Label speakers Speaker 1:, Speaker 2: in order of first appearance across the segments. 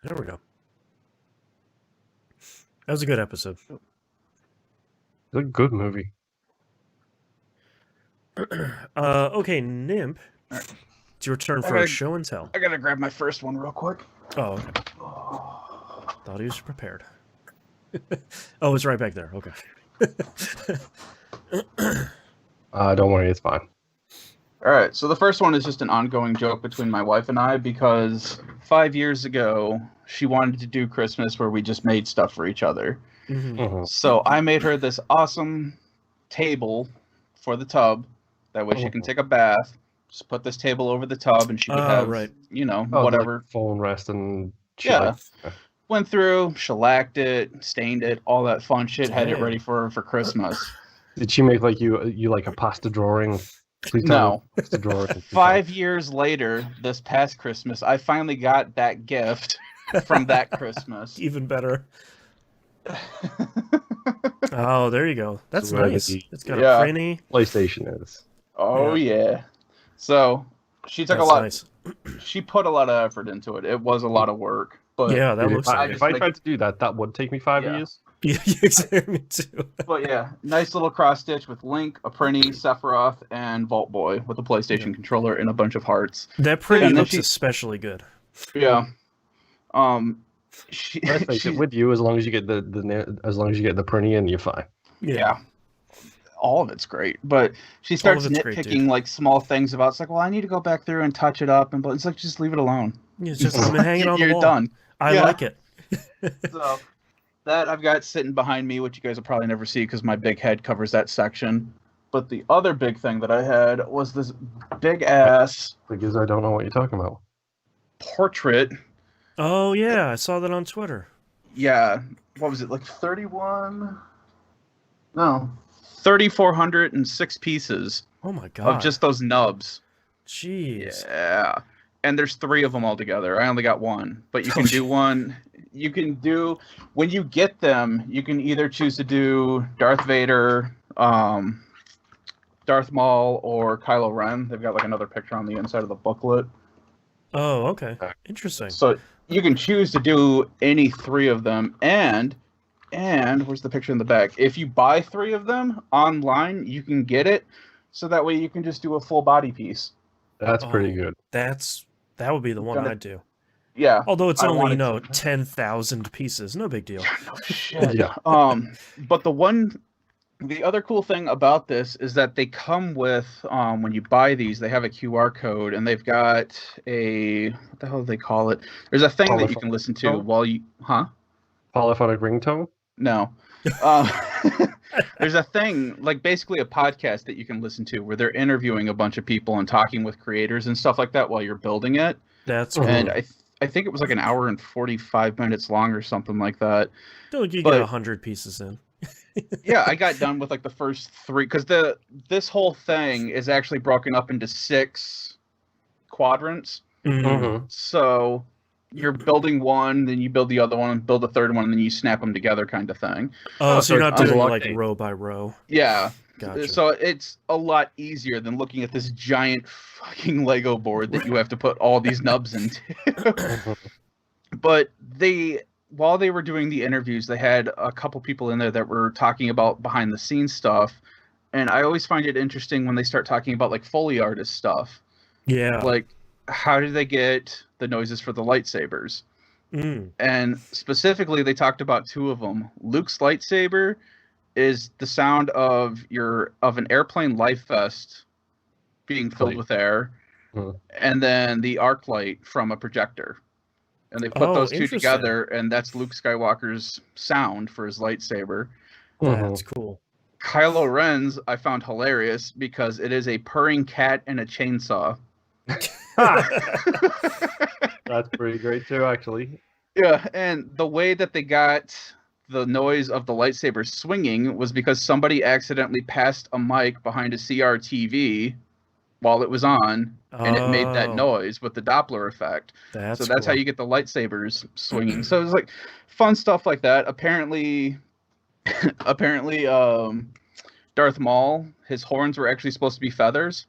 Speaker 1: There we go. That was a good episode.
Speaker 2: It's a good movie.
Speaker 1: Okay, Nimp. It's your turn for a show and tell.
Speaker 3: I gotta grab my first one real quick.
Speaker 1: Oh, okay. Thought he was prepared. Oh, it's right back there. Okay.
Speaker 2: Don't worry, it's fine.
Speaker 3: All right, so the first one is just an ongoing joke between my wife and I because 5 years ago, she wanted to do Christmas where we just made stuff for each other.
Speaker 1: Mm-hmm.
Speaker 3: So I made her this awesome table for the tub. That way she can take a bath. Just put this table over the tub and she could have, whatever.
Speaker 2: Like phone rest and shit.
Speaker 3: Yeah. Went through, shellacked it, stained it, all that fun shit, had it ready for Christmas.
Speaker 2: Did she make like you like a pasta drawing?
Speaker 3: No.
Speaker 2: Pasta drawing.
Speaker 3: 5 years later, this past Christmas, I finally got that gift from that Christmas.
Speaker 1: Even better. Oh, there you go. That's
Speaker 2: So
Speaker 1: nice.
Speaker 2: the-
Speaker 1: It's got a pretty.
Speaker 2: PlayStation is.
Speaker 3: Oh yeah. So she took
Speaker 1: That's
Speaker 3: a lot.
Speaker 1: nice.
Speaker 3: She put a lot of effort into it. It was a lot of work. But
Speaker 1: Yeah, that
Speaker 2: Dude,
Speaker 1: looks.
Speaker 2: if I tried to do that, that would take me 5 years.
Speaker 1: Yeah, exactly. Me too.
Speaker 3: But yeah, nice little cross stitch with Link, a Prinny, Sephiroth, and Vault Boy with a PlayStation controller and a bunch of hearts.
Speaker 1: That pretty
Speaker 3: And then
Speaker 1: looks especially good.
Speaker 3: Yeah.
Speaker 2: Let's face it, with you, as long as you get the printy in, you're fine.
Speaker 3: Yeah. All of it's great, but she starts nitpicking like small things about. It's like, well, I need to go back through and touch it up, and it's like, just leave it alone.
Speaker 1: Yeah, it's just hanging on the
Speaker 3: You're
Speaker 1: wall.
Speaker 3: done.
Speaker 1: I like it.
Speaker 3: So that I've got sitting behind me, which you guys will probably never see because my big head covers that section. But the other big thing that I had was this big ass
Speaker 2: Because I don't know what you're talking about.
Speaker 3: portrait.
Speaker 1: Oh yeah, I saw that on Twitter.
Speaker 3: Yeah, what was it, like 3,406 pieces.
Speaker 1: Oh my god.
Speaker 3: Of just those nubs.
Speaker 1: Jeez.
Speaker 3: Yeah. And there's 3 of them all together. I only got 1, but you can do one. You can do, when you get them, you can either choose to do Darth Vader, Darth Maul, or Kylo Ren. They've got like another picture on the inside of the booklet.
Speaker 1: Oh, okay. Interesting.
Speaker 3: So you can choose to do any 3 of them, and where's the picture in the back? If you buy 3 of them online, you can get it, so that way you can just do a full body piece.
Speaker 2: That's pretty good.
Speaker 1: That would be the one I'd do.
Speaker 3: Yeah.
Speaker 1: Although it's only 10,000 pieces, no big deal.
Speaker 3: No shit. Yeah. But the other cool thing about this is that they come with, when you buy these, they have a QR code, and they've got what the hell do they call it? There's a thing that you can listen to while you,
Speaker 2: Polyphonic ringtone?
Speaker 3: No. There's a thing, like basically a podcast that you can listen to where they're interviewing a bunch of people and talking with creators and stuff like that while you're building it.
Speaker 1: That's cool.
Speaker 3: And I think it was like an hour and 45 minutes long or something like that.
Speaker 1: Don't you get 100 pieces in?
Speaker 3: Yeah, I got done with like the first 3 because this whole thing is actually broken up into 6 quadrants.
Speaker 1: Mm-hmm.
Speaker 3: So you're building one, then you build the other one, build the third one, and then you snap them together, kind of thing.
Speaker 1: Oh, so you're not doing like row by row.
Speaker 3: Yeah.
Speaker 1: Gotcha.
Speaker 3: So it's a lot easier than looking at this giant fucking Lego board that you have to put all these nubs into. But while they were doing the interviews, they had a couple people in there that were talking about behind the scenes stuff. And I always find it interesting when they start talking about like Foley artist stuff.
Speaker 1: Yeah.
Speaker 3: Like, how did they get the noises for the lightsabers? And specifically, they talked about 2 of them. Luke's lightsaber is the sound of an airplane life vest being filled with air, and then the arc light from a projector. And they put those 2 together, and that's Luke Skywalker's sound for his lightsaber.
Speaker 1: That's cool.
Speaker 3: Kylo Ren's I found hilarious because it is a purring cat and a chainsaw.
Speaker 2: That's pretty great too, actually.
Speaker 3: Yeah, and the way that they got the noise of the lightsaber swinging was because somebody accidentally passed a mic behind a CRTV while it was on, and it made that noise with the Doppler effect. So that's how you get the lightsabers swinging. So it's like fun stuff like that. Apparently, Darth Maul, his horns were actually supposed to be feathers.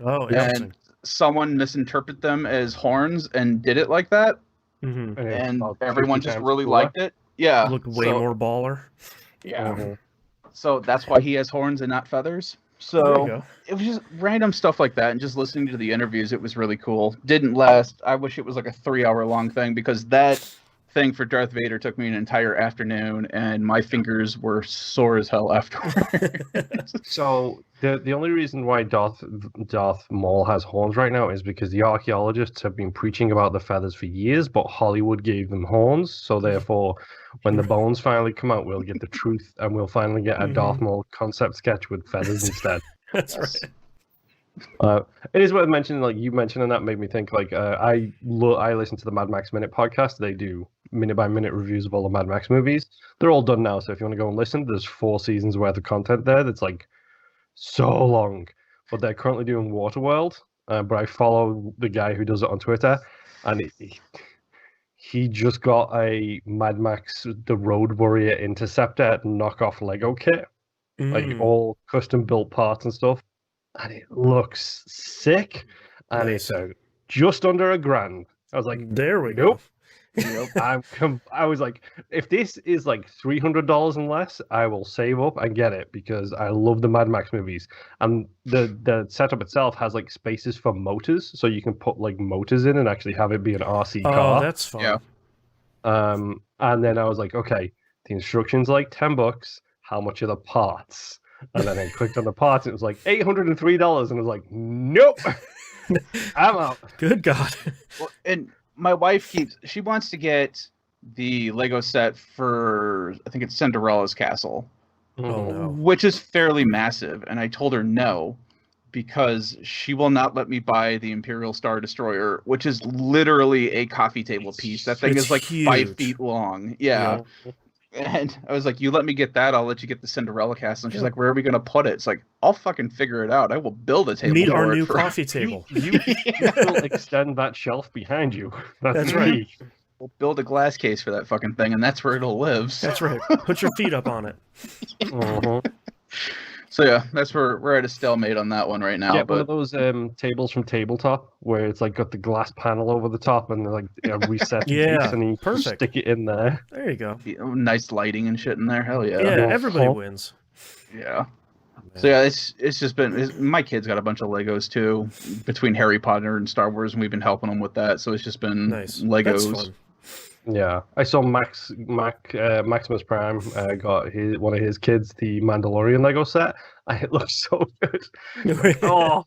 Speaker 1: Oh, interesting.
Speaker 3: And someone misinterpreted them as horns and did it like that.
Speaker 1: Mm-hmm.
Speaker 3: and
Speaker 2: about
Speaker 3: everyone
Speaker 2: 50
Speaker 3: just
Speaker 2: times
Speaker 3: really
Speaker 2: cooler.
Speaker 3: liked it. Yeah,
Speaker 1: Look way more baller.
Speaker 3: Yeah.
Speaker 2: Mhm.
Speaker 3: So that's why he has horns and not feathers.
Speaker 1: There you
Speaker 3: So
Speaker 1: go.
Speaker 3: it was just random stuff like that, and just listening to the interviews, it was really cool. Didn't last. I wish it was like a 3-hour long thing, because that thing for Darth Vader took me an entire afternoon, and my fingers were sore as hell afterwards.
Speaker 2: So the only reason why Darth Maul has horns right now is because the archaeologists have been preaching about the feathers for years, but Hollywood gave them horns. So therefore, when the bones finally come out, we'll get the truth, and we'll finally get a Darth Maul concept sketch with feathers instead.
Speaker 1: That's
Speaker 3: Yes.
Speaker 1: right.
Speaker 2: It is worth mentioning, like you mentioning that made me think. Like I listen to the Mad Max Minute podcast. They do minute by minute reviews of all the Mad Max movies. They're all done now, so if you want to go and listen, there's 4 seasons worth of content there. That's like so long, but they're currently doing Waterworld. But I follow the guy who does it on Twitter, and he just got a Mad Max The Road Warrior Interceptor knockoff Lego kit, like all custom built parts and stuff, and it looks sick. And
Speaker 1: Nice.
Speaker 2: it's just under $1,000. I was like,
Speaker 1: There we
Speaker 2: nope.
Speaker 1: go.
Speaker 2: I was like, if this is like $300 and less, I will save up and get it, because I love the Mad Max movies. And the setup itself has like spaces for motors, so you can put like motors in and actually have it be an RC car.
Speaker 1: Oh, that's fun.
Speaker 3: Yeah.
Speaker 2: And then I was like, okay, the instructions are like $10. How much are the parts? And then I clicked on the parts, and it was like $803, and I was like, nope, I'm out.
Speaker 1: Good God.
Speaker 3: Well, and my wife she wants to get the Lego set for, I think it's Cinderella's castle,
Speaker 1: Oh, no.
Speaker 3: which is fairly massive. And I told her no, because she will not let me buy the Imperial Star Destroyer, which is literally a coffee table piece. That thing
Speaker 1: It's
Speaker 3: is like
Speaker 1: huge.
Speaker 3: 5 feet long. Yeah. And I was like, you let me get that, I'll let you get the Cinderella castle. And she's like, where are we going to put it? It's like, I'll fucking figure it out. I will build a table.
Speaker 1: Meet
Speaker 3: for
Speaker 1: our
Speaker 3: it
Speaker 1: new
Speaker 3: for-
Speaker 1: coffee table.
Speaker 2: You will extend that shelf behind you.
Speaker 1: That's
Speaker 2: me.
Speaker 1: right.
Speaker 3: We'll build a glass case for that fucking thing, and that's where it'll live. So,
Speaker 1: That's right. Put your feet up on it.
Speaker 2: Mhm.
Speaker 3: so yeah, that's where we're at a stalemate on that one right now.
Speaker 2: Get one of
Speaker 3: But
Speaker 2: those tables from Tabletop where it's like got the glass panel over the top and like a reset
Speaker 1: Yeah,
Speaker 2: piece, and you
Speaker 1: perfect.
Speaker 2: stick it in there.
Speaker 1: There you go.
Speaker 3: nice lighting and shit in there. Hell yeah.
Speaker 1: Yeah,
Speaker 2: Yeah.
Speaker 1: everybody
Speaker 2: Huh?
Speaker 1: wins.
Speaker 3: Yeah. So yeah, it's just been my kid's got a bunch of Legos too, between Harry Potter and Star Wars, and we've been helping them with that. So it's just been
Speaker 1: Nice.
Speaker 3: Legos.
Speaker 1: That's fun.
Speaker 2: Yeah, I saw Maximus Prime got one of his kids the Mandalorian Lego set, and it looks so good. Oh,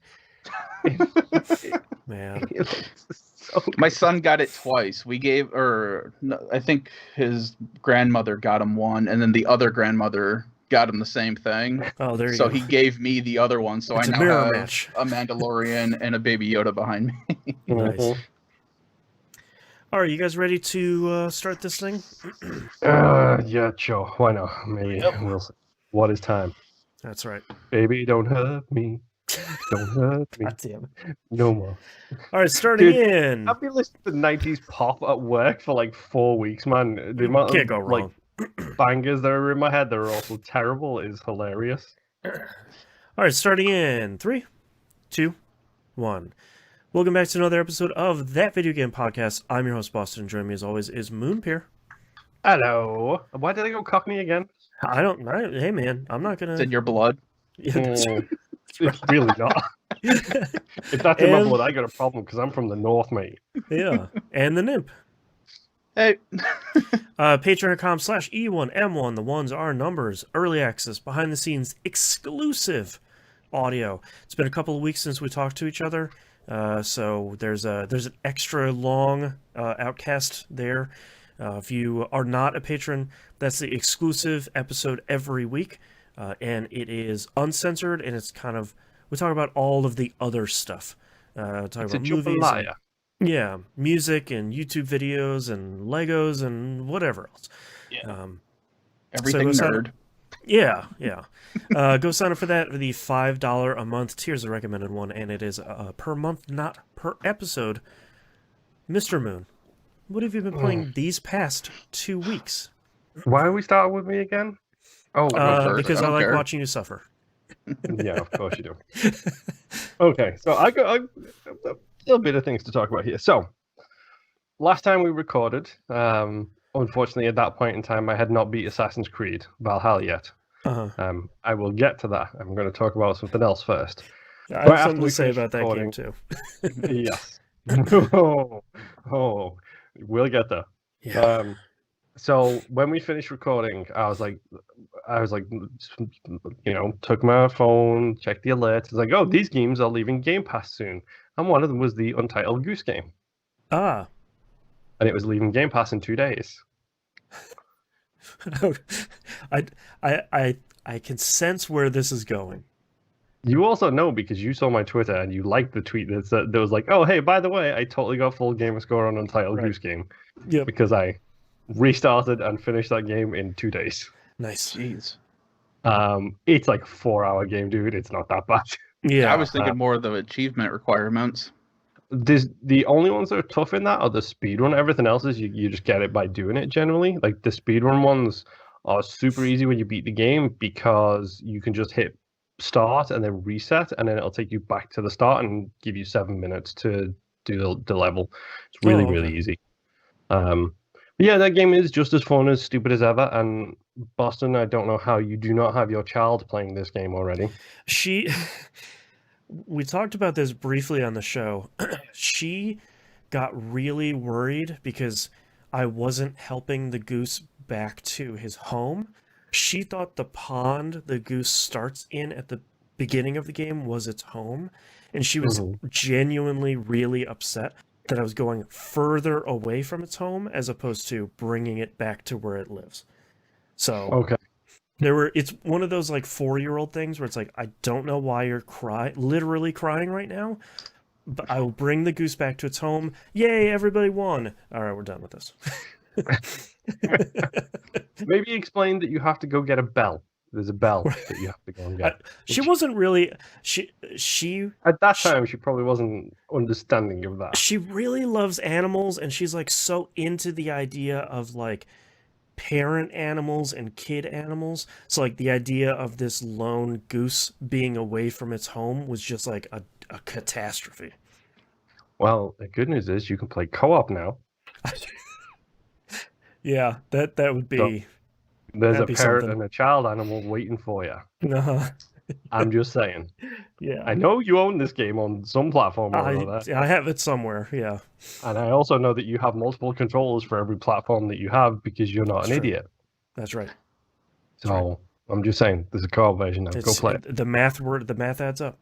Speaker 1: Man.
Speaker 2: it looks so good.
Speaker 3: My son got it twice. I think his grandmother got him one, and then the other grandmother got him the same thing.
Speaker 1: Oh, there you
Speaker 3: So
Speaker 1: go.
Speaker 3: he gave me the other one, so
Speaker 1: It's
Speaker 3: I
Speaker 1: a
Speaker 3: now
Speaker 1: mirror
Speaker 3: have
Speaker 1: match.
Speaker 3: a Mandalorian and a Baby Yoda behind me.
Speaker 1: Nice.
Speaker 2: Mhm.
Speaker 1: All right, you guys ready to start this thing?
Speaker 2: Yeah, sure. Why not? Maybe. We'll see. What is time?
Speaker 1: That's right.
Speaker 2: Baby, don't hurt me. Don't hurt me.
Speaker 1: God damn it.
Speaker 2: No more.
Speaker 1: All right, starting
Speaker 2: Dude,
Speaker 1: in.
Speaker 2: I've been listening to 90s pop at work for like 4 weeks, man. The amount
Speaker 1: Can't
Speaker 2: of
Speaker 1: go wrong.
Speaker 2: like bangers that are in my head that are also terrible is hilarious.
Speaker 1: All right, starting in 3, 2, 1. Welcome back to another episode of That Video Game Podcast. I'm your host, Boston, and joining me as always is Moonpier.
Speaker 2: Hello. Why did I go Cockney again?
Speaker 1: Hey man, I'm not
Speaker 3: It's
Speaker 1: gonna.
Speaker 3: in your blood.
Speaker 1: Yeah, that's right.
Speaker 2: It's really not. If that's in my
Speaker 1: And-
Speaker 2: blood, I got a problem because I'm from the north, mate.
Speaker 1: Yeah, and the Nimp.
Speaker 3: Hey,
Speaker 1: Patreon.com/E1M1. The ones are numbers, early access, behind the scenes, exclusive audio. It's been a couple of weeks since we talked to each other, so there's an extra long outcast there. If you are not a patron, that's the exclusive episode every week, and it is uncensored, and it's kind of, we talk about all of the other stuff. Talk
Speaker 2: It's a
Speaker 1: about movies.
Speaker 2: jambalaya.
Speaker 1: Yeah, music and YouTube videos and Legos and whatever else.
Speaker 3: Yeah.
Speaker 1: So
Speaker 3: everything
Speaker 1: go sign
Speaker 3: nerd.
Speaker 1: up- Yeah. Go sign up for that for the $5 a month tier is the recommended one, and it is per month, not per episode. Mr. Moon, what have you been playing these past 2 weeks?
Speaker 2: Why are we starting with me again? Oh,
Speaker 3: first.
Speaker 1: Because
Speaker 3: I
Speaker 1: I
Speaker 3: don't
Speaker 1: like
Speaker 3: care.
Speaker 1: watching you suffer.
Speaker 2: yeah, of course you do. Okay, so I got a little bit of things to talk about here. So, last time we recorded, unfortunately, at that point in time, I had not beat Assassin's Creed Valhalla yet. I will get to that. I'm going to talk about something else first.
Speaker 1: I have something to say about that game too.
Speaker 2: Yes. We'll get there.
Speaker 1: Yeah.
Speaker 2: So when we finished recording, I was like, took my phone, checked the alerts. It's like, oh, these games are leaving Game Pass soon, and one of them was the Untitled Goose game.
Speaker 1: Ah.
Speaker 2: And it was leaving Game Pass in 2 days.
Speaker 1: I can sense where this is going.
Speaker 2: You also know because you saw my Twitter and you liked the tweet that was like, oh, hey, by the way, I totally got full gamer score on Untitled Goose game.
Speaker 1: Yeah.
Speaker 2: Because I restarted and finished that game in 2 days.
Speaker 1: Nice.
Speaker 3: Jeez.
Speaker 2: It's like a 4-hour game, dude. It's not that bad.
Speaker 3: Yeah, I was thinking more of the achievement requirements.
Speaker 2: The only ones that are tough in that are the speedrun. Everything else is you just get it by doing it generally. Like the speedrun ones are super easy when you beat the game because you can just hit start and then reset, and then it'll take you back to the start and give you 7 minutes to do the level. It's really, really easy. Yeah, that game is just as fun, as stupid as ever. And Boston, I don't know how you do not have your child playing this game already.
Speaker 1: We talked about this briefly on the show. She got really worried because I wasn't helping the goose back to his home. She thought the pond the goose starts in at the beginning of the game was its home, and she was genuinely really upset that I was going further away from its home as opposed to bringing it back to where it lives. So it's one of those like 4-year-old things where it's like, I don't know why you're literally crying right now, but I will bring the goose back to its home. Yay, everybody won. All right, we're done with this.
Speaker 2: Maybe explain that you have to go get a bell. There's a bell that you have to go and get.
Speaker 1: She wasn't really... She
Speaker 2: at that time, she probably wasn't understanding of that.
Speaker 1: She really loves animals, and she's like so into the idea of like parent animals and kid animals. So like the idea of this lone goose being away from its home was just like a catastrophe.
Speaker 2: Well, the good news is you can play co-op now.
Speaker 1: Yeah, that would be...
Speaker 2: So there's a parent and a child animal waiting for you. I'm just saying.
Speaker 1: Yeah.
Speaker 2: I know you own this game on some platform or other.
Speaker 1: I have it somewhere, yeah.
Speaker 2: And I also know that you have multiple controllers for every platform that you have because you're not an idiot.
Speaker 1: That's right.
Speaker 2: So I'm just saying, there's a co-op version now. Go play it.
Speaker 1: The math adds up.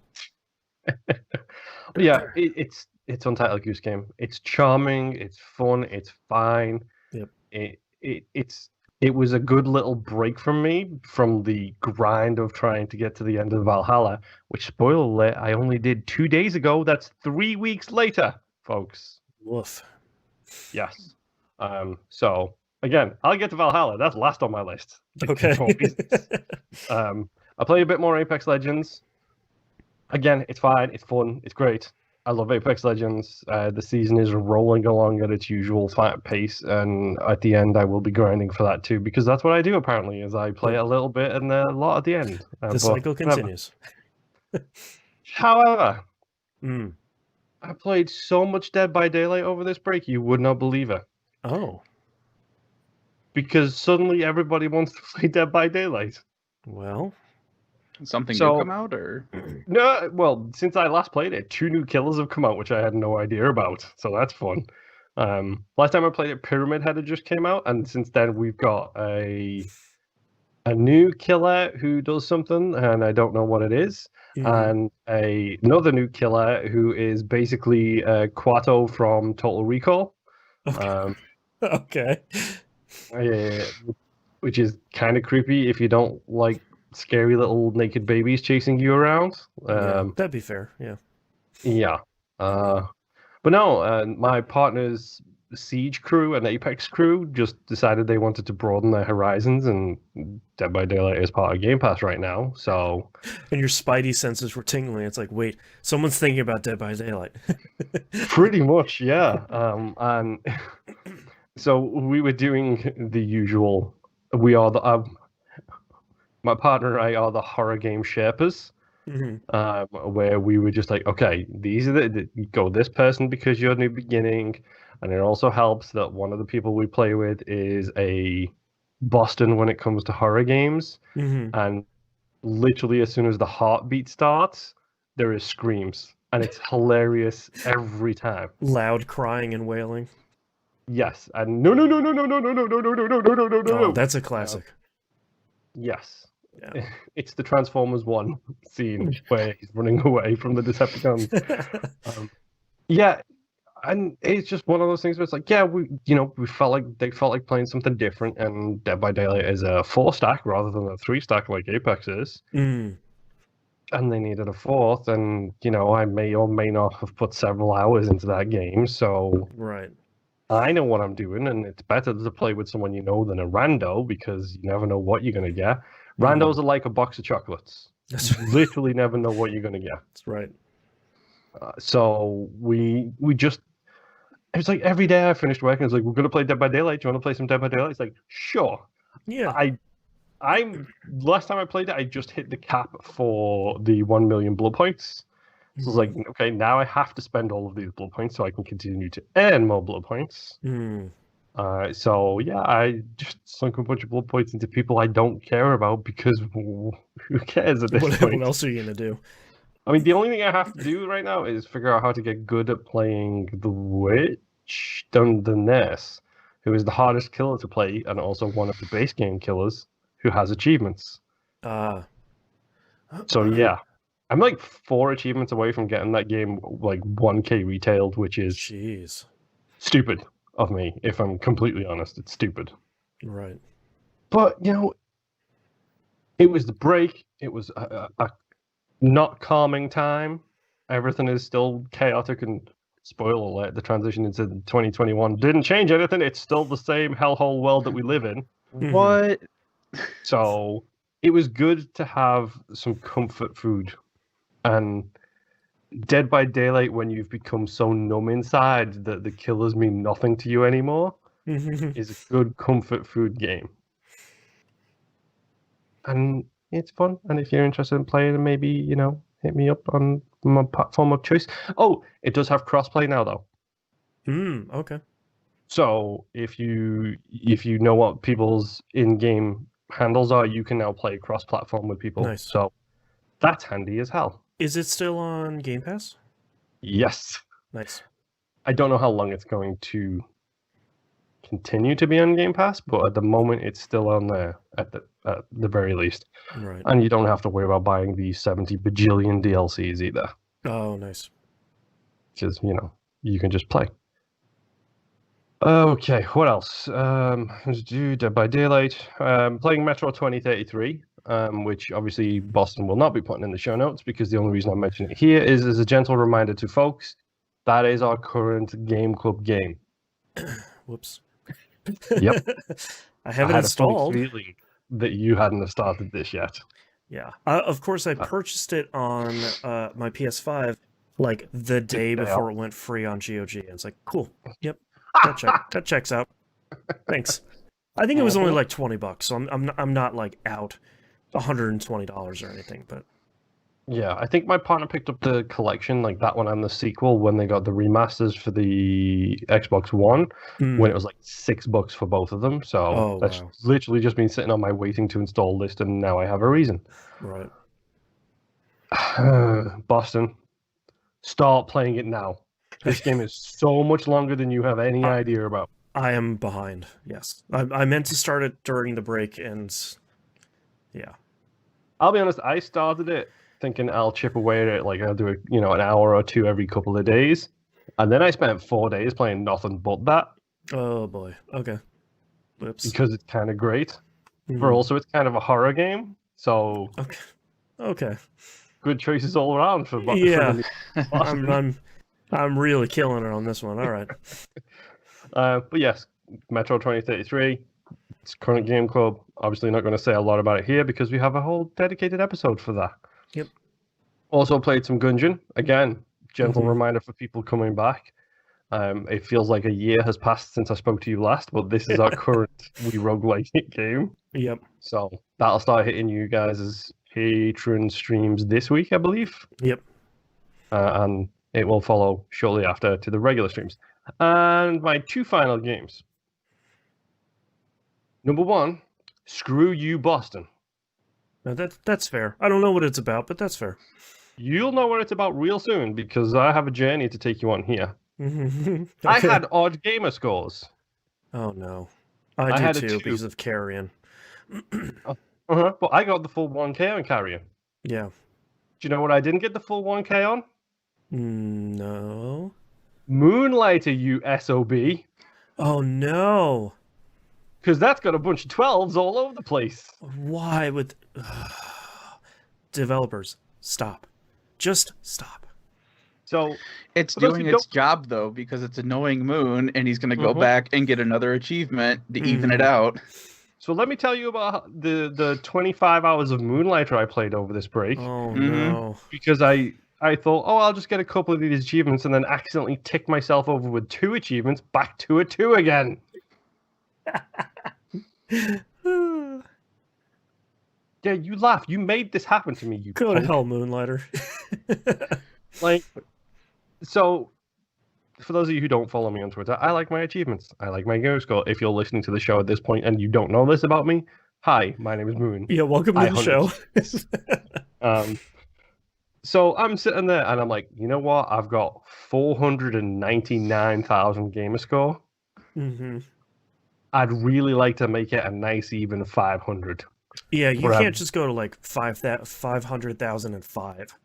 Speaker 2: Yeah, it's Untitled Goose Game. It's charming, it's fun, it's fine.
Speaker 1: Yep.
Speaker 2: It was a good little break from me from the grind of trying to get to the end of Valhalla, which, spoiler alert, I only did 2 days ago. That's 3 weeks later, folks.
Speaker 1: Woof.
Speaker 2: Yes. So, again, I'll get to Valhalla. That's last on my list.
Speaker 1: Okay.
Speaker 2: I play a bit more Apex Legends. Again, it's fine. It's fun. It's great. I love Apex Legends. The season is rolling along at its usual fat pace, and at the end, I will be grinding for that too, because that's what I do. Apparently, is I play a little bit and a lot at the end.
Speaker 1: The cycle continues.
Speaker 2: However, I played so much Dead by Daylight over this break, you would not believe it.
Speaker 1: Oh,
Speaker 2: because suddenly everybody wants to play Dead by Daylight.
Speaker 1: Well.
Speaker 3: Something new come out, or
Speaker 2: no? Well, since I last played it, 2 new killers have come out, which I had no idea about. So that's fun. Last time I played it, Pyramid Head had just came out, and since then we've got a new killer who does something, and I don't know what it is, and another new killer who is basically Quato from Total Recall.
Speaker 1: Okay.
Speaker 2: Which is kind of creepy if you don't like scary little naked babies chasing you around.
Speaker 1: That'd be fair, yeah.
Speaker 2: Yeah. But no, my partner's Siege crew and Apex crew just decided they wanted to broaden their horizons, and Dead by Daylight is part of Game Pass right now, so...
Speaker 1: And your spidey senses were tingling. It's like, wait, someone's thinking about Dead by Daylight.
Speaker 2: Pretty much, yeah. And so we were doing the usual... We are the... my partner and I are the horror game Sherpas, where we were just like, okay, these are you go this person because you're new beginning, And it also helps that one of the people we play with is a Boston when it comes to horror games. And literally as soon as the heartbeat starts, there is screams. And it's hilarious every time.
Speaker 1: Loud crying and wailing.
Speaker 2: Yes. And no, no, no, no, no, no, no, no, no, no, no, no, no, no, no, no.
Speaker 1: Oh, that's a classic.
Speaker 2: Yes.
Speaker 1: Yeah.
Speaker 2: It's the Transformers 1 scene where he's running away from the Decepticons. Yeah, and it's just one of those things where it's like, yeah, we felt like they felt like playing something different, and Dead by Daylight is a 4-stack rather than a 3-stack like Apex is. And they needed a 4th, and I may or may not have put several hours into that game, so
Speaker 1: right.
Speaker 2: I know what I'm doing, and it's better to play with someone you know than a rando because you never know what you're gonna get. Randos are like a box of chocolates.
Speaker 1: That's
Speaker 2: You literally never know what you're gonna get.
Speaker 1: That's right.
Speaker 2: So we just, it's like every day I finished work and it's like, we're gonna play Dead by Daylight. Do you want to play some Dead by Daylight? It's like, sure.
Speaker 1: Yeah.
Speaker 2: I'm last time I played it, I just hit the cap for the 1 million blood points. So it's like, okay, now I have to spend all of these blood points so I can continue to earn more blood points. So yeah, I just sunk a bunch of blood points into people I don't care about because who cares at this point?
Speaker 1: What else are you gonna do?
Speaker 2: I mean, the only thing I have to do right now is figure out how to get good at playing the witch, the nurse, who is the hardest killer to play and also one of the base game killers who has achievements. So yeah, I'm like 4 achievements away from getting that game like 1K retailed, which is stupid of me. If I'm completely honest, it's stupid.
Speaker 1: Right.
Speaker 2: But it was the break. It was a not calming time. Everything is still chaotic, and spoiler alert, the transition into 2021 didn't change anything. It's still the same hellhole world that we live in.
Speaker 3: What?
Speaker 2: So it was good to have some comfort food. And Dead by Daylight, when you've become so numb inside that the killers mean nothing to you anymore, is a good comfort food game. And it's fun. And if you're interested in playing, maybe, hit me up on my platform of choice. Oh, it does have crossplay now, though.
Speaker 1: Okay.
Speaker 2: So if you know what people's in-game handles are, you can now play cross-platform with people.
Speaker 1: Nice.
Speaker 2: So that's handy as hell.
Speaker 1: Is it still on Game Pass?
Speaker 2: Yes.
Speaker 1: Nice.
Speaker 2: I don't know how long it's going to continue to be on Game Pass, but at the moment it's still on there at the very least.
Speaker 1: Right.
Speaker 2: And you don't have to worry about buying the 70 bajillion DLCs either.
Speaker 1: Oh, nice.
Speaker 2: Because, you can just play. Okay, what else? Let's do Dead by Daylight. Playing Metro 2033, which obviously Boston will not be putting in the show notes because the only reason I'm mentioning it here is as a gentle reminder to folks, that is our current Game Club game.
Speaker 1: Whoops.
Speaker 2: Yep.
Speaker 1: I have it installed.
Speaker 2: A funny feeling that you hadn't started this yet.
Speaker 1: Yeah. Of course, I purchased it on my PS5 like the day before it went free on GOG. And it's like, cool. Yep. That checks out. Thanks. I think it was only like $20, so I'm not like out $120 or anything, but
Speaker 2: yeah, I think my partner picked up the collection, like that one and the sequel, when they got the remasters for the Xbox One, when it was like $6 for both of them. So that's literally just been sitting on my waiting to install list, and now I have a reason.
Speaker 1: Right.
Speaker 2: Boston, start playing it now. This game is so much longer than you have any idea about.
Speaker 1: I am behind, yes. I meant to start it during the break, and yeah.
Speaker 2: I'll be honest, I started it thinking I'll chip away at it, like I'll do an hour or two every couple of days. And then I spent 4 days playing nothing but that.
Speaker 1: Oh boy, okay. Whoops.
Speaker 2: Because it's kind of great. But also it's kind of a horror game, so...
Speaker 1: Okay.
Speaker 2: Good choices all around for
Speaker 1: yeah. I'm really killing it on this one. All right.
Speaker 2: But yes, Metro 2033. It's current Game Club. Obviously not going to say a lot about it here because we have a whole dedicated episode for that.
Speaker 1: Yep. Also
Speaker 2: played some Genshin. Again, gentle reminder for people coming back. It feels like a year has passed since I spoke to you last, but this is our current roguelike game.
Speaker 1: Yep.
Speaker 2: So that'll start hitting you guys as Patreon streams this week, I believe.
Speaker 1: Yep.
Speaker 2: And it will follow shortly after to the regular streams. And my 2 final games. Number 1, Screw You Boston.
Speaker 1: Now that's fair. I don't know what it's about, but that's fair.
Speaker 2: You'll know what it's about real soon because I have a journey to take you on here.
Speaker 1: Okay.
Speaker 2: I had odd gamer scores.
Speaker 1: Oh no, I
Speaker 2: had
Speaker 1: do
Speaker 2: a
Speaker 1: too
Speaker 2: 2.
Speaker 1: because of carrion.
Speaker 2: But I got the full 1K on Carrion.
Speaker 1: Yeah.
Speaker 2: Do you know what I didn't get the full 1K on?
Speaker 1: No.
Speaker 2: Moonlighter, you SOB.
Speaker 1: Oh no.
Speaker 2: Because that's got a bunch of 12s all over the place.
Speaker 1: Why would developers stop? Just stop.
Speaker 2: So
Speaker 3: It's doing its job though, because it's annoying Moon, and he's gonna go back and get another achievement to even it out.
Speaker 2: So let me tell you about the 25 hours of Moonlighter I played over this break.
Speaker 1: Oh no.
Speaker 2: Because I thought, oh, I'll just get a couple of these achievements, and then accidentally tick myself over with 2 achievements, back to a 2 again. Yeah, you laugh. You made this happen to me. You
Speaker 1: go to hell, Moonlighter.
Speaker 2: So, for those of you who don't follow me on Twitter, I like my achievements. I like my gamer score. If you're listening to the show at this point and you don't know this about me, hi, my name is Moon.
Speaker 1: Yeah, welcome to the show.
Speaker 2: So I'm sitting there and I'm like, you know what? I've got 499,000 gamer score. I'd really like to make it a nice even 500.
Speaker 1: Yeah, you can't just go to like 500,005.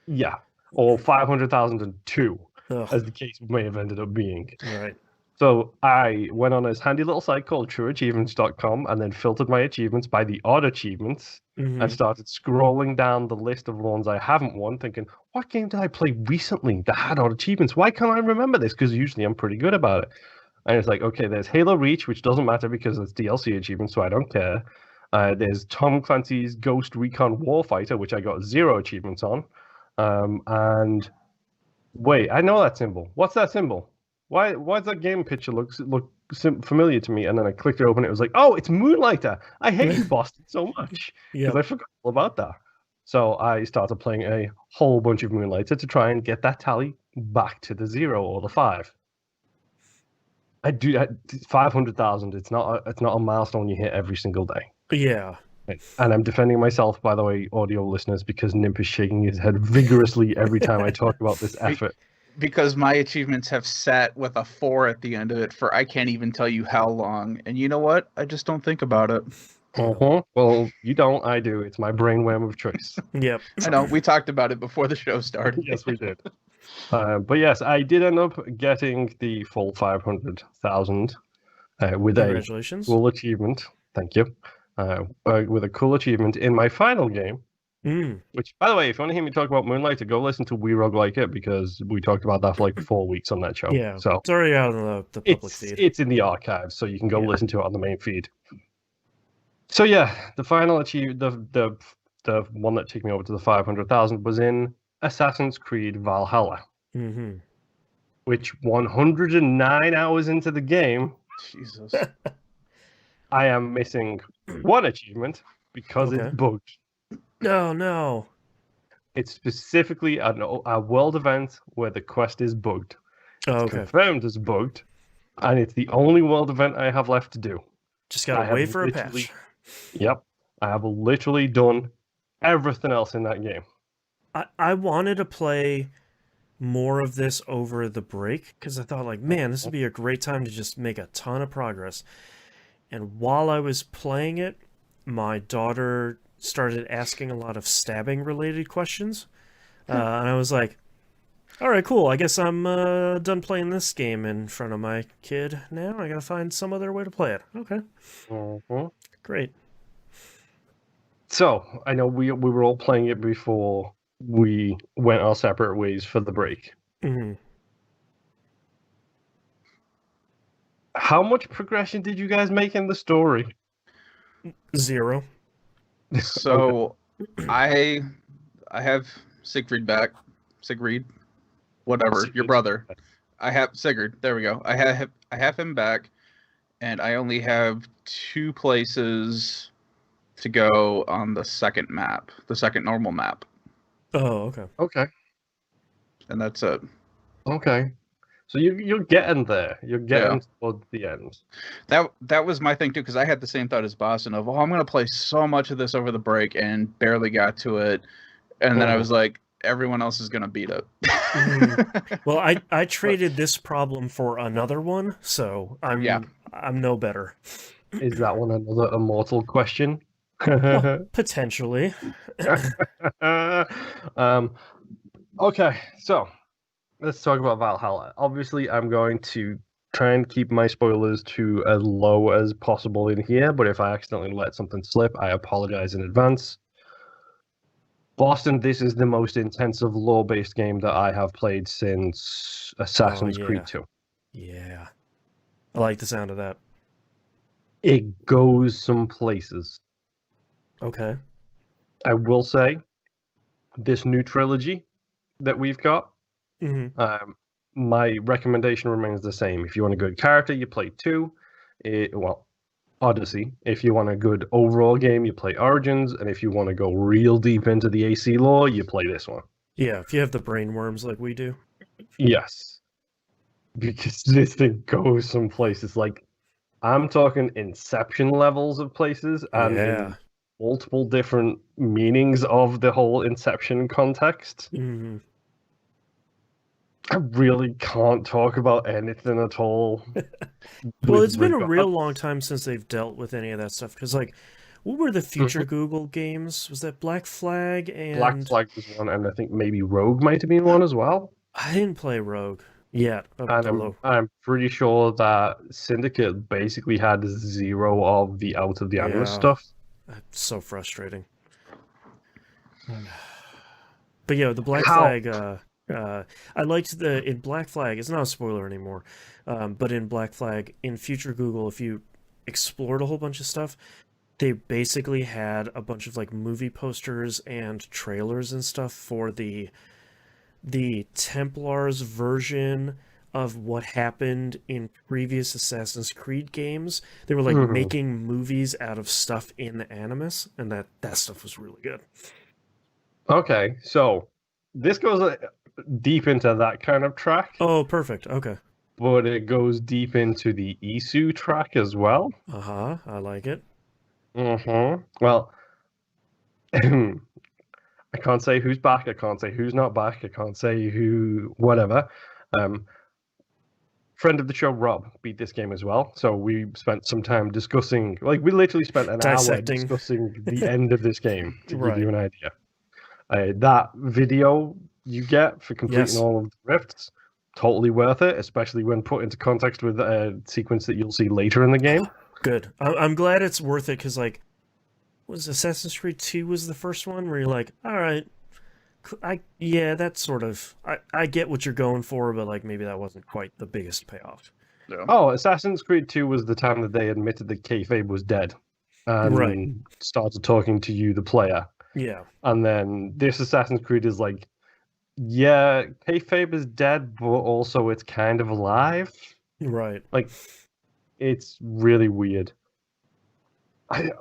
Speaker 2: Yeah, or 500,002, as the case may have ended up being.
Speaker 1: Right.
Speaker 2: So I went on this handy little site called trueachievements.com and then filtered my achievements by the odd achievements and started scrolling down the list of ones I haven't won, thinking, what game did I play recently that had odd achievements? Why can't I remember this? Because usually I'm pretty good about it. And it's like, okay, there's Halo Reach, which doesn't matter because it's DLC achievement, so I don't care. There's Tom Clancy's Ghost Recon Warfighter, which I got 0 achievements on. And wait, I know that symbol. What's that symbol? Why does that game picture look familiar to me? And then I clicked it open. It was like, oh, it's Moonlighter. I hate you, Boston, so much because I forgot all about that. So I started playing a whole bunch of Moonlighter to try and get that tally back to the 0 or the 5. I do that 500,000. It's not a milestone you hit every single day.
Speaker 1: Yeah.
Speaker 2: And I'm defending myself, by the way, audio listeners, because Nimp is shaking his head vigorously every time I talk about this effort.
Speaker 3: Because my achievements have sat with a 4 at the end of it for I can't even tell you how long. And you know what? I just don't think about it.
Speaker 2: Well, you don't. I do. It's my brainworm of choice.
Speaker 1: Yep.
Speaker 3: I know. We talked about it before the show started.
Speaker 2: Yes, we did. But yes, I did end up getting the full 500,000 with a cool achievement. Thank you. With a cool achievement in my final game. Which, by the way, if you want to hear me talk about Moonlighter, go listen to We Rogue Like It, because we talked about that for like 4 weeks on that show.
Speaker 1: Yeah,
Speaker 2: so
Speaker 1: it's already out on the public feed.
Speaker 2: It's in the archives, so you can go listen to it on the main feed. So yeah, the final the one that took me over to the 500,000 was in Assassin's Creed Valhalla, which 109 hours into the game,
Speaker 3: Jesus,
Speaker 2: I am missing one achievement because it's bugged.
Speaker 1: No.
Speaker 2: It's specifically a world event where the quest is bugged. It's confirmed as bugged, and it's the only world event I have left to do.
Speaker 1: Just gotta wait for a patch.
Speaker 2: Yep. I have literally done everything else in that game.
Speaker 1: I wanted to play more of this over the break, because I thought, like, man, this would be a great time to just make a ton of progress. And while I was playing it, my daughter started asking a lot of stabbing related questions, and I was like, all right, cool, I guess I'm done playing this game in front of my kid now. I gotta find some other way to play it. Okay. Great.
Speaker 2: So I know we were all playing it before we went our separate ways for the break. How much progression did you guys make in the story?
Speaker 1: 0.
Speaker 3: So I have Siegfried back. Sigrid, whatever, your brother. I have Sigurd. There we go. I have him back, and I only have 2 places to go on the second map, the second normal map.
Speaker 1: Oh, okay.
Speaker 2: Okay.
Speaker 3: And that's it.
Speaker 2: Okay. So you're getting there. You're getting
Speaker 3: Yeah.
Speaker 2: towards the end.
Speaker 3: That was my thing too, because I had the same thought as Boston of, I'm gonna play so much of this over the break and barely got to it, and then I was like, everyone else is gonna beat it.
Speaker 1: Well, I traded this problem for another one, so I'm no better.
Speaker 2: Is that one another immortal question?
Speaker 1: Well, potentially.
Speaker 2: Okay, so let's talk about Valhalla. Obviously, I'm going to try and keep my spoilers to as low as possible in here, but if I accidentally let something slip, I apologize in advance. Boston, this is the most intensive lore-based game that I have played since Assassin's Creed 2.
Speaker 1: Yeah. I like the sound of that.
Speaker 2: It goes some places.
Speaker 1: Okay.
Speaker 2: I will say, this new trilogy that we've got, my recommendation remains the same. If you want a good character, you play 2. Odyssey. If you want a good overall game, you play Origins, and if you want to go real deep into the AC lore, you play this one.
Speaker 1: Yeah, if you have the brain worms like we do.
Speaker 2: Yes. Because this thing goes some places. Like, I'm talking Inception levels of places, and in multiple different meanings of the whole Inception context. I really can't talk about anything at all.
Speaker 1: Well, it's been a real long time since they've dealt with any of that stuff. Because, like, what were the future Google games? Was that Black Flag and...
Speaker 2: Black Flag was one, and I think maybe Rogue might have been one as well.
Speaker 1: I didn't play Rogue yet.
Speaker 2: And I'm pretty sure that Syndicate basically had 0 of the Out of the Animus stuff.
Speaker 1: It's so frustrating. But yeah, the Black Flag... I liked in Black Flag, it's not a spoiler anymore, but in Black Flag, in future Google, if you explored a whole bunch of stuff, they basically had a bunch of like movie posters and trailers and stuff for the Templars version of what happened in previous Assassin's Creed games. They were like making movies out of stuff in the Animus, and that stuff was really good.
Speaker 2: Okay, so this goes deep into that kind of track.
Speaker 1: Oh, perfect. Okay.
Speaker 2: But it goes deep into the Isu track as well.
Speaker 1: I like it.
Speaker 2: Well, I can't say who's back. I can't say who's not back. I can't say who, whatever. Friend of the show, Rob, beat this game as well. So we spent some time discussing, like, we literally spent an hour discussing the end of this game to give you an idea. That video you get for completing all of the rifts, totally worth it, especially when put into context with a sequence that you'll see later in the game.
Speaker 1: Good. I'm glad it's worth it, because, like, was Assassin's Creed 2 was the first one where you're like, all right, that's sort of, I get what you're going for, but, like, maybe that wasn't quite the biggest payoff.
Speaker 3: Yeah.
Speaker 2: Oh, Assassin's Creed 2 was the time that they admitted that kayfabe was dead and started talking to you, the player.
Speaker 1: Yeah.
Speaker 2: And then this Assassin's Creed is like, yeah, kayfabe is dead, but also it's kind of alive.
Speaker 1: Right.
Speaker 2: Like, it's really weird. I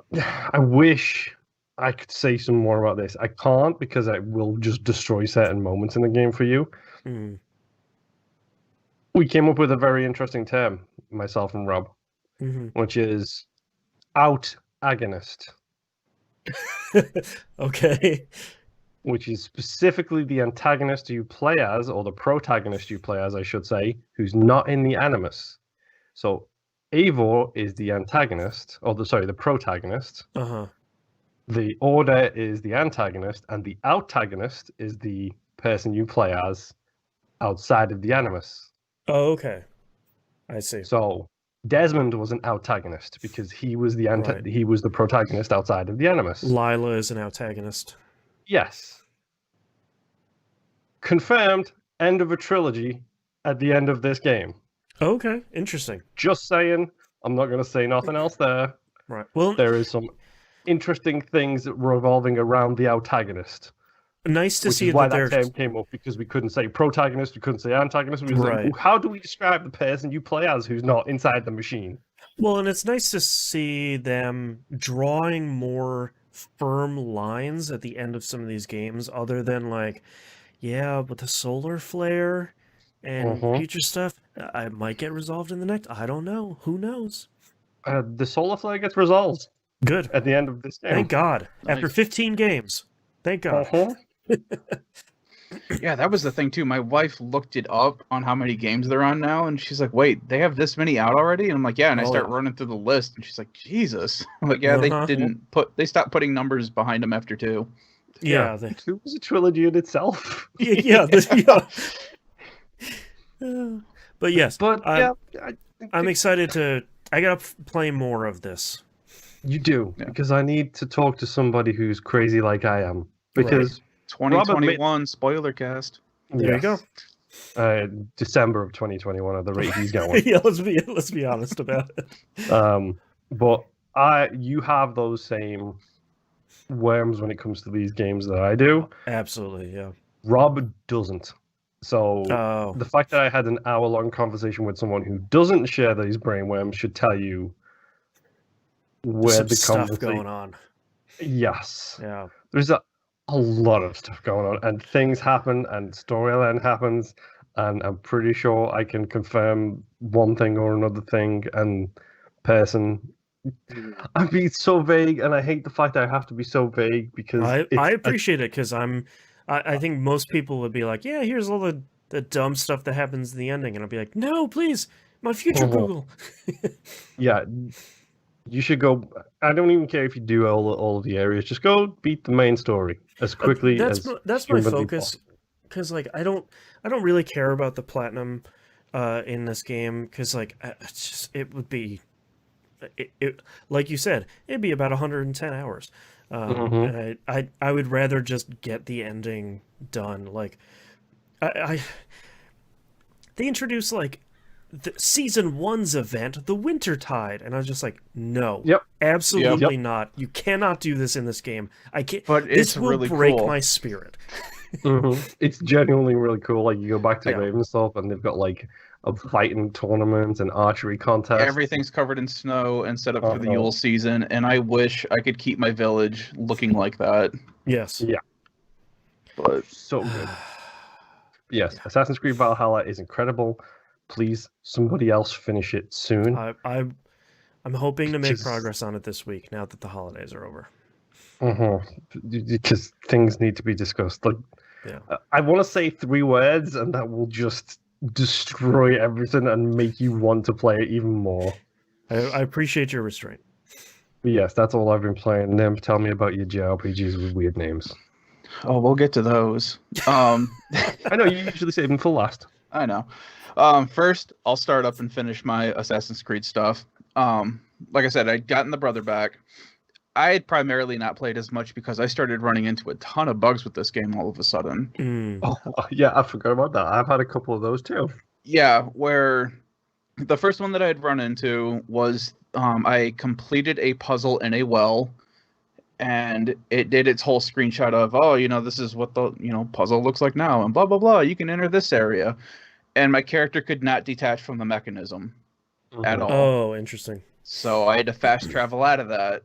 Speaker 2: wish I could say some more about this. I can't, because I will just destroy certain moments in the game for you. We came up with a very interesting term, myself and Rob, which is out-agonist.
Speaker 1: Okay.
Speaker 2: Which is specifically the antagonist you play as, or the protagonist you play as, I should say, who's not in the Animus. So Eivor is the antagonist, or the protagonist. The Order is the antagonist, and the outtagonist is the person you play as outside of the Animus.
Speaker 1: Oh, okay. I see.
Speaker 2: So Desmond was an outtagonist because he was the he was the protagonist outside of the Animus.
Speaker 1: Lila is an outtagonist.
Speaker 2: Yes. Confirmed, end of a trilogy at the end of this game.
Speaker 1: Okay, interesting.
Speaker 2: Just saying, I'm not going to say nothing else there.
Speaker 1: Right. Well,
Speaker 2: there is some interesting things revolving around the outtagonist.
Speaker 1: Nice to see
Speaker 2: why that term came up, because we couldn't say protagonist, we couldn't say antagonist. We was like, how do we describe the person you play as who's not inside the machine?
Speaker 1: Well, and it's nice to see them drawing more firm lines at the end of some of these games, other than like, yeah, but the solar flare, and future stuff, I might get resolved in the next. I don't know. Who knows?
Speaker 2: The solar flare gets resolved.
Speaker 1: Good.
Speaker 2: At the end of this game.
Speaker 1: Thank God.
Speaker 3: Nice.
Speaker 1: After 15 games. Thank God.
Speaker 3: Yeah, that was the thing too. My wife looked it up on how many games they're on now, and she's like, "Wait, they have this many out already?" And I'm like, "Yeah." And I start running through the list, and she's like, "Jesus!" I'm like, "Yeah, they stopped putting numbers behind them after 2."
Speaker 1: Yeah,
Speaker 2: it was a trilogy in itself.
Speaker 1: Yeah. But yes, I'm excited to. I gotta play more of this.
Speaker 2: You do, because I need to talk to somebody who's crazy like I am. Because
Speaker 3: 2021 spoiler cast.
Speaker 1: There you go.
Speaker 2: December of 2021 at the rate he's going.
Speaker 1: Yeah, let's be honest about it.
Speaker 2: But you have those same worms when it comes to these games that I do.
Speaker 1: Absolutely, yeah.
Speaker 2: Rob doesn't. So the fact that I had an hour-long conversation with someone who doesn't share these brainworms should tell you where
Speaker 1: some
Speaker 2: the
Speaker 1: stuff going on.
Speaker 2: Yes.
Speaker 1: Yeah.
Speaker 2: There's a lot of stuff going on, and things happen, and storyline happens, and I'm pretty sure I can confirm one thing or another thing, and person. I'm being so vague, and I hate the fact that I have to be so vague because
Speaker 1: I appreciate it because I think most people would be like, yeah, here's all the dumb stuff that happens in the ending, and I'll be like, no, please, my future Google.
Speaker 2: Yeah. You should go. I don't even care if you do all of the areas. Just go beat the main story as quickly as
Speaker 1: that's my focus. Because like I don't really care about the platinum in this game because like it would be it like you said, it'd be about 110 hours. And I would rather just get the ending done. Like they introduced like the season 1's event, the Wintertide, and I was just like, no, absolutely not. You cannot do this in this game. I can't.
Speaker 3: But
Speaker 1: this
Speaker 3: it's
Speaker 1: will
Speaker 3: really
Speaker 1: break
Speaker 3: cool.
Speaker 1: my spirit.
Speaker 2: It's genuinely really cool. Like you go back to Ravenstop, and they've got like a fighting tournament and archery contest.
Speaker 3: Everything's covered in snow and set up for the Yule season, and I wish I could keep my village looking like that.
Speaker 1: Yes.
Speaker 2: Yeah.
Speaker 3: But
Speaker 2: so good. Yes, Assassin's Creed Valhalla is incredible. Please, somebody else finish it soon.
Speaker 1: I'm hoping to make progress on it this week. Now that the holidays are over.
Speaker 2: Because things need to be discussed. Like, I want to say 3 words, and that will just destroy everything and make you want to play it even more.
Speaker 1: I appreciate your restraint.
Speaker 2: But yes, that's all I've been playing. And then tell me about your JRPGs with weird names.
Speaker 3: Oh, we'll get to those.
Speaker 2: I know you usually save them for last.
Speaker 3: I know. First, I'll start up and finish my Assassin's Creed stuff. Like I said, I'd gotten the brother back. I had primarily not played as much because I started running into a ton of bugs with this game all of a sudden.
Speaker 2: Oh, yeah, I forgot about that. I've had a couple of those too.
Speaker 3: Yeah, where the first one that I had run into was I completed a puzzle in a well, and it did its whole screenshot of, this is what the puzzle looks like now, and blah, blah, blah. You can enter this area. And my character could not detach from the mechanism at all.
Speaker 1: Oh, interesting.
Speaker 3: So I had to fast travel out of that,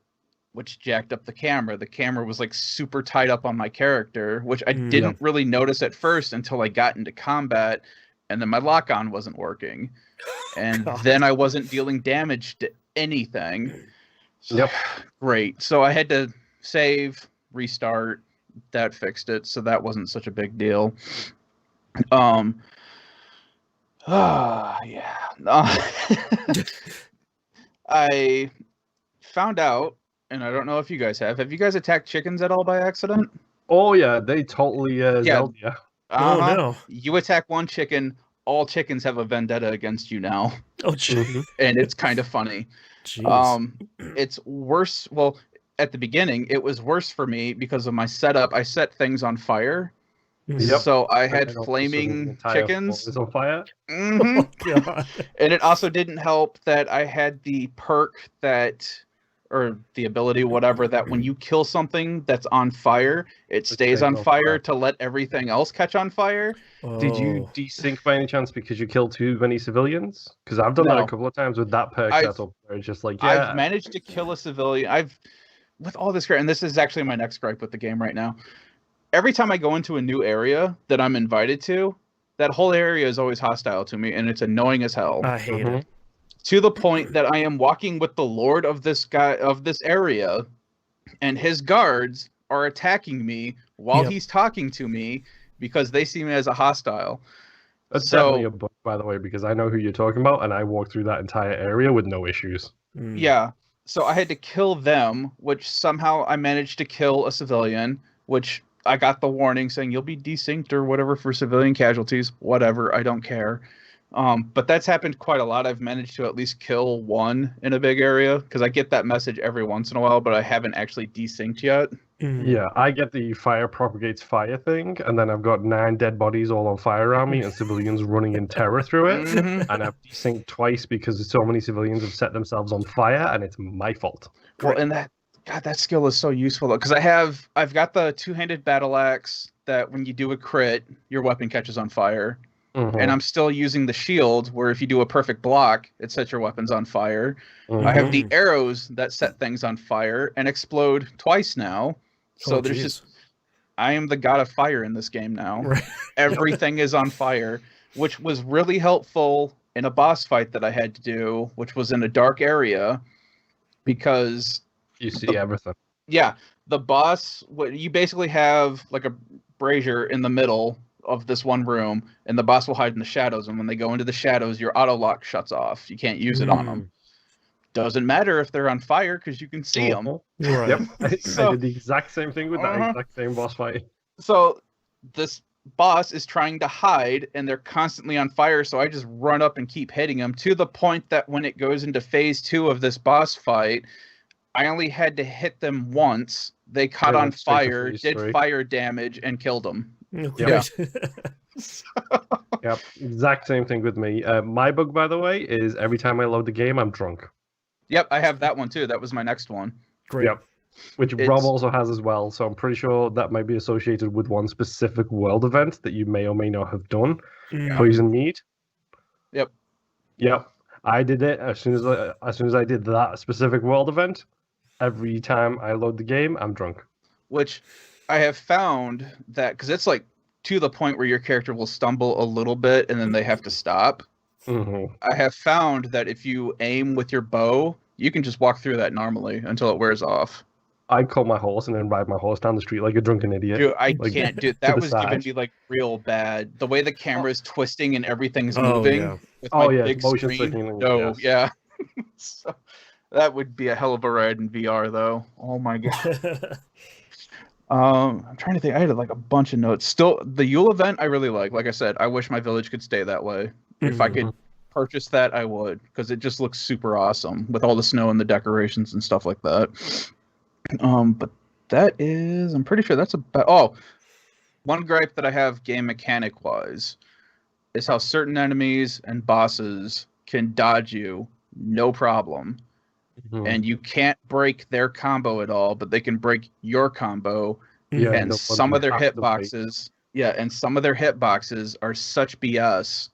Speaker 3: which jacked up the camera. The camera was like super tied up on my character, which I didn't really notice at first until I got into combat, and then my lock-on wasn't working. And then I wasn't dealing damage to anything. So, great. So I had to save, restart. That fixed it, so that wasn't such a big deal. I found out, and I don't know if you guys have you guys attacked chickens at all by accident?
Speaker 2: Oh yeah, they totally Zelda.
Speaker 1: Oh no.
Speaker 3: You attack one chicken, all chickens have a vendetta against you now.
Speaker 1: Oh jeez.
Speaker 3: And it's kind of funny.
Speaker 1: Jeez.
Speaker 3: It's worse. Well, at the beginning, it was worse for me because of my setup. I set things on fire. So I had flaming chickens
Speaker 2: on fire.
Speaker 1: Oh, God.
Speaker 3: And it also didn't help that I had the perk or the ability, whatever, that when you kill something that's on fire, it stays on fire to let everything else catch on fire.
Speaker 1: Oh.
Speaker 2: Did you desync by any chance because you killed too many civilians? Because I've done that a couple of times with that perk setup. Where it's just like,
Speaker 3: I've managed to kill a civilian. With all this, and this is actually my next gripe with the game right now. Every time I go into a new area that I'm invited to, that whole area is always hostile to me, and it's annoying as hell.
Speaker 1: I hate it.
Speaker 3: To the point that I am walking with the lord of this area, and his guards are attacking me while he's talking to me because they see me as a hostile.
Speaker 2: That's definitely a bug, by the way, because I know who you're talking about, and I walked through that entire area with no issues.
Speaker 3: Yeah. So I had to kill them, which somehow I managed to kill a civilian, which I got the warning saying you'll be desynced or whatever for civilian casualties. Whatever, I don't care. But that's happened quite a lot. I've managed to at least kill one in a big area because I get that message every once in a while, but I haven't actually desynced yet.
Speaker 2: Yeah, I get the fire propagates fire thing, and then I've got 9 dead bodies all on fire around me and civilians running in terror through it. And I've desynced twice because so many civilians have set themselves on fire, and it's my fault.
Speaker 3: Well, and that skill is so useful though, because I've got the 2-handed battle axe that when you do a crit, your weapon catches on fire. And I'm still using the shield, where if you do a perfect block, it sets your weapons on fire. I have the arrows that set things on fire and explode twice now. So I am the god of fire in this game now. Right. Everything is on fire, which was really helpful in a boss fight that I had to do, which was in a dark area, because
Speaker 2: you see everything.
Speaker 3: Yeah, the boss. You basically have like a brazier in the middle of this one room, and the boss will hide in the shadows, and when they go into the shadows, your auto lock shuts off. You can't use it on them. Doesn't matter if they're on fire because you can see them.
Speaker 1: Right.
Speaker 2: Yep. I did the exact same thing with that exact same boss fight.
Speaker 3: So this boss is trying to hide, and they're constantly on fire, so I just run up and keep hitting them, to the point that when it goes into phase 2 of this boss fight, I only had to hit them once. They caught on fire, did fire damage, and killed them.
Speaker 2: Yep. Yep, exact same thing with me. My bug, by the way, is every time I load the game, I'm drunk.
Speaker 3: Yep, I have that one too. That was my next one.
Speaker 1: Great.
Speaker 2: Yep. Which Rob also has as well, so I'm pretty sure that might be associated with one specific world event that you may or may not have done. Poison Mead.
Speaker 3: Yep.
Speaker 2: Yep. I did it as soon as I did that specific world event. Every time I load the game, I'm drunk.
Speaker 3: Which I have found that, because it's like to the point where your character will stumble a little bit and then they have to stop. I have found that if you aim with your bow, you can just walk through that normally until it wears off.
Speaker 2: I call my horse and then ride my horse down the street like a drunken idiot.
Speaker 3: Dude, I can't do that. Was giving me like real bad. The way the camera is twisting and everything's moving with my big
Speaker 2: motion
Speaker 3: screen. So that would be a hell of a ride in VR, though. Oh my god. I'm trying to think. I had like a bunch of notes. Still, the Yule event I really like. Like I said, I wish my village could stay that way. If I could purchase that, I would, because it just looks super awesome with all the snow and the decorations and stuff like that. But that is, I'm pretty sure that's about. Oh, one gripe that I have game mechanic wise is how certain enemies and bosses can dodge you no problem. And you can't break their combo at all, but they can break your combo. And some of their hitboxes, and some of their hitboxes are such BS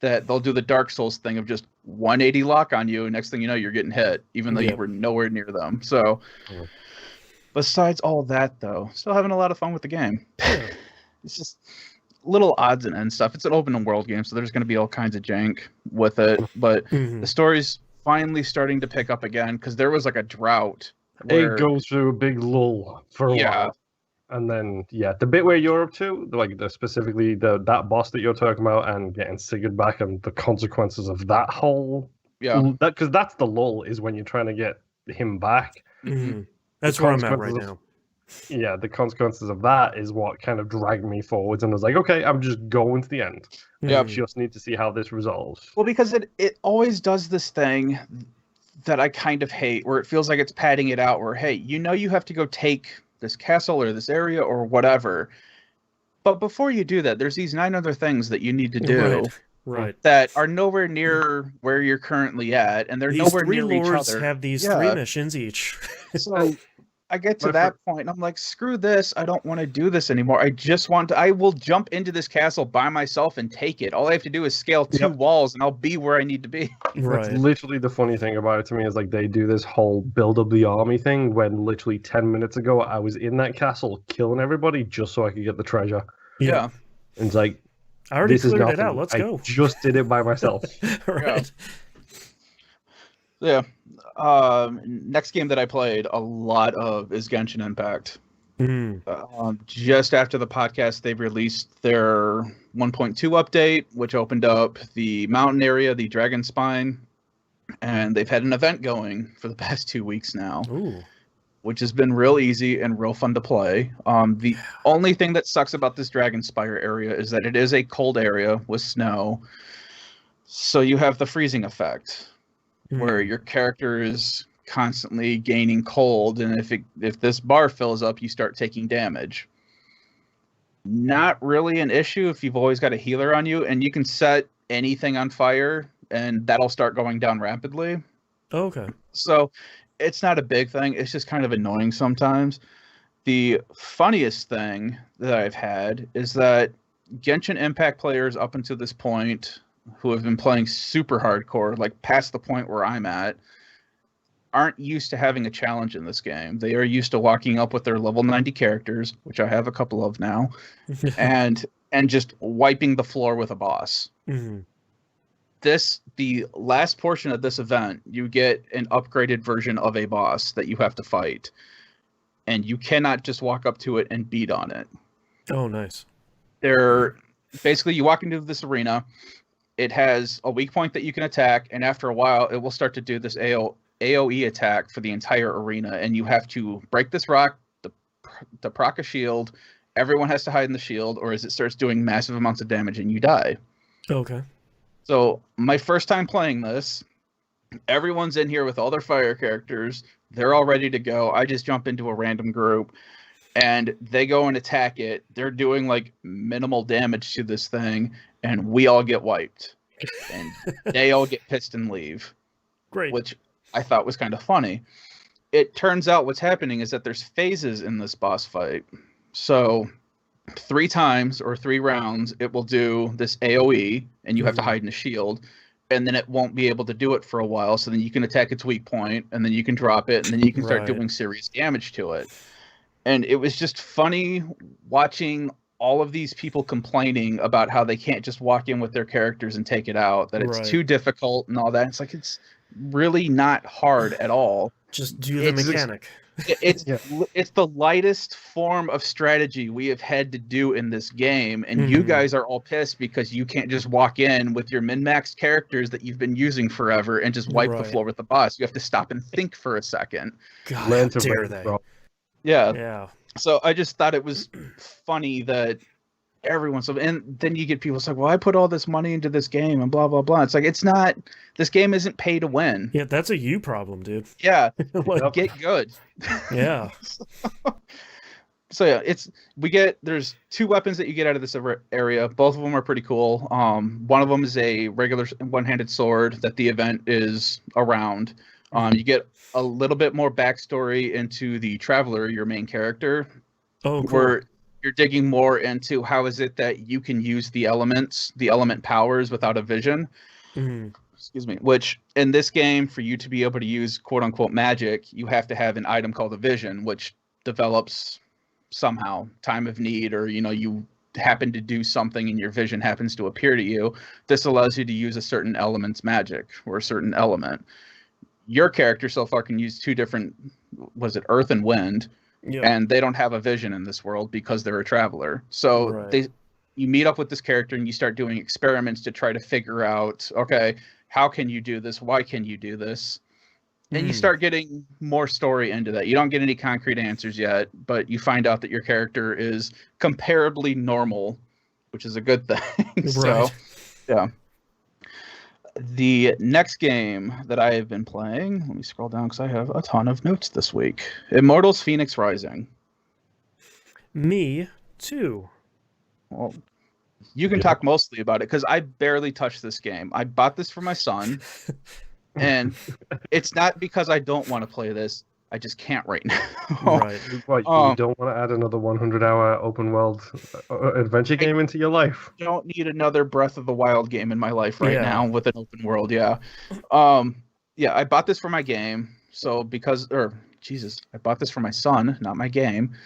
Speaker 3: that they'll do the Dark Souls thing of just 180 lock on you, and next thing you know, you're getting hit, even though you were nowhere near them. So, besides all that, though, still having a lot of fun with the game. It's just little odds and ends stuff. It's an open world game, so there's going to be all kinds of jank with it, but the story's finally starting to pick up again, because there was like a drought.
Speaker 2: It goes through a big lull for a while. And then, the bit where you're up to, like specifically that boss that you're talking about and getting Sigurd back and the consequences of that whole... Because that's the lull, is when you're trying to get him back.
Speaker 1: That's where I'm at right now.
Speaker 2: Yeah, the consequences of that is what kind of dragged me forwards, and I was like, okay, I'm just going to the end. I just need to see how this resolves.
Speaker 3: Well, because it always does this thing that I kind of hate, where it feels like it's padding it out, where, hey, you have to go take this castle or this area or whatever, but before you do that, there's these 9 other things that you need to do. Right. That are nowhere near where you're currently at, and they're nowhere near each other. These 3 lords
Speaker 1: have these 3 missions each.
Speaker 3: So I get to that point, and I'm like, screw this. I don't want to do this anymore. I will jump into this castle by myself and take it. All I have to do is scale 2 walls, and I'll be where I need to be.
Speaker 2: That's literally the funny thing about it to me, is like they do this whole build up the army thing, when literally 10 minutes ago I was in that castle killing everybody just so I could get the treasure.
Speaker 3: Yeah.
Speaker 2: And it's like,
Speaker 1: I already
Speaker 2: This is
Speaker 1: cleared it
Speaker 2: nothing.
Speaker 1: out. Let's
Speaker 2: I
Speaker 1: go.
Speaker 2: just did it by myself.
Speaker 1: Right.
Speaker 3: Yeah. Next game that I played a lot of is Genshin Impact. Just after the podcast, they've released their 1.2 update, which opened up the mountain area, the Dragon Spine, and they've had an event going for the past 2 weeks now.
Speaker 1: Ooh.
Speaker 3: Which has been real easy and real fun to play. The only thing that sucks about this Dragon Spire area is that it is a cold area with snow. So you have the freezing effect, where your character is constantly gaining cold, and if this bar fills up, you start taking damage. Not really an issue if you've always got a healer on you, and you can set anything on fire, and that'll start going down rapidly.
Speaker 1: Okay.
Speaker 3: So it's not a big thing. It's just kind of annoying sometimes. The funniest thing that I've had is that Genshin Impact players up until this point who have been playing super hardcore, like past the point where I'm at, aren't used to having a challenge in this game. They are used to walking up with their level 90 characters, which I have a couple of now, and just wiping the floor with a boss.
Speaker 1: Mm-hmm.
Speaker 3: The last portion of this event, you get an upgraded version of a boss that you have to fight, and you cannot just walk up to it and beat on it.
Speaker 1: Oh, nice.
Speaker 3: Basically, you walk into this arena, it has a weak point that you can attack, and after a while, it will start to do this AoE attack for the entire arena, and you have to break this rock, the proc a shield, everyone has to hide in the shield, or as it starts doing massive amounts of damage and you die.
Speaker 1: Okay.
Speaker 3: So my first time playing this, everyone's in here with all their fire characters. They're all ready to go. I just jump into a random group and they go and attack it. They're doing like minimal damage to this thing and we all get wiped. And they all get pissed and leave.
Speaker 1: Great.
Speaker 3: Which I thought was kind of funny. It turns out what's happening is that there's phases in this boss fight. So 3 times or 3 rounds, it will do this AoE, and you have to hide in a shield, and then it won't be able to do it for a while, so then you can attack its weak point, and then you can drop it, and then you can start doing serious damage to it. And it was just funny watching all of these people complaining about how they can't just walk in with their characters and take it out, that it's too difficult and all that. It's like, it's really not hard at all.
Speaker 1: Just do the mechanic.
Speaker 3: It's the lightest form of strategy we have had to do in this game, and you guys are all pissed because you can't just walk in with your min-maxed characters that you've been using forever and just wipe the floor with the boss. You have to stop and think for a second.
Speaker 1: God, how dare they?
Speaker 3: Yeah. So I just thought it was funny that everyone's, and then you get people like, well, I put all this money into this game and blah blah blah. It's like, it's not, this game isn't pay to win.
Speaker 1: Yeah, that's a you problem, dude.
Speaker 3: Yeah. Get good.
Speaker 1: Yeah.
Speaker 3: So yeah, there's 2 weapons that you get out of this area. Both of them are pretty cool. One of them is a regular one-handed sword that the event is around. You get a little bit more backstory into the Traveler, your main character.
Speaker 1: Oh, cool.
Speaker 3: Where you're digging more into how is it that you can use the elements, the element powers without a vision. Excuse me. Which in this game, for you to be able to use quote unquote magic, you have to have an item called a vision, which develops somehow, time of need, or you happen to do something and your vision happens to appear to you. This allows you to use a certain element's magic or a certain element. Your character so far can use 2 different, was it earth and wind? Yeah. And they don't have a vision in this world because they're a traveler. So you meet up with this character and you start doing experiments to try to figure out, okay, how can you do this? Why can you do this? And you start getting more story into that. You don't get any concrete answers yet, but you find out that your character is comparably normal, which is a good thing. So, yeah. The next game that I have been playing, let me scroll down because I have a ton of notes this week. Immortals Fenyx Rising.
Speaker 1: Me too.
Speaker 3: Well, you can talk mostly about it because I barely touched this game. I bought this for my son, and it's not because I don't want to play this. I just can't right now.
Speaker 2: Right. What, you don't want to add another 100-hour open world adventure game into your life?
Speaker 3: I don't need another Breath of the Wild game in my life now with an open world. Yeah. I bought this for my game. So Jesus, I bought this for my son, not my game.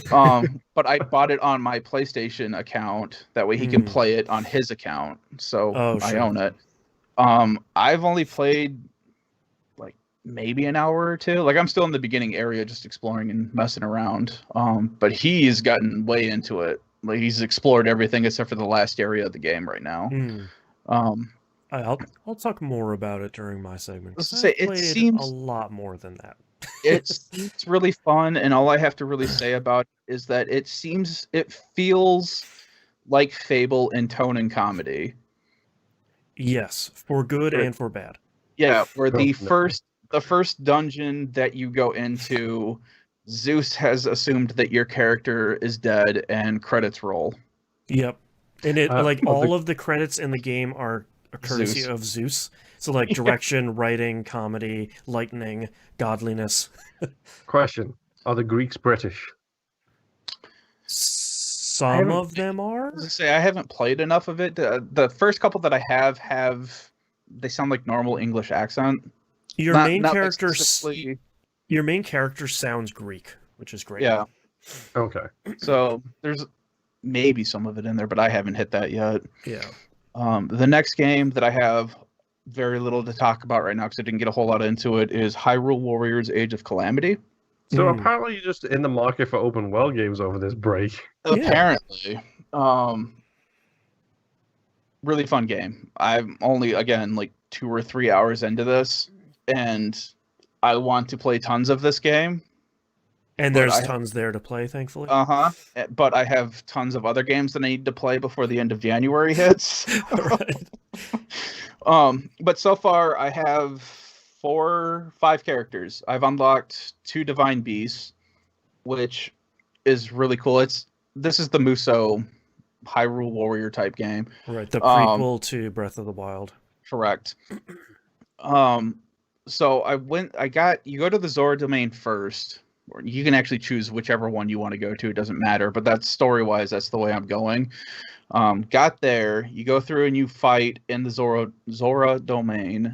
Speaker 3: But I bought it on my PlayStation account. That way he can play it on his account. So I own it. I've only played like maybe an hour or two. Like I'm still in the beginning area, just exploring and messing around. But he's gotten way into it. Like he's explored everything except for the last area of the game right now.
Speaker 1: I'll talk more about it during my segment.
Speaker 3: It seems
Speaker 1: a lot more than that.
Speaker 3: It's really fun, and all I have to really say about it is that it feels like Fable in tone and comedy.
Speaker 1: Yes, for good and for bad.
Speaker 3: Yeah, where the first dungeon that you go into, Zeus has assumed that your character is dead, and credits roll.
Speaker 1: Yep, and it all of the credits in the game are a courtesy of Zeus. So like direction, writing, comedy, lightning, godliness.
Speaker 2: Question: are the Greeks British?
Speaker 1: Some of them are.
Speaker 3: I haven't played enough of it. The first couple that I have they sound like normal English accent.
Speaker 1: Your main character sounds Greek, which is great.
Speaker 3: Yeah.
Speaker 2: Okay.
Speaker 3: So there's maybe some of it in there, but I haven't hit that yet.
Speaker 1: Yeah.
Speaker 3: The next game that I have very little to talk about right now because I didn't get a whole lot into it is Hyrule Warriors Age of Calamity.
Speaker 2: So apparently you're just in the market for open world games over this break.
Speaker 3: Apparently. Really fun game. I'm only, again, like 2 or 3 hours into this, and I want to play tons of this game.
Speaker 1: And there's tons there to play, thankfully.
Speaker 3: But I have tons of other games that I need to play before the end of January hits.
Speaker 1: Right.
Speaker 3: But so far I have 5 characters. I've unlocked 2 divine beasts, which is really cool. This is the Muso Hyrule Warrior type game.
Speaker 1: Right, the prequel to Breath of the Wild.
Speaker 3: Correct. So you go to the Zora domain first. Or you can actually choose whichever one you want to go to. It doesn't matter, but that's story-wise, that's the way I'm going. Got there, you go through and you fight in the Zora domain,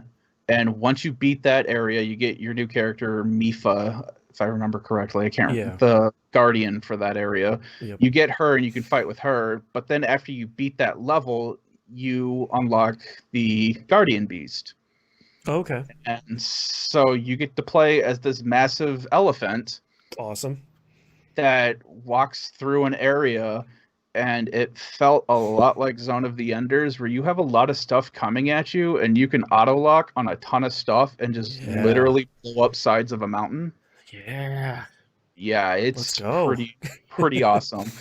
Speaker 3: and once you beat that area, you get your new character, Mifa, if I remember correctly. I can't remember, the guardian for that area. Yep. You get her and you can fight with her, but then after you beat that level, you unlock the guardian beast.
Speaker 1: Okay.
Speaker 3: And so you get to play as this massive elephant.
Speaker 1: Awesome.
Speaker 3: That walks through an area, and it felt a lot like Zone of the Enders, where you have a lot of stuff coming at you, and you can auto-lock on a ton of stuff and just literally blow up sides of a mountain.
Speaker 1: Yeah.
Speaker 3: Yeah, it's pretty awesome.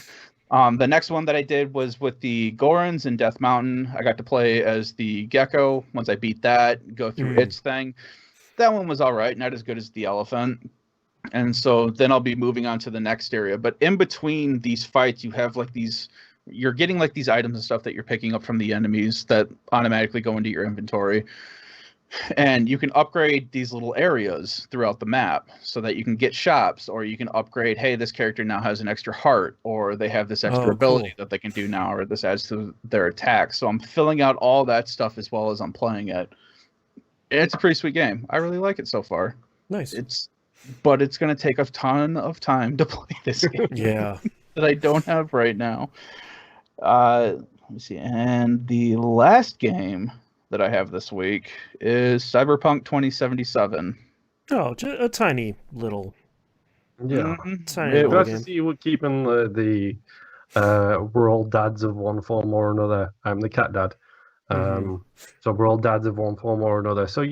Speaker 3: The next one that I did was with the Gorons in Death Mountain. I got to play as the gecko. Once I beat that, go through its thing. That one was all right, not as good as the elephant. And so then I'll be moving on to the next area. But in between these fights, you have like you're getting like these items and stuff that you're picking up from the enemies that automatically go into your inventory. And you can upgrade these little areas throughout the map so that you can get shops, or you can upgrade, hey, this character now has an extra heart, or they have this extra ability that they can do now, or this adds to their attack. So I'm filling out all that stuff as well as I'm playing it. It's a pretty sweet game. I really like it so far.
Speaker 1: Nice.
Speaker 3: But it's going to take a ton of time to play this game.
Speaker 1: Yeah.
Speaker 3: That I don't have right now. Let me see. And the last game that I have this week is Cyberpunk 2077.
Speaker 1: Oh, a tiny little.
Speaker 2: Yeah.
Speaker 1: Tiny little
Speaker 2: glad
Speaker 1: game.
Speaker 2: to see you were keeping the we're all dads of one form or another. I'm the cat dad. So we're all dads of one form or another. So,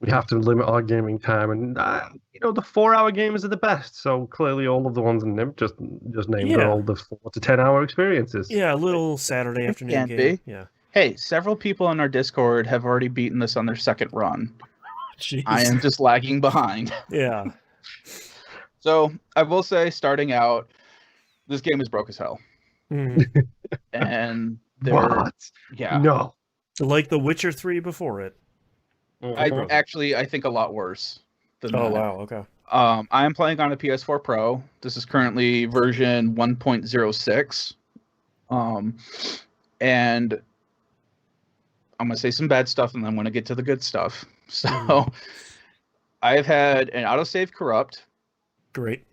Speaker 2: we have to limit our gaming time. And, the 4-hour games are the best. So clearly all of the ones in them just named are all the 4 to 10-hour experiences.
Speaker 1: Yeah, a little Saturday afternoon game. Yeah.
Speaker 3: Hey, several people on our Discord have already beaten this on their second run.
Speaker 1: Jeez.
Speaker 3: I am just lagging behind.
Speaker 1: Yeah.
Speaker 3: So I will say, starting out, this game is broke as hell. And
Speaker 2: what?
Speaker 3: Yeah.
Speaker 2: No.
Speaker 1: Like The Witcher 3 before it.
Speaker 3: I think a lot worse than that.
Speaker 1: Wow, okay.
Speaker 3: I am playing on a PS4 Pro. This is currently version 1.06. And I'm going to say some bad stuff, and then I'm going to get to the good stuff. So I've had an autosave corrupt.
Speaker 1: Great.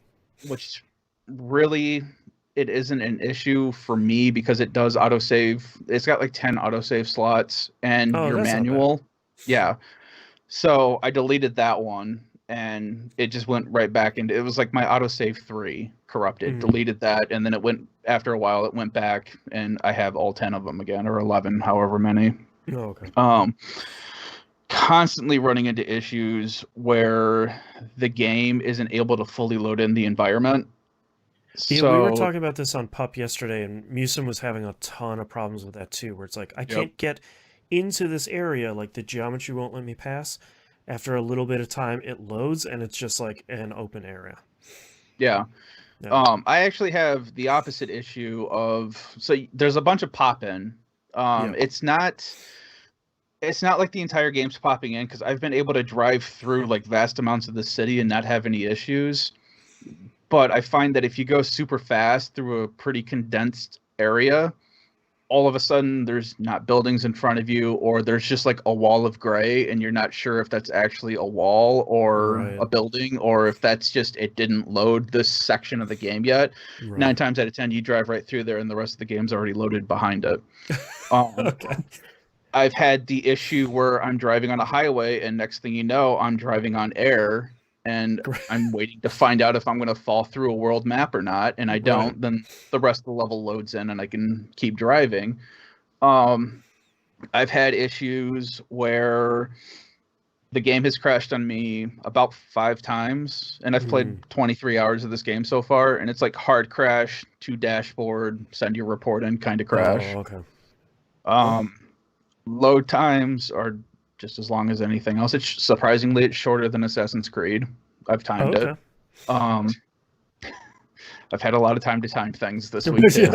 Speaker 3: Which really, it isn't an issue for me because it does autosave. It's got like 10 autosave slots and your
Speaker 1: that's not
Speaker 3: manual. Yeah. So I deleted that one and it just went right back into, it was like my autosave 3 corrupted, deleted that. And then it went, after a while, it went back and I have all 10 of them again, or 11, however many.
Speaker 1: Oh, okay.
Speaker 3: Constantly running into issues where the game isn't able to fully load in the environment.
Speaker 1: Yeah,
Speaker 3: So,
Speaker 1: we were talking about this on Pup yesterday, and Musin was having a ton of problems with that too, where it's like, I can't get into this area, like the geometry won't let me pass. After a little bit of time, it loads, and it's just like an open area.
Speaker 3: Yeah. I actually have the opposite issue of, so there's a bunch of pop-in. It's not like the entire game's popping in, because I've been able to drive through like vast amounts of the city and not have any issues. But I find that if you go super fast through a pretty condensed area, all of a sudden there's not buildings in front of you, or there's just like a wall of gray and you're not sure if that's actually a wall or a building, or if that's just, it didn't load this section of the game yet. 9 times out of 10, you drive right through there and the rest of the game's already loaded behind it.
Speaker 1: Okay.
Speaker 3: I've had the issue where I'm driving on a highway and next thing you know, I'm driving on air and I'm waiting to find out if I'm going to fall through a world map or not. And I don't, then the rest of the level loads in and I can keep driving. I've had issues where the game has crashed on me about 5 times, and I've played 23 hours of this game so far, and it's like hard crash to dashboard, send your report in kind of crash.
Speaker 1: Oh, okay.
Speaker 3: Load times are just as long as anything else. It's surprisingly, it's shorter than Assassin's Creed. I've timed it. I've had a lot of time to time things this week too.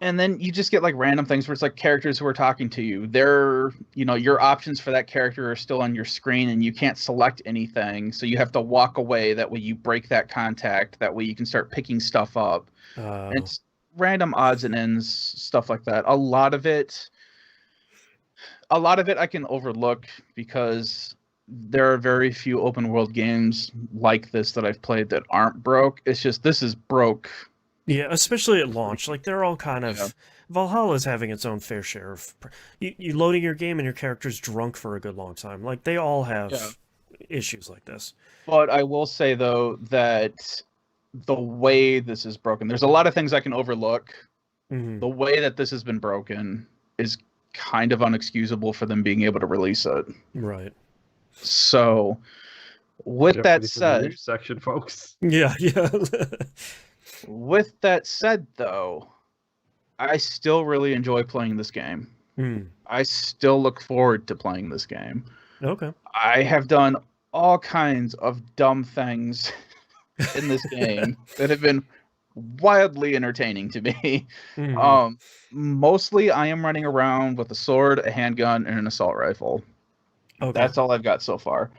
Speaker 3: And then you just get like random things where it's like characters who are talking to you. They're, your options for that character are still on your screen and you can't select anything. So you have to walk away. That way you break that contact. That way you can start picking stuff up. And it's random odds and ends, stuff like that. A lot of it I can overlook because there are very few open world games like this that I've played that aren't broke. It's just, this is broke.
Speaker 1: Yeah, especially at launch. Like, they're all kind of... Valhalla is having its own fair share of... You loading your game and your character's drunk for a good long time. Like, they all have issues like this.
Speaker 3: But I will say, though, that the way this is broken... There's a lot of things I can overlook. The way that this has been broken is kind of unexcusable for them being able to release it.
Speaker 1: Right.
Speaker 3: So, with that said...
Speaker 2: section, folks.
Speaker 1: Yeah.
Speaker 3: With that said, though, I still really enjoy playing this game. I still look forward to playing this game.
Speaker 1: Okay.
Speaker 3: I have done all kinds of dumb things in this game that have been wildly entertaining to me. Mostly I am running around with a sword, a handgun, and an assault rifle. Okay. That's all I've got so far.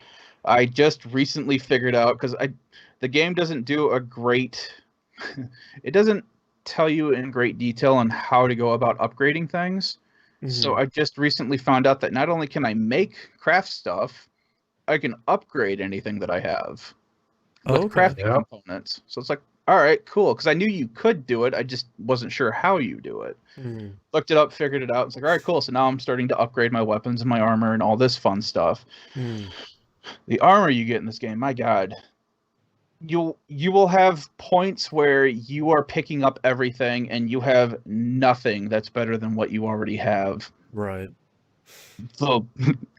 Speaker 3: I just recently figured out, because the game doesn't do a great... It doesn't tell you in great detail on how to go about upgrading things. So I just recently found out that not only can I make craft stuff, I can upgrade anything that I have with crafting components. So it's like, all right, cool. Because I knew you could do it. I just wasn't sure how you do it. Looked it up, figured it out. It's like, all right, cool. So now I'm starting to upgrade my weapons and my armor and all this fun stuff. The armor you get in this game, my God. You will have points where you are picking up everything and you have nothing that's better than what you already have.
Speaker 1: Right.
Speaker 3: So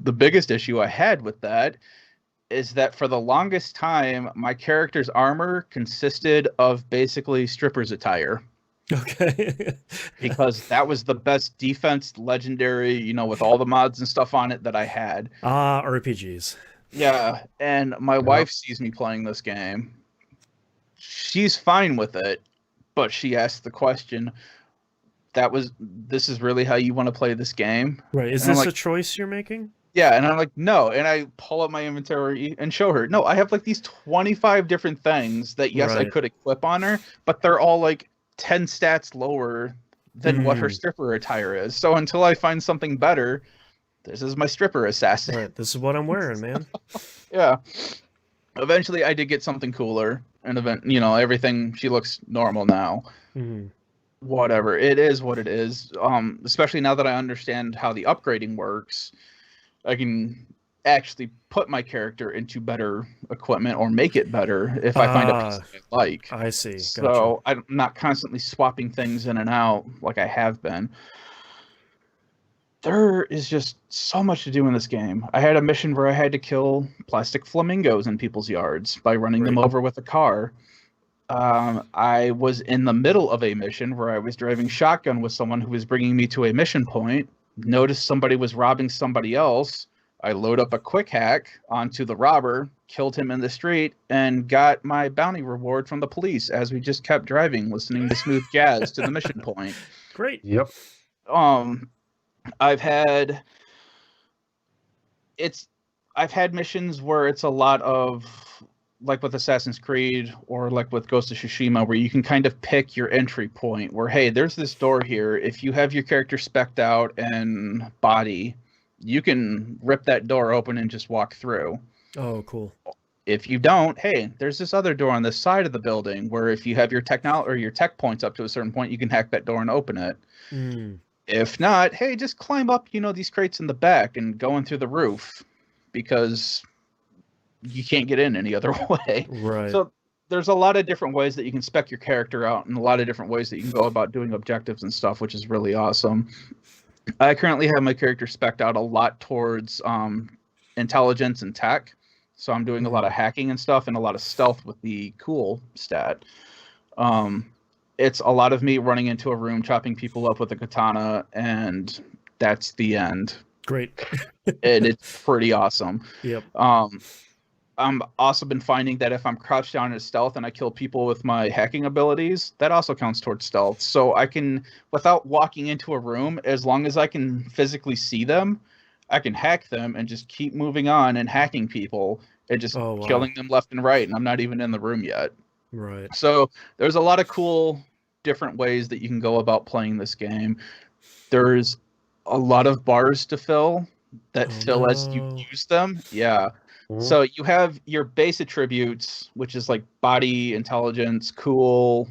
Speaker 3: the biggest issue I had with that is that for the longest time, my character's armor consisted of basically stripper's attire.
Speaker 1: Okay.
Speaker 3: Because that was the best defense legendary, with all the mods and stuff on it that I had.
Speaker 1: RPGs. Yeah,
Speaker 3: and my wife sees me playing this game. She's fine with it, but she asked the question, this is really how you want to play this game?
Speaker 1: Right, is this a choice you're making?
Speaker 3: Yeah, and I'm like, no, and I pull up my inventory and show her. No, I have like these 25 different things that, yes, I could equip on her, but they're all like 10 stats lower than what her stripper attire is. So until I find something better... this is my stripper assassin.
Speaker 1: Right, this is what I'm wearing, man.
Speaker 3: Yeah. Eventually, I did get something cooler, and everything. She looks normal now.
Speaker 1: Mm-hmm.
Speaker 3: Whatever, it is what it is. Especially now that I understand how the upgrading works, I can actually put my character into better equipment or make it better if I find a piece that I like.
Speaker 1: I see.
Speaker 3: So I'm not constantly swapping things in and out like I have been. There is just so much to do in this game. I had a mission where I had to kill plastic flamingos in people's yards by running them over with a car. I was in the middle of a mission where I was driving shotgun with someone who was bringing me to a mission point. Noticed somebody was robbing somebody else. I load up a quick hack onto the robber, killed him in the street, and got my bounty reward from the police as we just kept driving, listening to smooth jazz to the mission point.
Speaker 1: Great.
Speaker 2: Yep.
Speaker 3: I've had missions where it's a lot of, like with Assassin's Creed or like with Ghost of Tsushima, where you can kind of pick your entry point where, hey, there's this door here. If you have your character spec'd out and body, you can rip that door open and just walk through.
Speaker 1: Oh, cool.
Speaker 3: If you don't, hey, there's this other door on the side of the building where if you have your your tech points up to a certain point, you can hack that door and open it.
Speaker 1: Mm.
Speaker 3: If not, hey, just climb up, these crates in the back and go in through the roof because you can't get in any other way.
Speaker 1: Right.
Speaker 3: So there's a lot of different ways that you can spec your character out and a lot of different ways that you can go about doing objectives and stuff, which is really awesome. I currently have my character spec'd out a lot towards intelligence and tech. So I'm doing a lot of hacking and stuff and a lot of stealth with the cool stat. It's a lot of me running into a room, chopping people up with a katana, and that's the end.
Speaker 1: Great.
Speaker 3: And it's pretty awesome.
Speaker 1: Yep.
Speaker 3: I'm also been finding that if I'm crouched down in stealth and I kill people with my hacking abilities, that also counts towards stealth. So I can, without walking into a room, as long as I can physically see them, I can hack them and just keep moving on and hacking people and just killing them left and right. And I'm not even in the room yet.
Speaker 1: Right.
Speaker 3: So there's a lot of cool different ways that you can go about playing this game. There's a lot of bars to fill that fill as you use them. Yeah. So you have your base attributes, which is like body, intelligence, cool,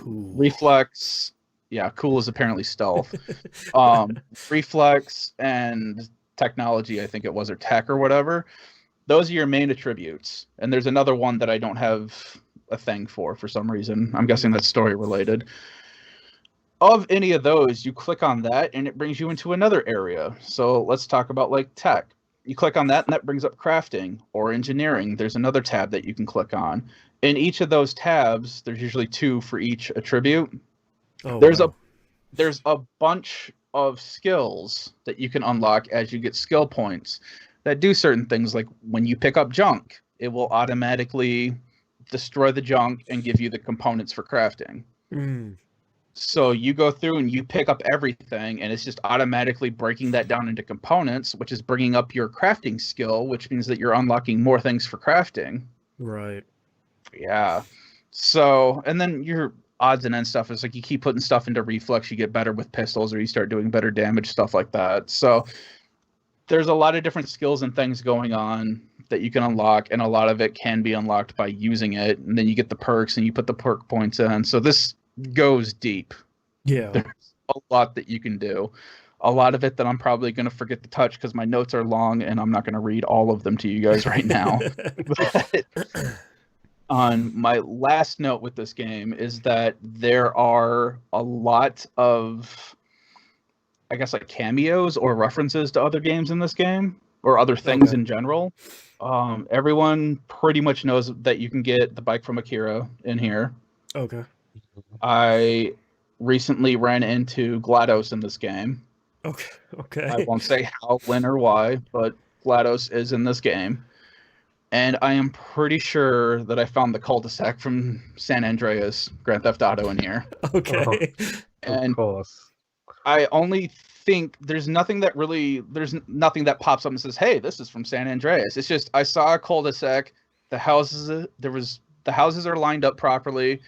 Speaker 3: reflex. Yeah, cool is apparently stealth. Reflex and technology, I think it was, or tech or whatever. Those are your main attributes. And there's another one that I don't have a thing for some reason. I'm guessing that's story related. Of any of those, you click on that and it brings you into another area. So let's talk about like tech. You click on that and that brings up crafting or engineering. There's another tab that you can click on. In each of those tabs, there's usually 2 for each attribute. There's a bunch of skills that you can unlock as you get skill points that do certain things. Like when you pick up junk, it will automatically destroy the junk and give you the components for crafting. So you go through and you pick up everything, and it's just automatically breaking that down into components, which is bringing up your crafting skill, which means that you're unlocking more things for crafting.
Speaker 1: Right.
Speaker 3: Yeah. So, and then your odds and ends stuff is like you keep putting stuff into reflex, you get better with pistols, or you start doing better damage, stuff like that. So there's a lot of different skills and things going on that you can unlock, and a lot of it can be unlocked by using it. And then you get the perks and you put the perk points in. So this goes deep.
Speaker 1: Yeah.
Speaker 3: There's a lot that you can do. A lot of it that I'm probably going to forget to touch because my notes are long and I'm not going to read all of them to you guys right now. But on my last note with this game is that there are a lot of, I guess, like cameos or references to other games in this game or other things in general. Everyone pretty much knows that you can get the bike from Akira in here.
Speaker 1: Okay.
Speaker 3: I recently ran into GLaDOS in this game.
Speaker 1: Okay.
Speaker 3: I won't say how, when, or why, but GLaDOS is in this game. And I am pretty sure that I found the cul-de-sac from San Andreas Grand Theft Auto in here.
Speaker 1: Okay.
Speaker 3: And
Speaker 2: of course.
Speaker 3: I only think there's nothing that pops up and says, hey, this is from San Andreas. It's just I saw a cul-de-sac, the houses are lined up properly,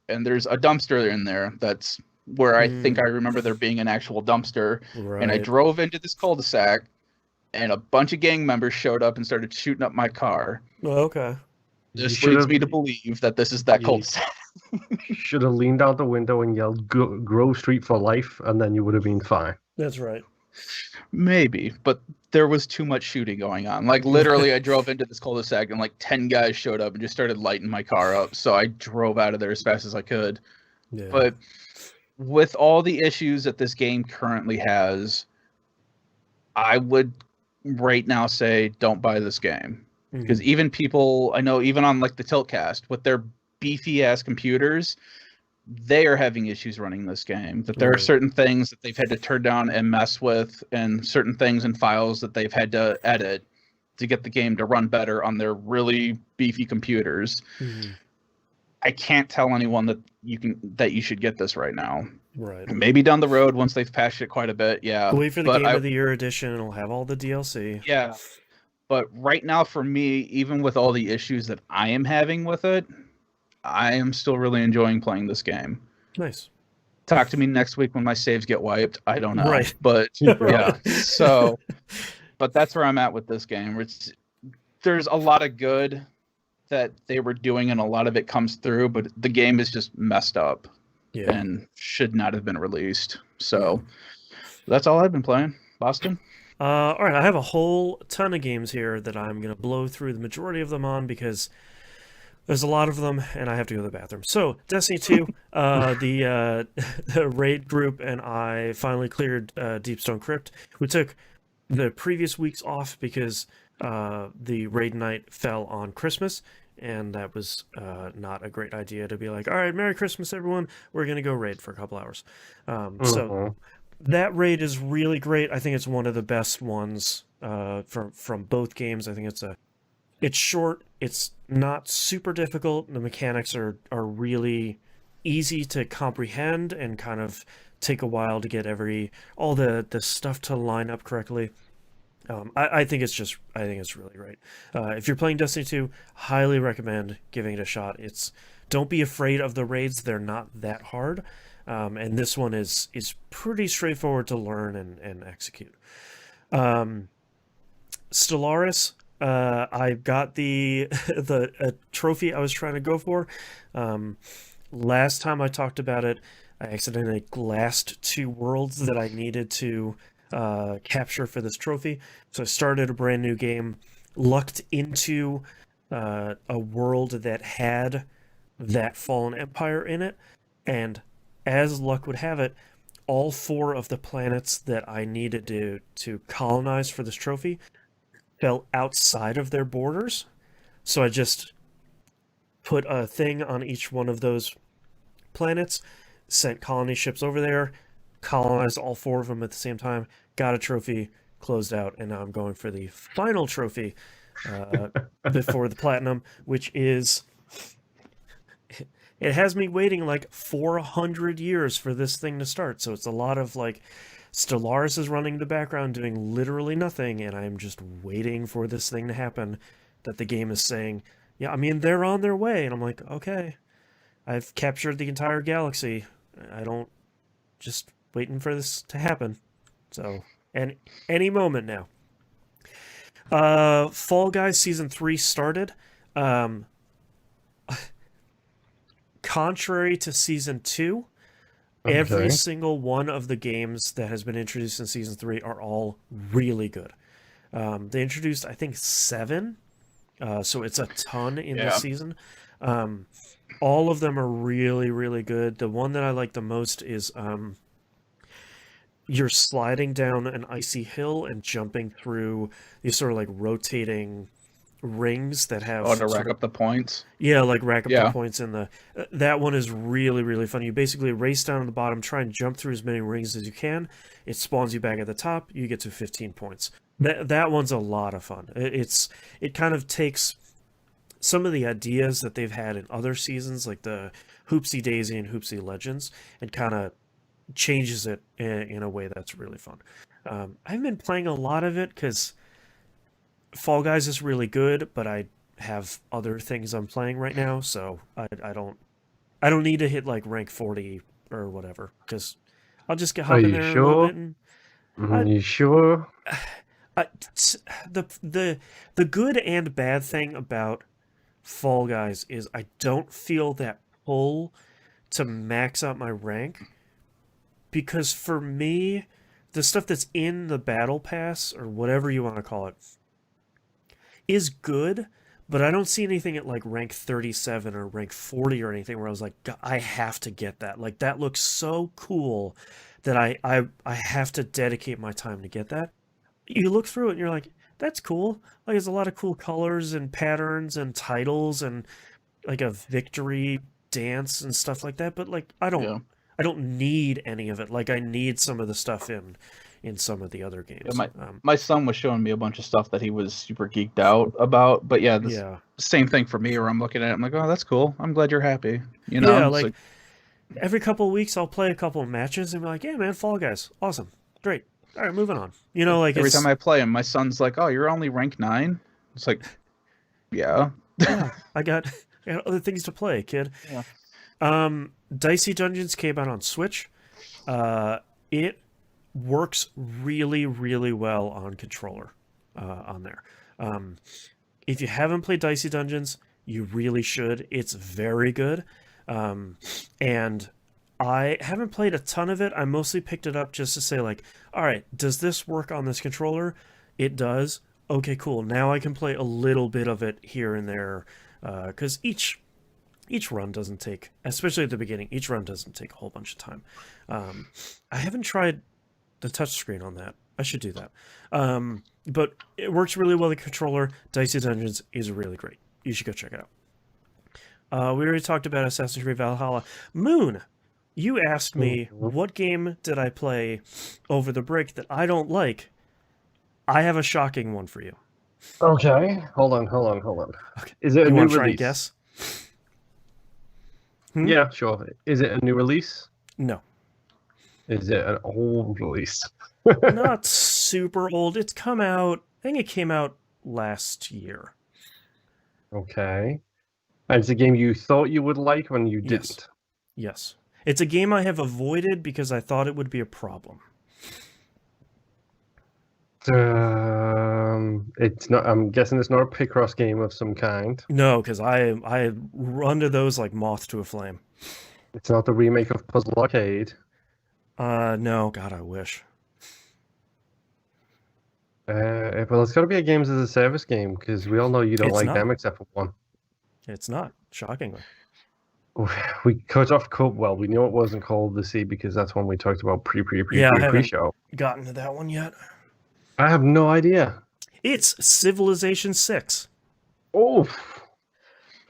Speaker 3: and there's a dumpster in there that's where I think I remember there being an actual dumpster.
Speaker 1: Right.
Speaker 3: And I drove into this cul-de-sac, and a bunch of gang members showed up and started shooting up my car.
Speaker 1: Oh, okay.
Speaker 3: This leads me to believe that this is that cul-de-sac.
Speaker 2: Should have leaned out the window and yelled Grove Street for life, and then you would have been fine.
Speaker 1: That's right.
Speaker 3: Maybe, but there was too much shooting going on. Like, literally, I drove into this cul-de-sac, and like 10 guys showed up and just started lighting my car up. So I drove out of there as fast as I could.
Speaker 1: Yeah.
Speaker 3: But with all the issues that this game currently has, I would right now say don't buy this game. Because even people, I know, even on like the Tiltcast, with their beefy ass computers, they are having issues running this game. That there are certain things that they've had to turn down and mess with, and certain things and files that they've had to edit to get the game to run better on their really beefy computers. I can't tell anyone that you should get this right now.
Speaker 1: Right.
Speaker 3: Maybe down the road once they've patched it quite a bit. Yeah.
Speaker 1: Wait for the Game of the Year edition. It'll have all the DLC.
Speaker 3: Yeah. But right now, for me, even with all the issues that I am having with it, I am still really enjoying playing this game.
Speaker 1: Nice.
Speaker 3: Talk to me next week when my saves get wiped. I don't know.
Speaker 1: Right.
Speaker 3: But yeah. So, but that's where I'm at with this game. There's a lot of good that they were doing, and a lot of it comes through, but the game is just messed up and should not have been released. So that's all I've been playing. Boston?
Speaker 1: All right, I have a whole ton of games here that I'm going to blow through the majority of them on because there's a lot of them, and I have to go to the bathroom. So, Destiny 2, the raid group and I finally cleared Deepstone Crypt. We took the previous weeks off because the raid night fell on Christmas, and that was not a great idea to be like, all right, Merry Christmas, everyone. We're going to go raid for a couple hours. So that raid is really great. I think it's one of the best ones from both games. I think it's short. It's not super difficult. The mechanics are really easy to comprehend and kind of take a while to get all the stuff to line up correctly. I think it's really great. If you're playing Destiny 2, highly recommend giving it a shot. Don't be afraid of the raids. They're not that hard. And this one is pretty straightforward to learn and execute. Stellaris, I got the trophy I was trying to go for. Last time I talked about it, I accidentally glassed 2 worlds that I needed to capture for this trophy. So I started a brand new game, lucked into a world that had that Fallen Empire in it, and as luck would have it, all 4 of the planets that I needed to colonize for this trophy fell outside of their borders. So I just put a thing on each one of those planets, sent colony ships over there, colonized all 4 of them at the same time, got a trophy, closed out, and now I'm going for the final trophy before the platinum, which is... It has me waiting like 400 years for this thing to start, so it's a lot of like Stellaris is running in the background doing literally nothing, and I'm just waiting for this thing to happen that the game is saying, yeah, I mean, they're on their way, and I'm like, okay, I've captured the entire galaxy. I don't, just waiting for this to happen. So, and any moment now. Fall Guys Season 3 started. Contrary to Season 2, every single one of the games that has been introduced in Season 3 are all really good. They introduced, I think, 7, so it's a ton in the season. All of them are really, really good. The one that I like the most is you're sliding down an icy hill and jumping through these sort of like rotating rings that have
Speaker 3: to rack up the points.
Speaker 1: Yeah, like rack up the points in the that one is really, really fun. You basically race down to the bottom, try and jump through as many rings as you can. It spawns you back at the top, you get to 15 points. That one's a lot of fun. It kind of takes some of the ideas that they've had in other seasons, like the Hoopsie Daisy and Hoopsie Legends, and kind of changes it in a way that's really fun. I've been playing a lot of it because Fall Guys is really good, but I have other things I'm playing right now, so I don't need to hit like rank 40 or whatever, because I'll just
Speaker 2: Are
Speaker 1: hop in
Speaker 2: you
Speaker 1: there a little
Speaker 2: sure?
Speaker 1: bit and I,
Speaker 2: You sure?
Speaker 1: I, the good and bad thing about Fall Guys is I don't feel that pull to max out my rank, because for me, the stuff that's in the battle pass or whatever you want to call it is good, but I don't see anything at like rank 37 or rank 40 or anything where I was like, I have to get that. Like that looks so cool that I have to dedicate my time to get that. You look through it and you're like, that's cool. Like there's a lot of cool colors and patterns and titles and like a victory dance and stuff like that, but like I don't need any of it. Like I need some of the stuff in some of the other games.
Speaker 3: My son was showing me a bunch of stuff that he was super geeked out about, but same thing for me where I'm looking at it, I'm like, oh, that's cool. I'm glad you're happy. You know?
Speaker 1: Yeah, like every couple of weeks I'll play a couple of matches and be like, yeah, man, Fall Guys, awesome, great. All right, moving on. You know, like
Speaker 3: every time I play him, my son's like, oh, you're only rank 9? It's like, yeah.
Speaker 1: Yeah, I got other things to play, kid.
Speaker 3: Yeah.
Speaker 1: Dicey Dungeons came out on Switch. It works really, really well on controller on there. If you haven't played Dicey Dungeons, you really should. It's very good. And I haven't played a ton of it. I mostly picked it up just to say, like, all right, does this work on this controller? It does. Okay, cool. Now I can play a little bit of it here and there, because each run doesn't take, especially at the beginning, each run doesn't take a whole bunch of time. I haven't tried the touchscreen on that. I should do that. But it works really well with the controller. Dicey Dungeons is really great. You should go check it out. We already talked about Assassin's Creed Valhalla. Moon, you asked me what game did I play over the break that I don't like. I have a shocking one for you.
Speaker 2: Okay, hold on.
Speaker 1: Okay.
Speaker 2: Is it a
Speaker 1: you
Speaker 2: new
Speaker 1: want to try
Speaker 2: release?
Speaker 1: and guess?
Speaker 2: Yeah, sure. Is it a new release?
Speaker 1: No.
Speaker 2: Is it an old release?
Speaker 1: Not super old. It's come out, I think it came out last year.
Speaker 2: Okay. And it's a game you thought you would like when you didn't?
Speaker 1: Yes. It's a game I have avoided because I thought it would be a problem.
Speaker 2: It's not. I'm guessing it's not a Picross game of some kind.
Speaker 1: No, because I run to those like moth to a flame.
Speaker 2: It's not the remake of Puzzle Arcade.
Speaker 1: No, God, I wish.
Speaker 2: Well, it's got to be a games as a service game because we all know you don't
Speaker 1: It's
Speaker 2: like
Speaker 1: not.
Speaker 2: them except for one.
Speaker 1: It's not, shockingly.
Speaker 2: We cut off Cup. Well, we knew it wasn't called the Sea because that's one we talked about
Speaker 1: Yeah, I haven't
Speaker 2: pre-show.
Speaker 1: gotten to that one yet.
Speaker 2: I have no idea.
Speaker 1: It's Civilization 6.
Speaker 2: Oh,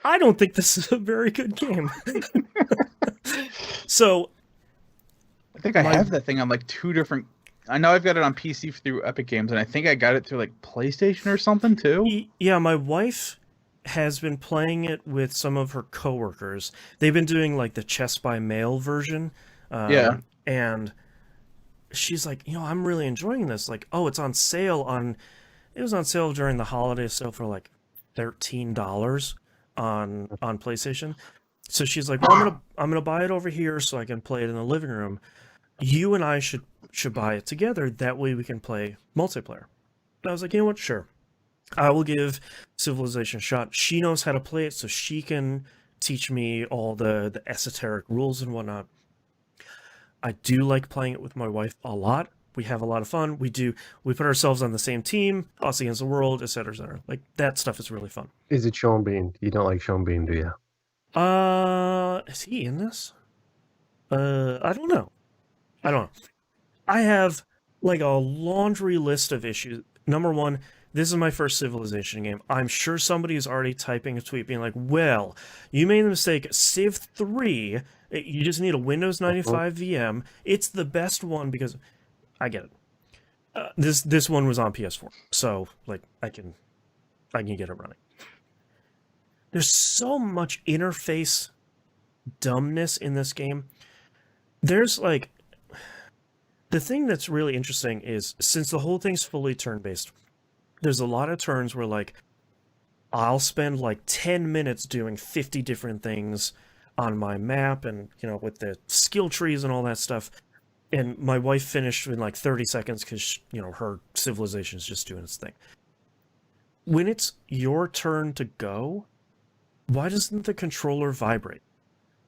Speaker 1: I don't think this is a very good game. So,
Speaker 3: I think I have that thing on like 2 different. I know I've got it on PC through Epic Games, and I think I got it through like PlayStation or something too.
Speaker 1: Yeah, my wife has been playing it with some of her coworkers. They've been doing like the chess by mail version. And she's like, I'm really enjoying this. Like, oh, it's on sale it was on sale during the holiday sale for like $13 on PlayStation. So she's like, well, I'm gonna buy it over here so I can play it in the living room. You and I should buy it together. That way we can play multiplayer. And I was like, you know what? Sure. I will give Civilization a shot. She knows how to play it, so she can teach me all the esoteric rules and whatnot. I do like playing it with my wife a lot. We have a lot of fun. We put ourselves on the same team, us against the world, etc., etc. Like, that stuff is really fun.
Speaker 2: is it Sean Bean? You don't like Sean Bean, do you?
Speaker 1: Is he in this? I don't know. I have like a laundry list of issues. Number one, this is my first Civilization game. I'm sure somebody is already typing a tweet being like, well, you made the mistake. Civ 3, you just need a Windows 95 VM. It's the best one because I get it. This one was on PS4, so like I can get it running. There's so much interface dumbness in this game. There's like, the thing that's really interesting is since the whole thing's fully turn-based, there's a lot of turns where like I'll spend like 10 minutes doing 50 different things on my map, and with the skill trees and all that stuff. And my wife finished in like 30 seconds because her civilization is just doing its thing. When it's your turn to go, why doesn't the controller vibrate?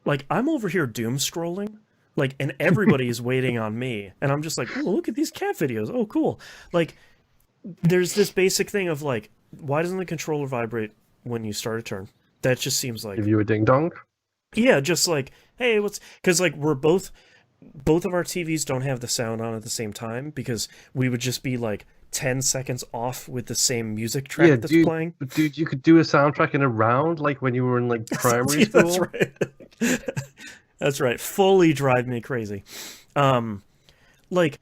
Speaker 1: Like, I'm over here doom scrolling, like, and everybody is waiting on me, and I'm just like, oh, look at these cat videos. Oh, cool. Like, there's this basic thing of like, why doesn't the controller vibrate when you start a turn? That just seems like...
Speaker 2: Give you a ding dong?
Speaker 1: Yeah, just like, hey, because like we're both of our TVs don't have the sound on at the same time, because we would just be like 10 seconds off with the same music track that's playing.
Speaker 2: Dude, you could do a soundtrack in a round like when you were in like primary school.
Speaker 1: That's right. That's right. Fully drive me crazy. Like,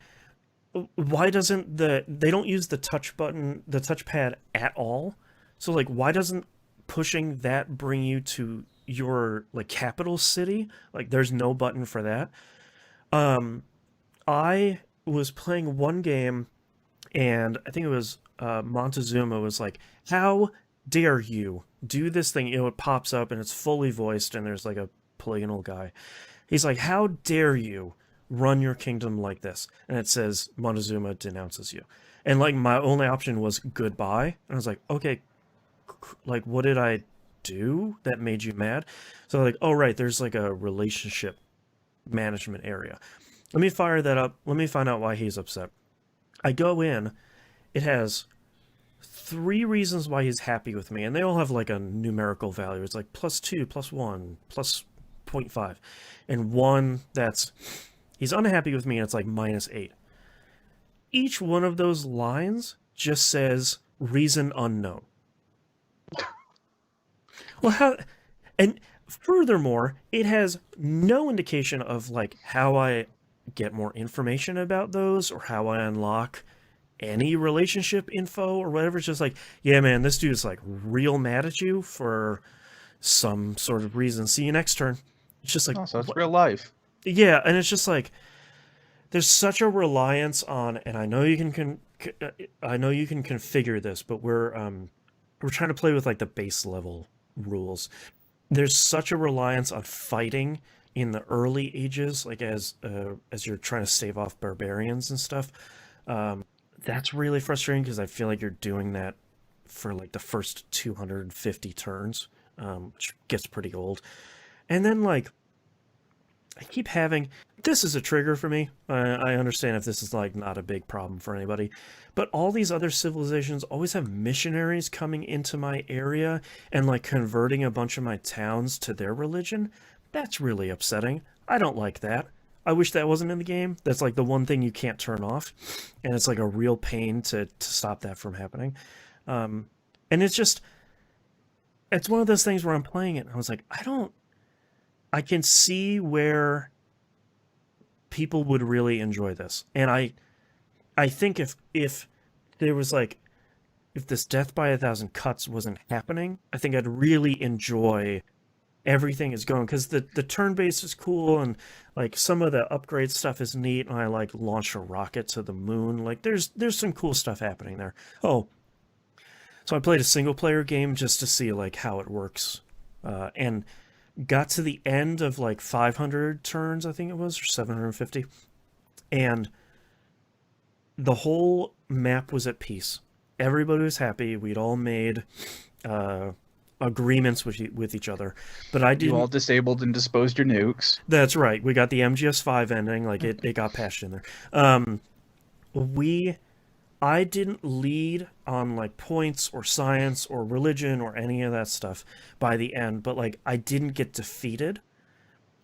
Speaker 1: why doesn't they don't use the touchpad at all? So like, why doesn't pushing that bring you to your like capital city? Like, there's no button for that. I was playing one game, and I think it was Montezuma was like, how dare you do this thing? It pops up and it's fully voiced, and there's like a polygonal guy. He's like, how dare you run your kingdom like this? And it says Montezuma denounces you. And like, my only option was goodbye. And I was like, okay, like, what did I do that made you mad? So like, oh right, there's like a relationship management area. Let me fire that up. Let me find out why he's upset. I go in. It has 3 reasons why he's happy with me, and they all have like a numerical value. It's like +2, +1, +0.5, and one that's he's unhappy with me, and it's like -8. Each one of those lines just says reason unknown. Well, how? And furthermore, it has no indication of like how I get more information about those, or how I unlock any relationship info or whatever. It's just like, yeah, man, this dude's like real mad at you for some sort of reason. See you next turn. It's just like,
Speaker 3: oh, so it's real life.
Speaker 1: Yeah, and it's just like, there's such a reliance on, and I know you can configure this, but we're trying to play with like the base level rules. There's such a reliance on fighting in the early ages, like as you're trying to stave off barbarians and stuff. That's really frustrating, because I feel like you're doing that for like the first 250 turns, which gets pretty old. And then like, I keep having, this is a trigger for me. I understand if this is like not a big problem for anybody, but all these other civilizations always have missionaries coming into my area and like converting a bunch of my towns to their religion. That's really upsetting. I don't like that. I wish that wasn't in the game. That's like the one thing you can't turn off, and it's like a real pain to stop that from happening. And it's one of those things where I'm playing it and I was like, I can see where people would really enjoy this. And I think if there was like, if this death by 1,000 cuts wasn't happening, I think I'd really enjoy everything is going, because the turn-based is cool, and like some of the upgrade stuff is neat, and I like launch a rocket to the moon. Like there's some cool stuff happening there. Oh, so I played a single-player game just to see like how it works, and got to the end of like 500 turns, I think it was, or 750, and the whole map was at peace. Everybody was happy. We'd all made agreements with each other, but I didn't.
Speaker 3: You all disabled and disposed your nukes.
Speaker 1: That's right. We got the MGS5 ending. Like it got patched in there. I didn't lead on like points or science or religion or any of that stuff by the end, but like I didn't get defeated.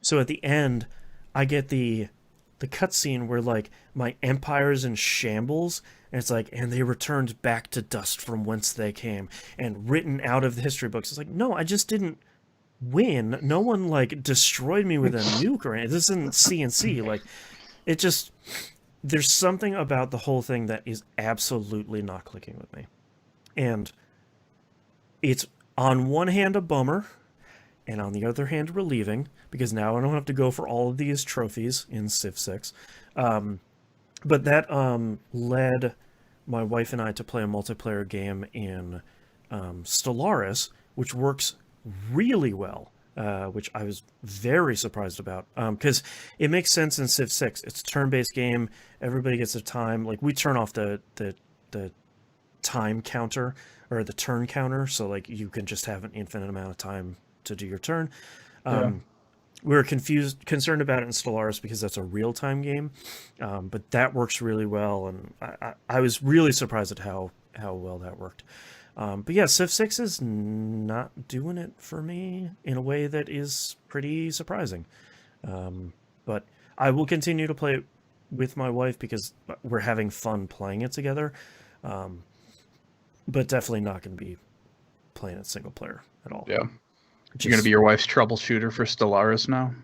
Speaker 1: So at the end, I get the cutscene where like my empire's in shambles, and it's like, and they returned back to dust from whence they came, and written out of the history books. It's like, no, I just didn't win. No one like destroyed me with a nuke or anything. This isn't CNC. Like, it just, there's something about the whole thing that is absolutely not clicking with me. And it's on one hand a bummer, and on the other hand relieving, because now I don't have to go for all of these trophies in Civ 6. But that led my wife and I to play a multiplayer game in Stellaris, which works really well. which I was very surprised about, because it makes sense in Civ 6. It's a turn-based game. Everybody gets their time. Like, we turn off the time counter or the turn counter, so like you can just have an infinite amount of time to do your turn. We were concerned about it in Stellaris because that's a real-time game, but that works really well, and I was really surprised at how well that worked. But yeah, Civ 6 is not doing it for me in a way that is pretty surprising. But I will continue to play it with my wife because we're having fun playing it together. But definitely not going to be playing it single player at all.
Speaker 3: Yeah. You're going to be your wife's troubleshooter for Stellaris now?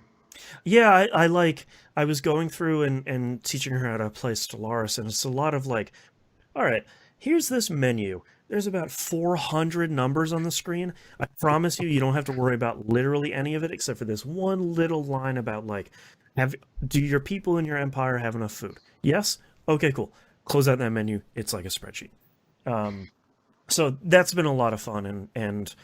Speaker 1: Yeah, I was going through and teaching her how to play Stellaris, and it's a lot of like, all right, here's this menu. There's about 400 numbers on the screen. I promise you don't have to worry about literally any of it except for this one little line about like, do your people in your empire have enough food? Yes? Okay, cool. Close out that menu. It's like a spreadsheet. So that's been a lot of fun, and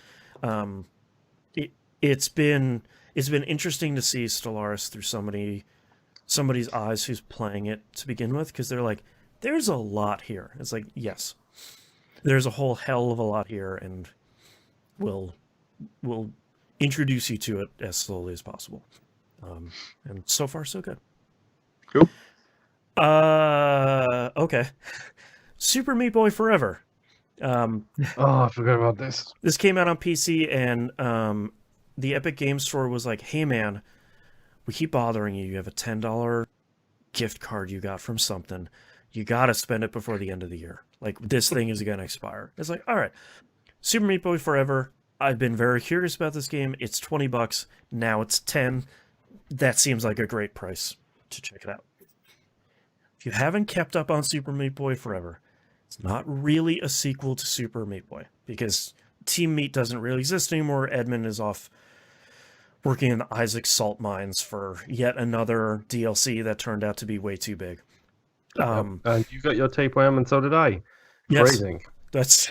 Speaker 1: it's been interesting to see Stellaris through somebody's eyes who's playing it to begin with, because they're like, there's a lot here. It's like, yes, there's a whole hell of a lot here, and we'll introduce you to it as slowly as possible. And so far, so good.
Speaker 3: Cool.
Speaker 1: Okay. Super Meat Boy Forever.
Speaker 2: I forgot about this.
Speaker 1: This came out on PC, and the Epic Games Store was like, hey man, we keep bothering you. You have a $10 gift card you got from something. You gotta spend it before the end of the year. Like, this thing is gonna expire. It's like, all right, Super Meat Boy Forever. I've been very curious about this game. It's $20. Now it's 10. That seems like a great price to check it out. If you haven't kept up on Super Meat Boy Forever, it's not really a sequel to Super Meat Boy, because Team Meat doesn't really exist anymore. Edmund is off working in the Isaac salt mines for yet another DLC that turned out to be way too big.
Speaker 2: And you got your tapeworm, and so did I.
Speaker 1: Yes,
Speaker 2: Phrasing.
Speaker 1: that's.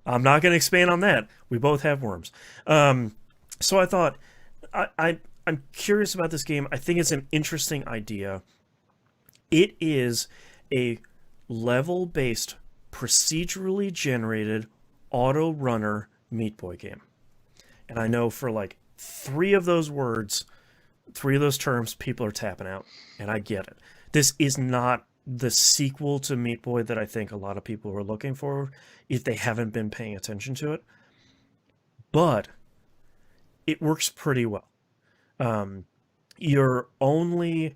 Speaker 1: I'm not going to expand on that. We both have worms. So I thought, I'm curious about this game. I think it's an interesting idea. It is a level-based, procedurally generated auto runner Meat Boy game. And I know for like three of those terms, people are tapping out, and I get it. This is not the sequel to Meat Boy that I think a lot of people are looking for if they haven't been paying attention to it. But it works pretty well. You're only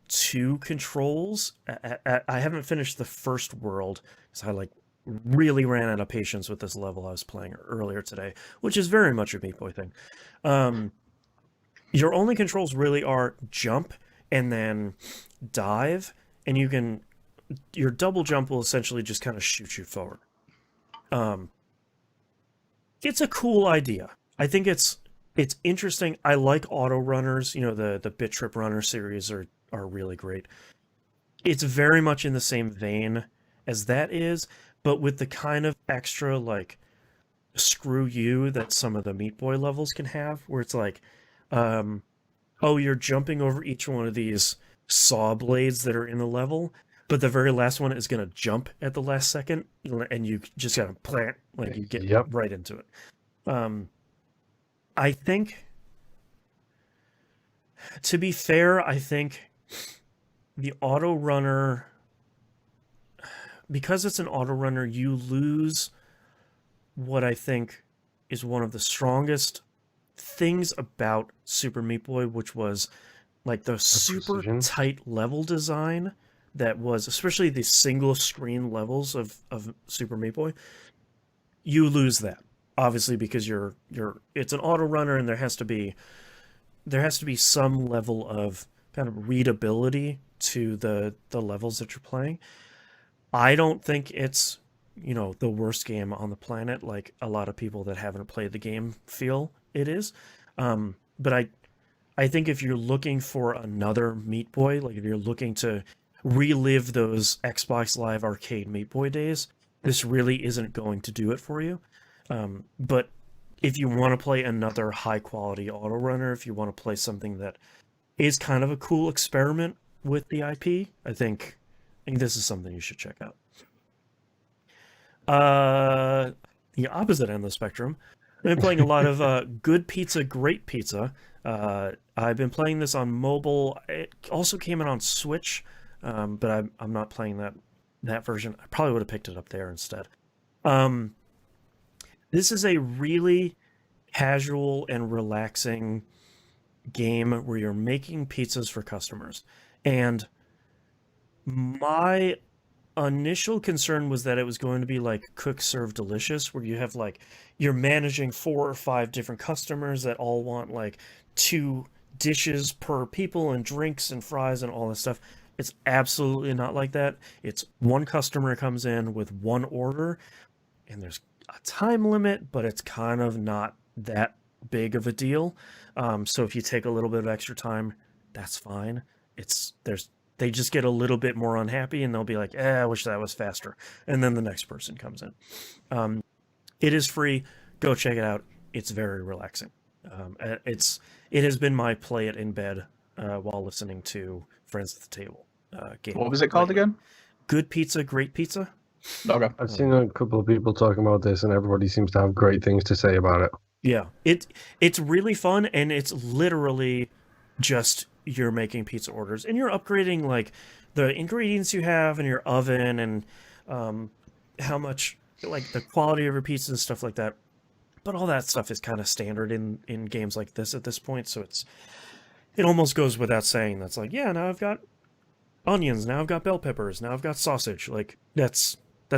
Speaker 1: two controls. I haven't finished the first world because I like really ran out of patience with this level I was playing earlier today, which is very much a Meat Boy thing. Your only controls really are jump and then dive, and your double jump will essentially just kind of shoot you forward. It's a cool idea. I think it's interesting. I like auto runners. You know, the Bit Trip Runner series are really great. It's very much in the same vein as that is, but with the kind of extra like screw you that some of the Meat Boy levels can have, where it's like, you're jumping over each one of these saw blades that are in the level, but the very last one is going to jump at the last second, and you just got to plant, like you get right into it. I think, to be fair, I think the auto runner, because it's an auto runner, you lose what I think is one of the strongest things about Super Meat Boy, which was like the super tight level design that was, especially the single screen levels of Super Meat Boy. You lose that, obviously, because it's an auto runner, and there has to be some level of kind of readability to the levels that you're playing. I don't think it's, the worst game on the planet, like a lot of people that haven't played the game feel it is. But I think if you're looking for another Meat Boy, like if you're looking to relive those Xbox Live Arcade Meat Boy days, this really isn't going to do it for you. But if you want to play another high quality auto runner, if you want to play something that is kind of a cool experiment with the IP, I think this is something you should check out. The opposite end of the spectrum, I've been playing a lot of Good Pizza, Great Pizza. I've been playing this on mobile. It also came in on Switch, but I'm not playing that version. I probably would have picked it up there instead. This is a really casual and relaxing game where you're making pizzas for customers. And my initial concern was that it was going to be like Cook Serve Delicious, where you have like, you're managing 4 or 5 different customers that all want like 2 dishes per people and drinks and fries and all this stuff. It's absolutely not like that. It's one customer comes in with one order, and there's a time limit, but it's kind of not that big of a deal. So if you take a little bit of extra time, that's fine. They just get a little bit more unhappy, and they'll be like, I wish that was faster. And then the next person comes in. It is free. Go check it out. It's very relaxing. It has been my play it in bed while listening to Friends at the Table game.
Speaker 3: What was it called again?
Speaker 1: Good Pizza, Great Pizza.
Speaker 3: Okay.
Speaker 2: I've seen a couple of people talking about this, and everybody seems to have great things to say about it.
Speaker 1: Yeah, it's really fun, and it's literally just you're making pizza orders, and you're upgrading like the ingredients you have in your oven, and how much, like, the quality of your pizza and stuff like that. But all that stuff is kind of standard in games like this at this point, so it almost goes without saying. That's like, yeah, now I've got onions, now I've got bell peppers, now I've got sausage. Like, that's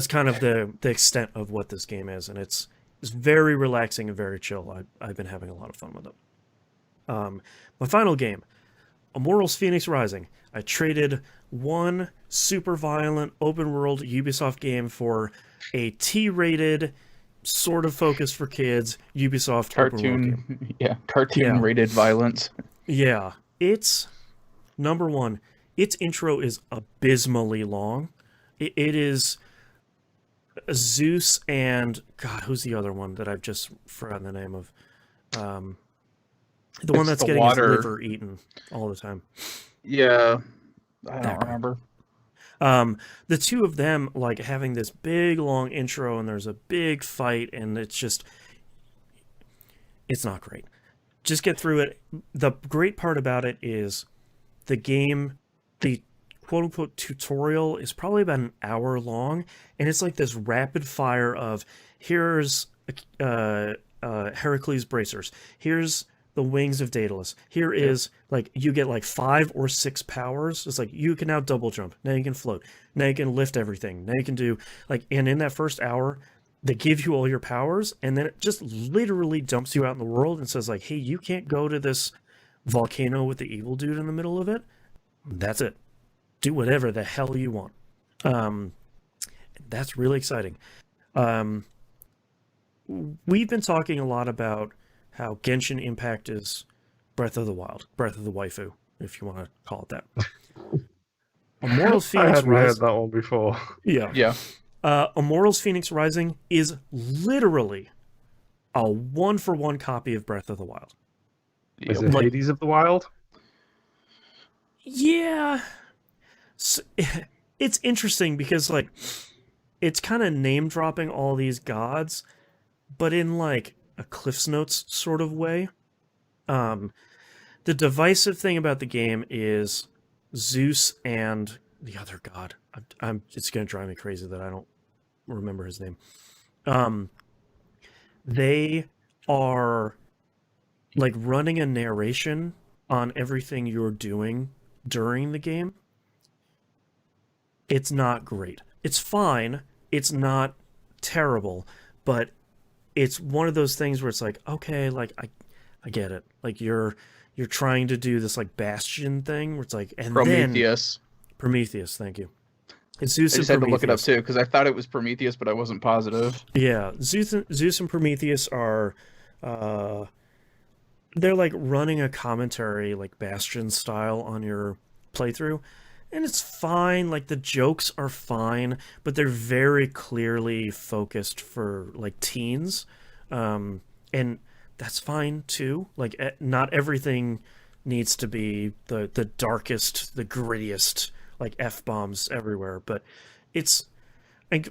Speaker 1: kind of the extent of what this game is, and it's very relaxing and very chill. I've been having a lot of fun with it. My final game, Immortals Fenyx Rising. I traded one super violent open world Ubisoft game for a T-rated, sort of focused for kids Ubisoft
Speaker 3: cartoon rated violence.
Speaker 1: Yeah, it's number one. Its intro is abysmally long. It is Zeus and God, who's the other one that I've just forgotten the name of? The one that's getting his liver eaten all the time.
Speaker 3: Yeah, I don't remember.
Speaker 1: The two of them like having this big long intro, and there's a big fight, and it's not great. Just get through it. The great part about it is the game, the quote-unquote tutorial is probably about an hour long, and it's like this rapid fire of here's Heracles bracers, here's the wings of Daedalus, here is like you get like 5 or 6 powers. It's like you can now double jump, now you can float, now you can lift everything, now you can do like, and in that first hour they give you all your powers, and then it just literally dumps you out in the world and says like, hey, you can't go to this volcano with the evil dude in the middle of it. That's it. Do whatever the hell you want. That's really exciting. We've been talking a lot about how Genshin Impact is Breath of the Wild, Breath of the Waifu, if you want to call it that. Immortals Fenyx
Speaker 2: I hadn't
Speaker 1: Rising.
Speaker 2: heard that one before.
Speaker 3: Yeah.
Speaker 1: Immortals Fenyx Rising is literally a 1-for-1 copy of Breath of the Wild.
Speaker 2: Is it Hades of the Wild?
Speaker 1: Yeah. So, it's interesting because like it's kind of name dropping all these gods, but in like a Cliff's Notes sort of way. The divisive thing about the game is Zeus and the other god. It's going to drive me crazy that I don't remember his name. They are like running a narration on everything you're doing during the game. It's not great. It's fine. It's not terrible, but it's one of those things where it's like, okay, like I get it. Like you're trying to do this like Bastion thing where it's like, and
Speaker 3: Prometheus.
Speaker 1: Prometheus, thank you. It's Zeus
Speaker 3: I just
Speaker 1: and
Speaker 3: had to look it up
Speaker 1: Prometheus.
Speaker 3: too because I thought it was Prometheus, but I wasn't positive.
Speaker 1: Yeah, Zeus and Prometheus are, they're like running a commentary like Bastion style on your playthrough, and it's fine. Like the jokes are fine, but they're very clearly focused for like teens. and that's fine too. Like, not everything needs to be the darkest, the grittiest, like F-bombs everywhere, but it's like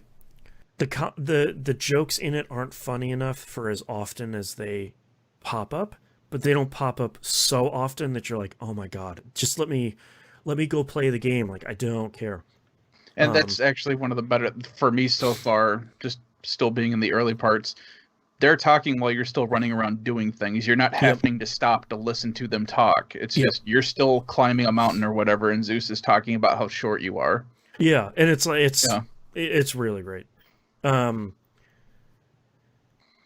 Speaker 1: the jokes in it aren't funny enough for as often as they pop up, but they don't pop up so often that you're like, oh my god, just let me go play the game. Like, I don't care.
Speaker 3: And that's actually one of the better for me so far, just still being in the early parts. They're talking while you're still running around doing things. You're not having to stop to listen to them talk. It's just you're still climbing a mountain or whatever, and Zeus is talking about how short you are.
Speaker 1: Yeah, and it's like it's really great.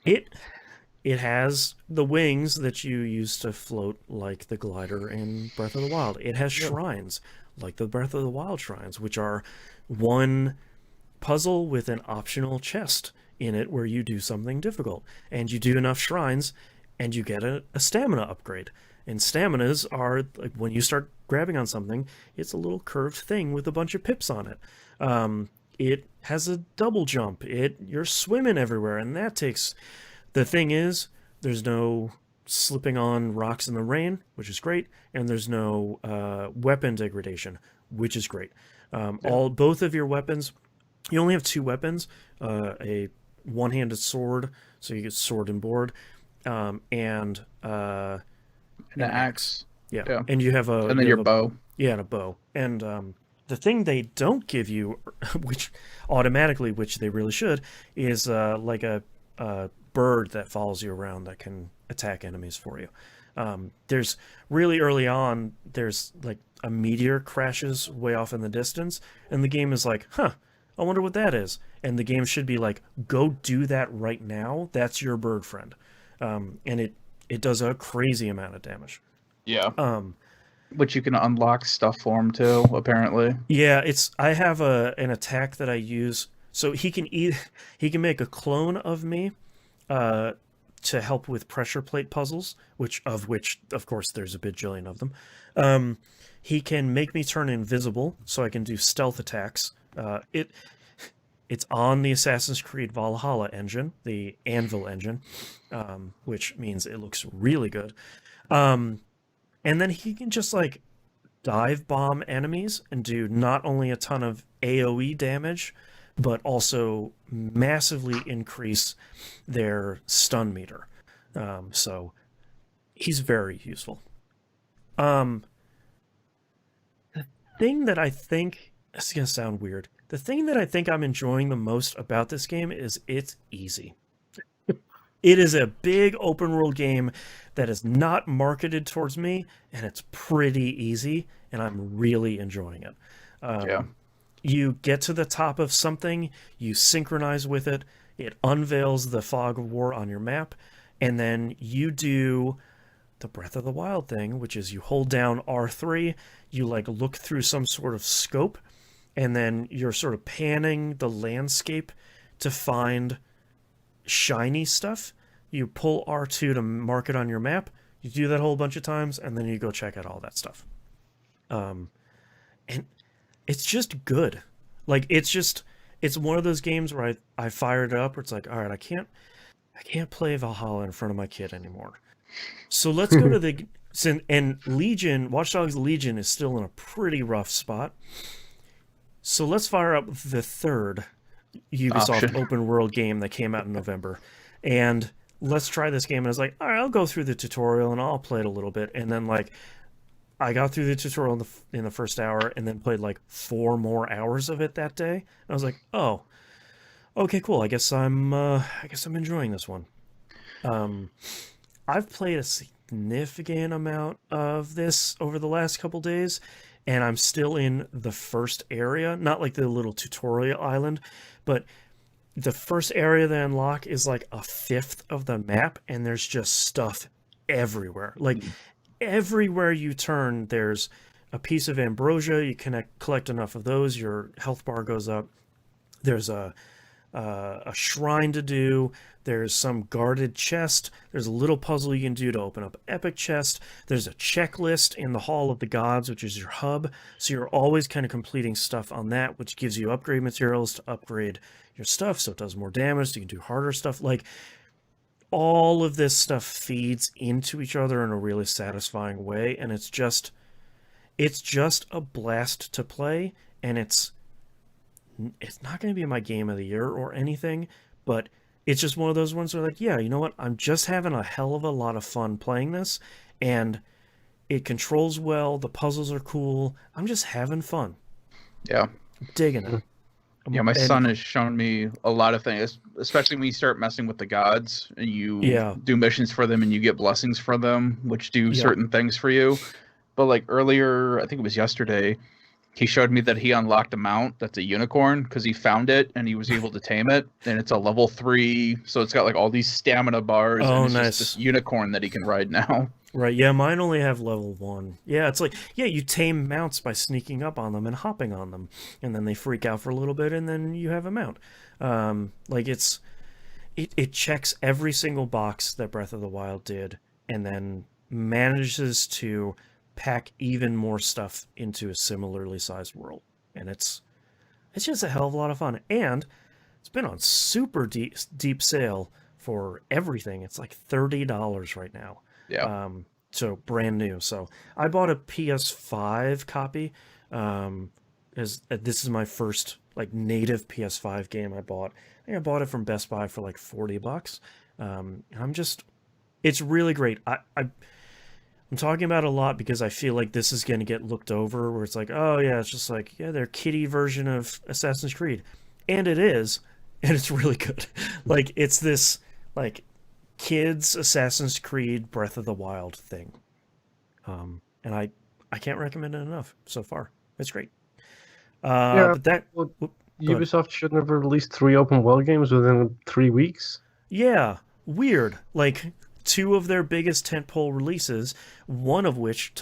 Speaker 1: It has the wings that you use to float like the glider in Breath of the Wild. It has shrines like the Breath of the Wild shrines, which are one puzzle with an optional chest in it where you do something difficult, and you do enough shrines and you get a stamina upgrade. And staminas are like, when you start grabbing on something, it's a little curved thing with a bunch of pips on it. It has a double jump. You're swimming everywhere, and that takes... The thing is, there's no slipping on rocks in the rain, which is great, and there's no weapon degradation, which is great. Both of your weapons, you only have 2 weapons, a one-handed sword, so you get sword and board, and an
Speaker 3: axe.
Speaker 1: Yeah, and you have a...
Speaker 3: And then your bow.
Speaker 1: Yeah, and a bow. And the thing they don't give you, which they really should, is like a bird that follows you around that can attack enemies for you. There's really early on, there's like a meteor crashes way off in the distance, and the game is like, I wonder what that is. And the game should be like, go do that right now. That's your bird friend. And it does a crazy amount of damage.
Speaker 3: Yeah. Which you can unlock stuff for him too, apparently.
Speaker 1: Yeah, I have an attack that I use. So he can make a clone of me to help with pressure plate puzzles, which of course there's a bajillion of them. He can make me turn invisible so I can do stealth attacks. It's on the Assassin's Creed Valhalla engine, the Anvil engine, which means it looks really good. And then he can just like dive bomb enemies and do not only a ton of AoE damage, but also massively increase their stun meter. So he's very useful. The thing that I think, this is going to sound weird, the thing that I think I'm enjoying the most about this game is it's easy. It is a big open world game that is not marketed towards me, and it's pretty easy, and I'm really enjoying it. You get to the top of something, you synchronize with it, it unveils the fog of war on your map, and then you do the Breath of the Wild thing, which is you hold down R3, you like look through some sort of scope, and then you're sort of panning the landscape to find shiny stuff. You pull R2 to mark it on your map, you do that a whole bunch of times, and then you go check out all that stuff. And it's just good. Like, it's one of those games where I fired it up where it's like, all right, I can't play Valhalla in front of my kid anymore. So let's go to and Legion, Watch Dogs Legion is still in a pretty rough spot. So let's fire up the third Ubisoft open world game that came out in November. And let's try this game. And I was like, all right, I'll go through the tutorial and I'll play it a little bit. And then like, I got through the tutorial in the first hour and then played like 4 more hours of it that day. And I was like, oh, okay, cool. I guess I'm enjoying this one. I've played a significant amount of this over the last couple days, and I'm still in the first area, not like the little tutorial island, but the first area they unlock is like 1/5 of the map, and there's just stuff everywhere. Like, everywhere you turn, there's a piece of ambrosia. You collect enough of those, your health bar goes up. There's a shrine to do. There's some guarded chest. There's a little puzzle you can do to open up epic chest. There's a checklist in the Hall of the Gods, which is your hub. So you're always kind of completing stuff on that, which gives you upgrade materials to upgrade your stuff so it does more damage, so you can do harder stuff. Like, all of this stuff feeds into each other in a really satisfying way, and it's just a blast to play, and it's not going to be my game of the year or anything, but it's just one of those ones where, like, yeah, you know what? I'm just having a hell of a lot of fun playing this, and it controls well. The puzzles are cool. I'm just having fun.
Speaker 3: Yeah.
Speaker 1: I'm digging it.
Speaker 3: Yeah, my son has shown me a lot of things, especially when you start messing with the gods and you do missions for them and you get blessings for them, which do certain things for you. But like earlier, I think it was yesterday, he showed me that he unlocked a mount that's a unicorn because he found it and he was able to tame it. And it's a level 3, so it's got like all these stamina bars.
Speaker 1: Oh,
Speaker 3: and it's
Speaker 1: nice.
Speaker 3: just this unicorn that he can ride now.
Speaker 1: Right, yeah, mine only have level 1. Yeah, it's like, yeah, you tame mounts by sneaking up on them and hopping on them. And then they freak out for a little bit, and then you have a mount. Like, it checks every single box that Breath of the Wild did, and then manages to pack even more stuff into a similarly sized world. And it's just a hell of a lot of fun. And it's been on super deep sale for everything. It's like $30 right now.
Speaker 3: Yeah.
Speaker 1: So brand new. So I bought a PS5 copy. As this is my first like native PS5 game I bought. I think I bought it from Best Buy for like $40. It's really great. I'm talking about it a lot because I feel like this is going to get looked over, where it's like, oh yeah, it's just like, yeah, they're kiddie version of Assassin's Creed. And it is, and it's really good. Like, it's this, like, kids Assassin's Creed Breath of the Wild thing. And I can't recommend it enough so far. It's great. But that...
Speaker 2: Ubisoft shouldn't have released 3 open world games within 3 weeks.
Speaker 1: Yeah, weird. Like, 2 of their biggest tentpole releases, one of which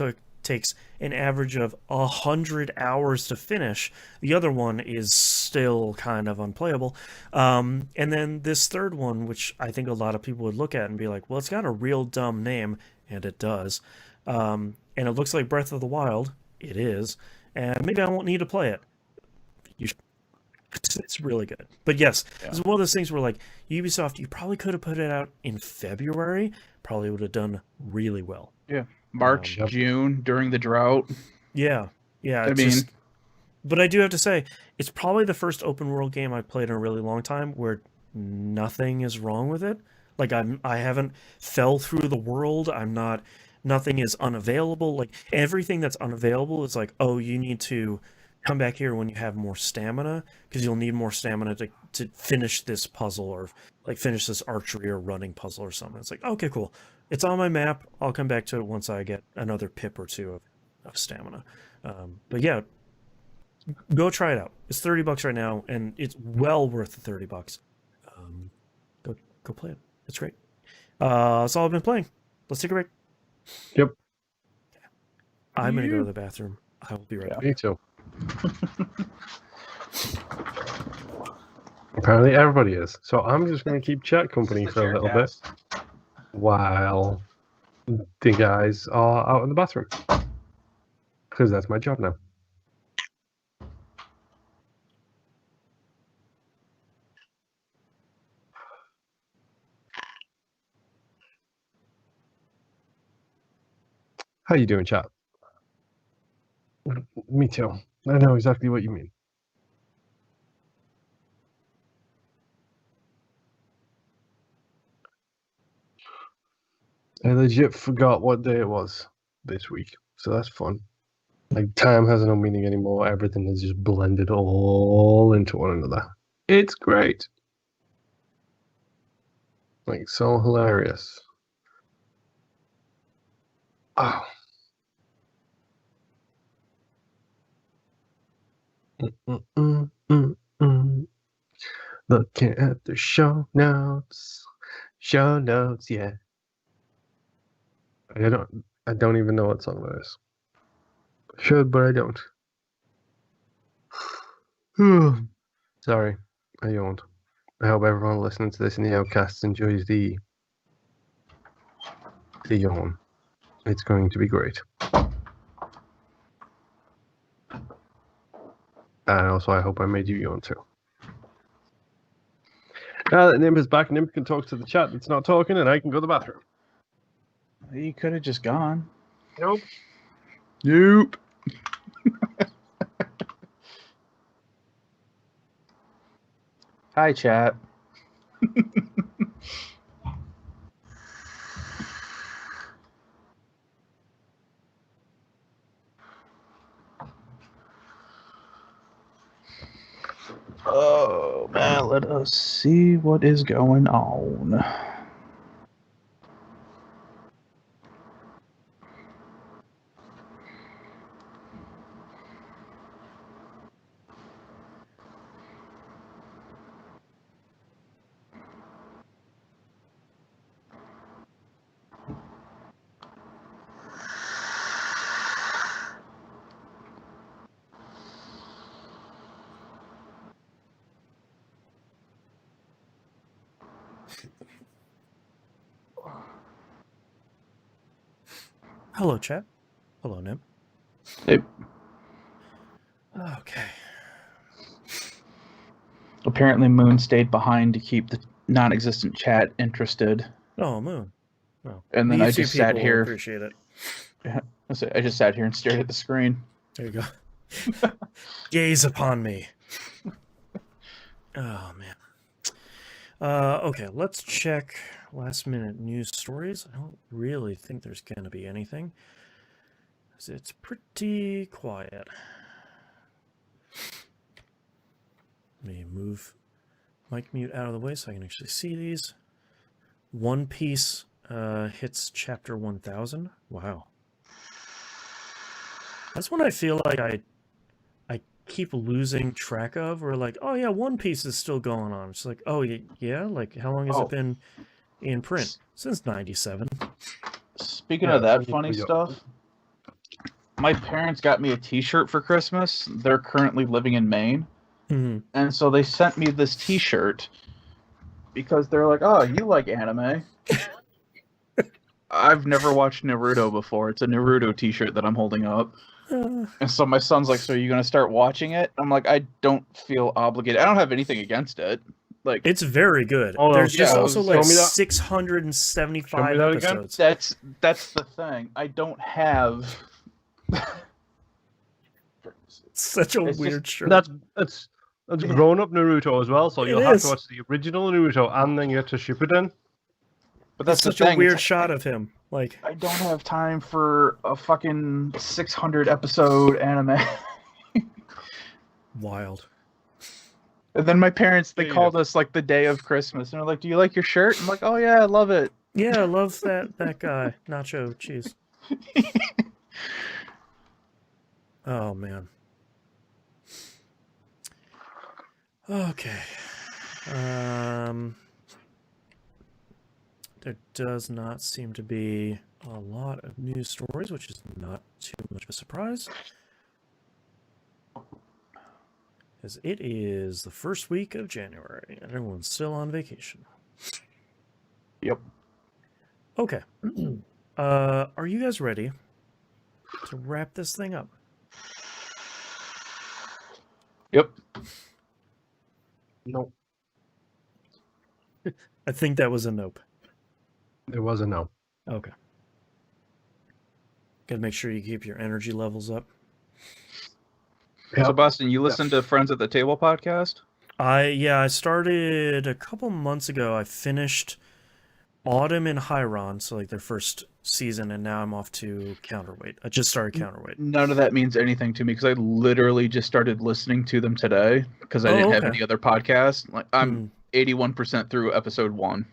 Speaker 1: takes an average of 100 hours to finish. The other one is still kind of unplayable. And then this third one, which I think a lot of people would look at and be like, well, it's got a real dumb name, and it does. And it looks like Breath of the Wild. It is. And maybe I won't need to play it. It's really good. But yes, It's one of those things where, like, Ubisoft, you probably could have put it out in February. Probably would have done really well.
Speaker 3: Yeah. March, June, during the drought.
Speaker 1: Yeah. But I do have to say, it's probably the first open world game I've played in a really long time where nothing is wrong with it. Like, I haven't fell through the world. Nothing is unavailable. Like, everything that's unavailable is like, oh, you need to come back here when you have more stamina, because you'll need more stamina to finish this puzzle, or like finish this archery or running puzzle or something. It's like, okay, cool. It's on my map. I'll come back to it once I get another pip or 2 of stamina. But yeah, go try it out. It's $30 right now, and it's well worth the $30. Go play it. It's great. That's all I've been playing. Let's take a break.
Speaker 2: Yep.
Speaker 1: I'm going to go to the bathroom. I will be right back.
Speaker 2: Me too. Apparently everybody is. So I'm just going to keep chat company for a little bit while the guys are out in the bathroom. Because that's my job now. How you doing, chat? Me too. I know exactly what you mean. I legit forgot what day it was this week, so that's fun. Like, time has no meaning anymore. Everything is just blended all into one another. It's great. Like, so hilarious. Oh. Looking at the show notes. Show notes, yeah. I don't even know what song that is. Should, but I don't. Sorry, I yawned. I hope everyone listening to this in the Outcasts enjoys the yawn. It's going to be great. And also, I hope I made you yawn too. Now that Nim is back, Nim can talk to the chat that's not talking, and I can go to the bathroom.
Speaker 3: You could have just gone.
Speaker 2: Nope.
Speaker 3: Nope. Hi, chat. Oh, man, let us see what is going on.
Speaker 1: Hello, chat. Hello, Nim.
Speaker 3: Hey.
Speaker 1: Okay.
Speaker 3: Apparently, Moon stayed behind to keep the non-existent chat interested.
Speaker 1: Oh, Moon. Oh.
Speaker 3: And then
Speaker 1: The
Speaker 3: I
Speaker 1: YouTube
Speaker 3: just sat
Speaker 1: people will
Speaker 3: here.
Speaker 1: Appreciate it.
Speaker 3: I just sat here and stared at the screen.
Speaker 1: There you go. Gaze upon me. Oh, man. Okay, let's check last minute news stories. I don't really think there's going to be anything, 'cause it's pretty quiet. Let me move mic mute out of the way so I can actually see these. One Piece hits chapter 1000. Wow. That's when I feel like I keep losing track of, or like, oh yeah, One Piece is still going on. It's like, oh yeah, like how long has it been in print? Since 97.
Speaker 3: Speaking of that funny stuff, my parents got me a t-shirt for Christmas. They're currently living in Maine.
Speaker 1: Mm-hmm.
Speaker 3: And so they sent me this t-shirt because they're like, oh, you like anime. I've never watched Naruto before. It's a Naruto t-shirt that I'm holding up. And so my son's like, so are you going to start watching it? I'm like, I don't feel obligated. I don't have anything against it. Like,
Speaker 1: it's very good.
Speaker 2: Oh,
Speaker 1: There's just
Speaker 3: yeah,
Speaker 1: also
Speaker 2: show
Speaker 1: like
Speaker 2: me that.
Speaker 1: 675
Speaker 2: Show me that again.
Speaker 1: episodes.
Speaker 3: that's the thing. I don't have...
Speaker 1: Such a
Speaker 3: It's
Speaker 1: weird
Speaker 3: just-
Speaker 1: shirt.
Speaker 2: That's grown up Naruto as well, so you'll
Speaker 1: It
Speaker 2: have
Speaker 1: is.
Speaker 2: to watch the original Naruto and then you get to Shippuden.
Speaker 3: But that's
Speaker 1: such
Speaker 3: the thing.
Speaker 1: a weird
Speaker 3: it's-
Speaker 1: shot of him. Like,
Speaker 3: I don't have time for a fucking 600 episode anime.
Speaker 1: wild.
Speaker 3: And then my parents, they
Speaker 2: Yeah.
Speaker 3: called us like the day of Christmas, and they're like, "Do you like your shirt?" I'm like, "Oh yeah, I love it."
Speaker 1: Yeah, I love that guy. Nacho cheese. Oh man. Okay. There does not seem to be a lot of news stories, which is not too much of a surprise. As it is the first week of January, and everyone's still on vacation.
Speaker 3: Yep.
Speaker 1: Okay. Are you guys ready to wrap this thing up?
Speaker 3: Yep.
Speaker 2: Nope.
Speaker 1: I think that was a nope.
Speaker 2: It was a no.
Speaker 1: Okay. Gotta make sure you keep your energy levels up.
Speaker 2: Yep.
Speaker 3: So, Boston, you listen to Friends at the Table podcast?
Speaker 1: I started a couple months ago. I finished Autumn and Hyron, so like their first season, and now I'm off to Counterweight. I just started Counterweight.
Speaker 3: None of that means anything to me because I literally just started listening to them today because I didn't have any other podcasts. Like I'm 81% through episode 1.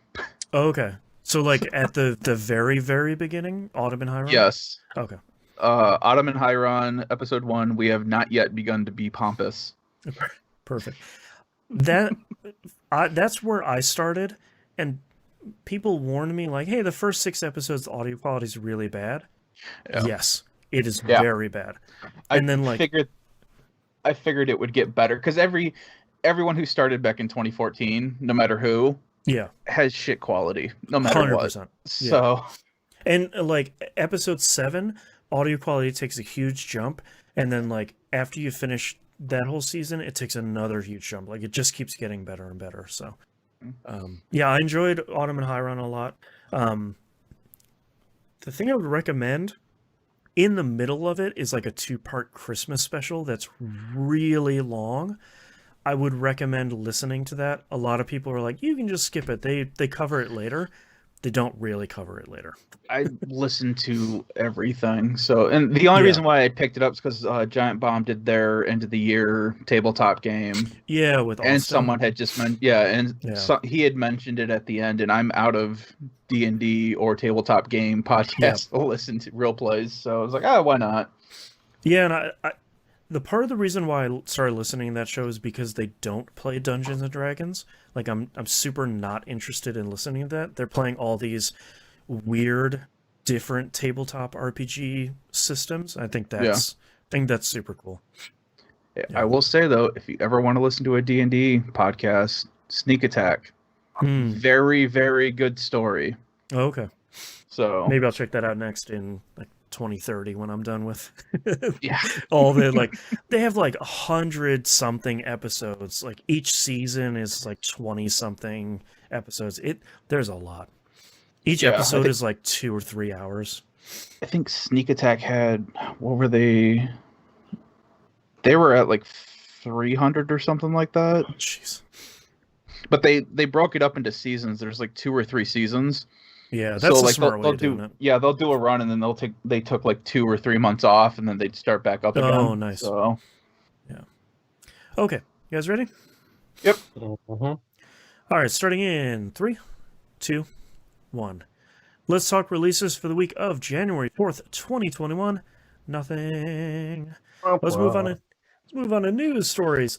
Speaker 1: Okay. So like at the very, very beginning, Autumn and Hyron?
Speaker 3: Yes.
Speaker 1: Okay.
Speaker 3: Autumn and Hyron, episode 1, we have not yet begun to be pompous.
Speaker 1: Perfect. That's where I started, and people warned me like, hey, the first 6 episodes, the audio quality is really bad.
Speaker 3: Yeah.
Speaker 1: Yes, it is very bad. And then like
Speaker 3: I figured it would get better because everyone who started back in 2014, no matter who, has shit quality, no matter
Speaker 1: 100%.
Speaker 3: what. So,
Speaker 1: and like episode 7, audio quality takes a huge jump, and then like after you finish that whole season, it takes another huge jump. Like it just keeps getting better and better. So Yeah, I enjoyed Autumn and High Run a lot. The thing I would recommend in the middle of it is like a 2-part Christmas special that's really long. I would recommend listening to that. A lot of people are like, you can just skip it. They cover it later. They don't really cover it later.
Speaker 3: I listen to everything. So, and the only reason why I picked it up is because Giant Bomb did their end of the year tabletop game.
Speaker 1: Yeah, with Austin.
Speaker 3: And someone had just mentioned, So, he had mentioned it at the end, and I'm out of D&D or tabletop game podcasts to listen to real plays. So I was like, why not?
Speaker 1: Yeah, and I the part of the reason why I started listening to that show is because they don't play Dungeons and Dragons. Like I'm super not interested in listening to that. They're playing all these weird, different tabletop RPG systems. I think that's super cool.
Speaker 3: Yeah. I will say though, if you ever want to listen to a D&D podcast, Sneak Attack, very, very good story.
Speaker 1: Oh, okay.
Speaker 3: So
Speaker 1: maybe I'll check that out next in like 2030 when I'm done with
Speaker 3: yeah
Speaker 1: all the they have like 100-something episodes. Like each season is like 20-something episodes. There's a lot. Each episode is like 2 or 3 hours.
Speaker 3: I think Sneak Attack had, what were they? They were at like 300 or something like that.
Speaker 1: Oh, jeez.
Speaker 3: But they broke it up into seasons. There's like 2 or 3 seasons.
Speaker 1: Yeah, that's a smart way of doing it.
Speaker 3: Yeah, they'll do a run and then they took like 2 or 3 months off and then they'd start back up again.
Speaker 1: Oh, nice.
Speaker 3: So,
Speaker 1: yeah. Okay, you guys ready?
Speaker 3: Yep.
Speaker 1: All right, starting in 3, 2, 1. Let's talk releases for the week of January 4th, 2021. Nothing. Let's move on to news stories.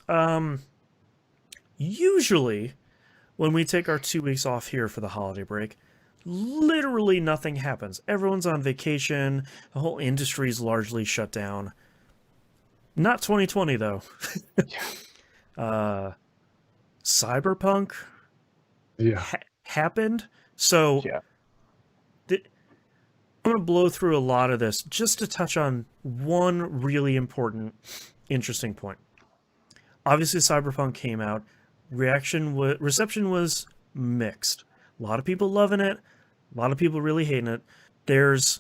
Speaker 1: Usually, when we take our 2 weeks off here for the holiday break, literally nothing happens. Everyone's on vacation. The whole industry's largely shut down. Not 2020 though. Cyberpunk happened. So I'm going to blow through a lot of this just to touch on one really important, interesting point. Obviously, Cyberpunk came out. Reception was mixed. A lot of people loving it. A lot of people really hating it. There's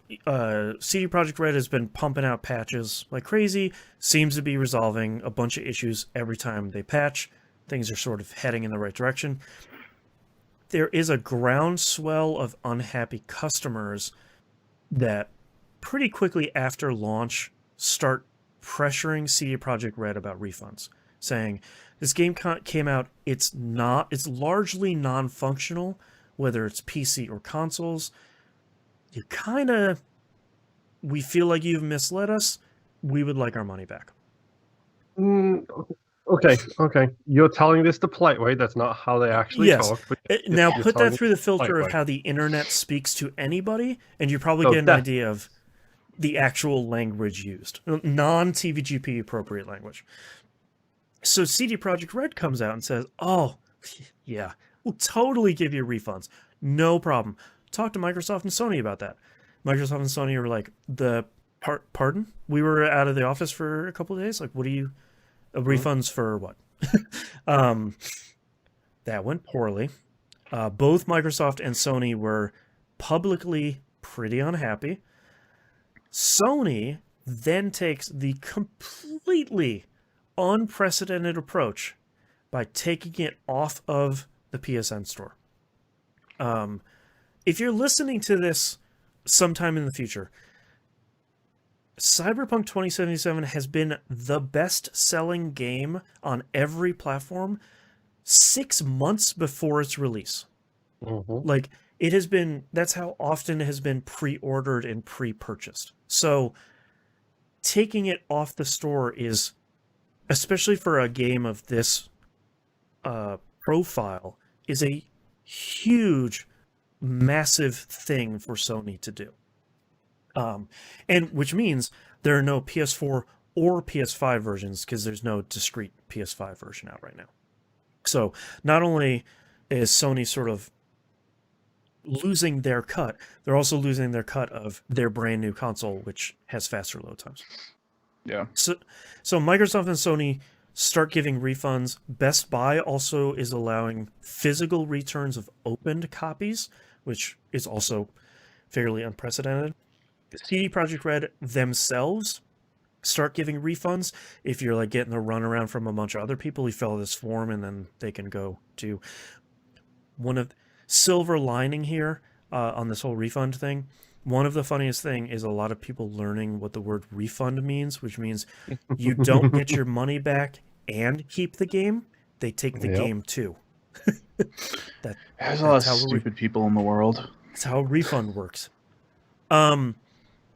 Speaker 1: CD Projekt Red has been pumping out patches like crazy. Seems to be resolving a bunch of issues every time they patch. Things are sort of heading in the right direction. There is a groundswell of unhappy customers that pretty quickly after launch start pressuring CD Projekt Red about refunds, saying this game came out, it's largely non-functional, whether it's PC or consoles. We feel like you've misled us. We would like our money back.
Speaker 2: Okay. You're telling this the polite way. That's not how they actually talk. But
Speaker 1: now put that through the filter of how the internet speaks to anybody, and you probably get an idea of the actual language used. Non-TVGP appropriate language. So CD Projekt Red comes out and says, oh, yeah, we'll totally give you refunds. No problem. Talk to Microsoft and Sony about that. Microsoft and Sony were like, pardon? We were out of the office for a couple of days? Like, what do you... refunds for what? That went poorly. Both Microsoft and Sony were publicly pretty unhappy. Sony then takes the completely unprecedented approach by taking it off of the PSN store. If you're listening to this sometime in the future, Cyberpunk 2077 has been the best-selling game on every platform 6 months before its release. Like, it has been, that's how often it has been pre-ordered and pre-purchased. So, taking it off the store is, especially for a game of this profile, is a huge, massive thing for Sony to do. And which means there are no PS4 or PS5 versions because there's no discrete PS5 version out right now. So not only is Sony sort of losing their cut, they're also losing their cut of their brand new console, which has faster load times.
Speaker 3: Yeah.
Speaker 1: So Microsoft and Sony start giving refunds. Best Buy also is allowing physical returns of opened copies, which is also fairly unprecedented. CD Projekt Red themselves start giving refunds if you're like getting the runaround from a bunch of other people. You fill this form and then they can go to one of silver lining here on this whole refund thing. One of the funniest thing is a lot of people learning what the word refund means, which means you don't get your money back and keep the game. They take the game too.
Speaker 3: There's a lot of stupid people in the world.
Speaker 1: That's how a refund works. And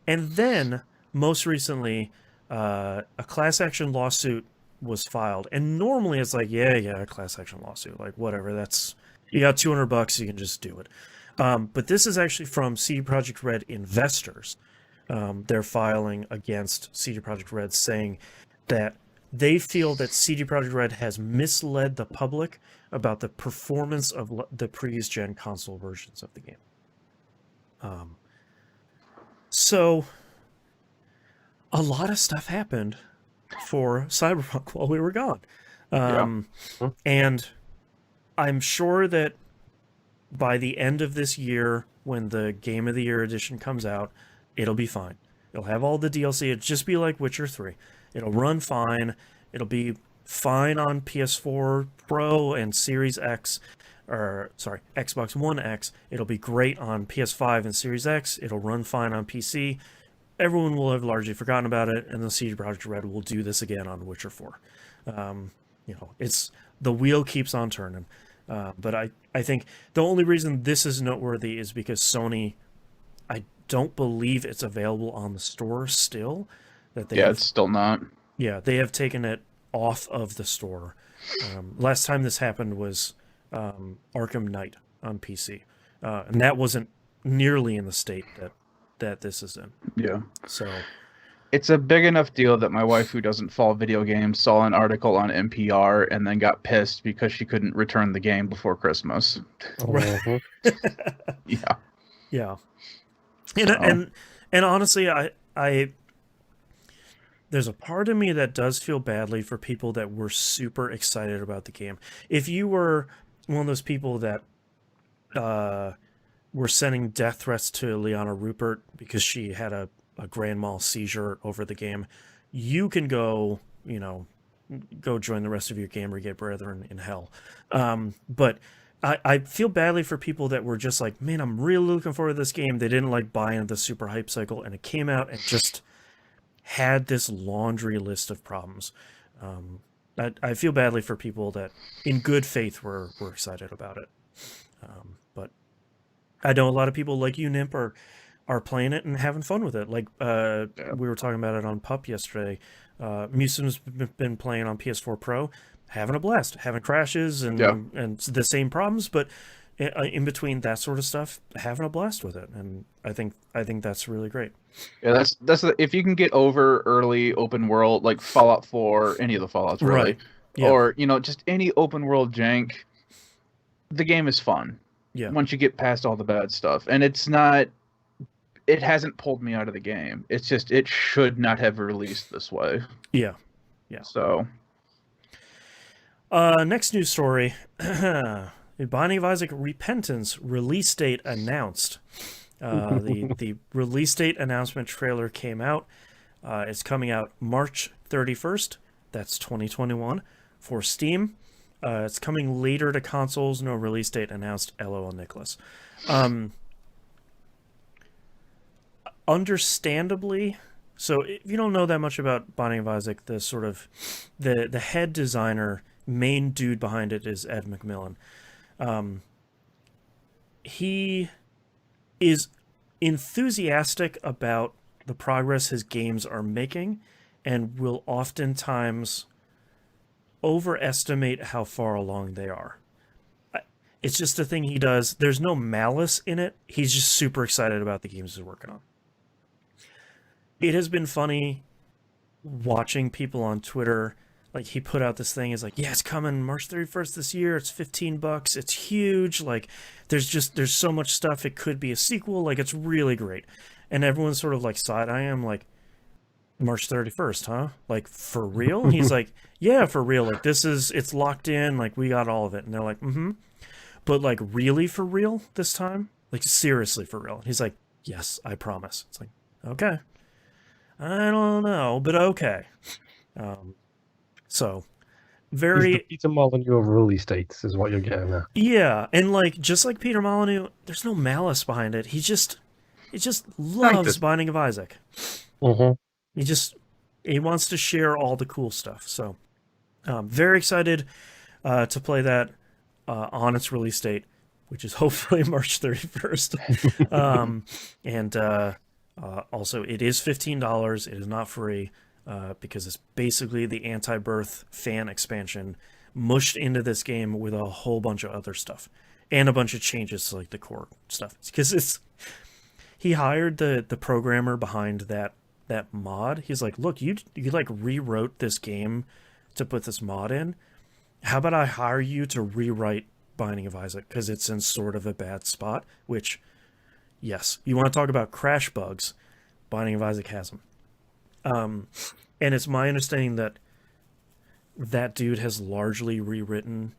Speaker 1: then most recently, a class action lawsuit was filed, and normally it's like, yeah, a class action lawsuit, like whatever. That's, you got $200, you can just do it. But this is actually from CD Projekt Red investors. They're filing against CD Projekt Red, saying that they feel that CD Projekt Red has misled the public about the performance of the previous gen console versions of the game. So a lot of stuff happened for Cyberpunk while we were gone. And I'm sure that by the end of this year, when the Game of the Year edition comes out, it'll be fine. It'll have all the DLC. It'll just be like Witcher 3. It'll run fine. It'll be fine on PS4 Pro and Series X, or sorry, Xbox One X. It'll be great on PS5 and Series X. It'll run fine on PC. Everyone will have largely forgotten about it, and the CD Projekt Red will do this again on Witcher 4. It's the wheel keeps on turning. But I think the only reason this is noteworthy is because Sony, I don't believe it's available on the store still.
Speaker 3: It's still not.
Speaker 1: Yeah, they have taken it off of the store. Last time this happened was Arkham Knight on PC, and that wasn't nearly in the state that this is in.
Speaker 3: Yeah.
Speaker 1: So
Speaker 3: it's a big enough deal that my wife, who doesn't follow video games, saw an article on NPR and then got pissed because she couldn't return the game before Christmas.
Speaker 1: Right.
Speaker 3: Yeah.
Speaker 1: Yeah. And honestly, I there's a part of me that does feel badly for people that were super excited about the game. If you were one of those people that were sending death threats to Liana Rupert because she had a grand mal seizure over the game, you can go join the rest of your Gamergate brethren in hell. But I feel badly for people that were just like, man, I'm really looking forward to this game. They didn't like buy into the super hype cycle, and it came out and just had this laundry list of problems. I feel badly for people that in good faith were excited about it. But I know a lot of people like you, Nimp, are playing it and having fun with it. Like we were talking about it on Pup yesterday. Musum's been playing on PS4 Pro, having a blast, having crashes and the same problems, but in between that sort of stuff, having a blast with it. And I think that's really great.
Speaker 3: Yeah, that's if you can get over early open world like Fallout 4, any of the Fallouts really,
Speaker 1: right. Yeah.
Speaker 3: Or just any open world jank, the game is fun.
Speaker 1: Yeah.
Speaker 3: Once you get past all the bad stuff, and it hasn't pulled me out of the game. It's just, it should not have released this way.
Speaker 1: Yeah.
Speaker 3: So,
Speaker 1: next news story. Binding of Isaac Repentance release date announced. The release date announcement trailer came out. It's coming out March 31st. That's 2021 for Steam. It's coming later to consoles. No release date announced. LOL, Nicholas. Understandably, so if you don't know that much about Binding of Isaac, the sort of the head designer, main dude behind it is Ed McMillan. He is enthusiastic about the progress his games are making, and will oftentimes overestimate how far along they are. It's just a thing he does. There's no malice in it. He's just super excited about the games he's working on. It has been funny watching people on Twitter. Like, he put out this thing, is like, yeah, it's coming March 31st this year. It's $15. It's huge. Like, there's so much stuff. It could be a sequel. Like, it's really great. And everyone's sort of like side-eyeing him, like, March 31st, huh? Like, for real? He's like, yeah, for real. Like, it's locked in. Like, we got all of it. And they're like, mm-hmm. But, like, really for real this time? Like, seriously for real? He's like, yes, I promise. It's like, okay. I don't know, but okay. So, very...
Speaker 2: Peter Molyneux of release dates is what you're getting at.
Speaker 1: Yeah, and, like, just like Peter Molyneux, there's no malice behind it. He just loves Binding of Isaac.
Speaker 2: Mm-hmm.
Speaker 1: He wants to share all the cool stuff. So, very excited to play that on its release date, which is hopefully March 31st. And also, it is $15. It is not free because it's basically the Anti-Birth fan expansion mushed into this game with a whole bunch of other stuff and a bunch of changes to like the core stuff. Because he hired the programmer behind that mod. He's like, look, you like rewrote this game to put this mod in. How about I hire you to rewrite Binding of Isaac because it's in sort of a bad spot, which, yes, you want to talk about crash bugs, Binding of Isaac has them. And it's my understanding that dude has largely rewritten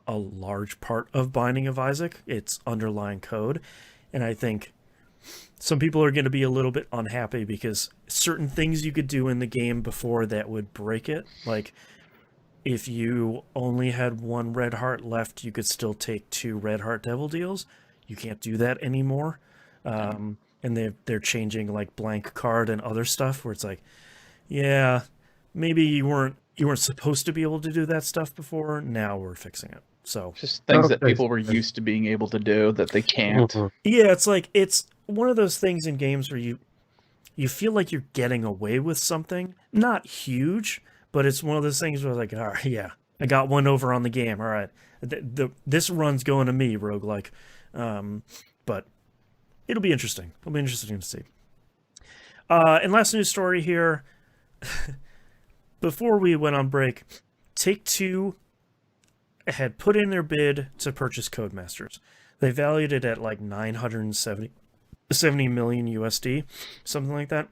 Speaker 1: a large part of Binding of Isaac, its underlying code, and I think some people are going to be a little bit unhappy because certain things you could do in the game before that would break it, like if you only had one red heart left, you could still take 2 red heart devil deals. You can't do that anymore. And they're changing like blank card and other stuff where it's like, yeah, maybe you weren't supposed to be able to do that stuff before. Now we're fixing it. So
Speaker 3: just things that people were used to being able to do that they can't.
Speaker 1: Yeah, it's like it's one of those things in games where you feel like you're getting away with something. Not huge, but it's one of those things where like, all right, yeah, I got one over on the game. All right, this run's going to me, roguelike. But it'll be interesting. It'll be interesting to see. And last news story here. Before we went on break, Take-Two had put in their bid to purchase Codemasters. They valued it at like 970 million USD, something like that.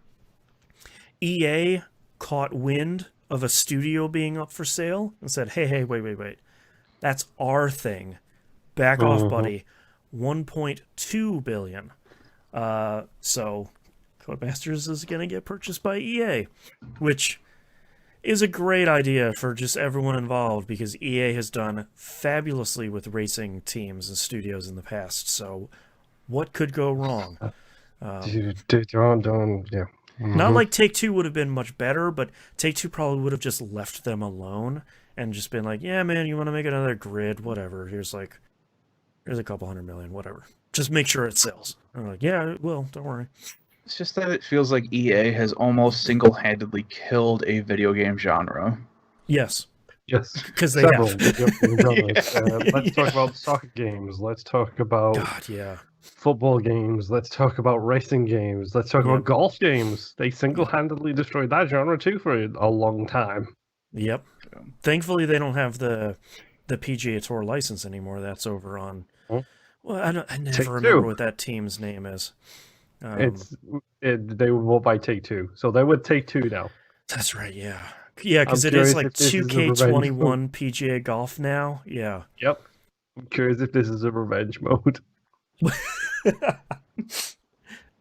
Speaker 1: EA caught wind of a studio being up for sale and said, hey, wait. That's our thing. Back off, buddy. 1.2 billion. So Codemasters is going to get purchased by EA, which is a great idea for just everyone involved because EA has done fabulously with racing teams and studios in the past. So what could go wrong?
Speaker 2: Yeah.
Speaker 1: Not like Take-Two would have been much better, but Take-Two probably would have just left them alone and just been like, yeah, man, you want to make another grid? Whatever. Here's a couple $100 million, whatever. Just make sure it sells. And I'm like, yeah, it will. Don't worry.
Speaker 3: It's just that it feels like EA has almost single-handedly killed a video game genre.
Speaker 1: Yes.
Speaker 2: Yes.
Speaker 1: Because they have.
Speaker 2: Let's talk about soccer games. Let's talk about football games. Let's talk about racing games. Let's talk about golf games. They single-handedly destroyed that genre too for a long time.
Speaker 1: Yep. Thankfully, they don't have the PGA Tour license anymore. That's over on... Well, I never remember what that team's name is.
Speaker 2: They were bought by Take-Two, so they would Take-Two now.
Speaker 1: That's right, yeah, because it is like 2K21 PGA Golf now. Yeah.
Speaker 2: Yep. I'm curious if this is a revenge mode.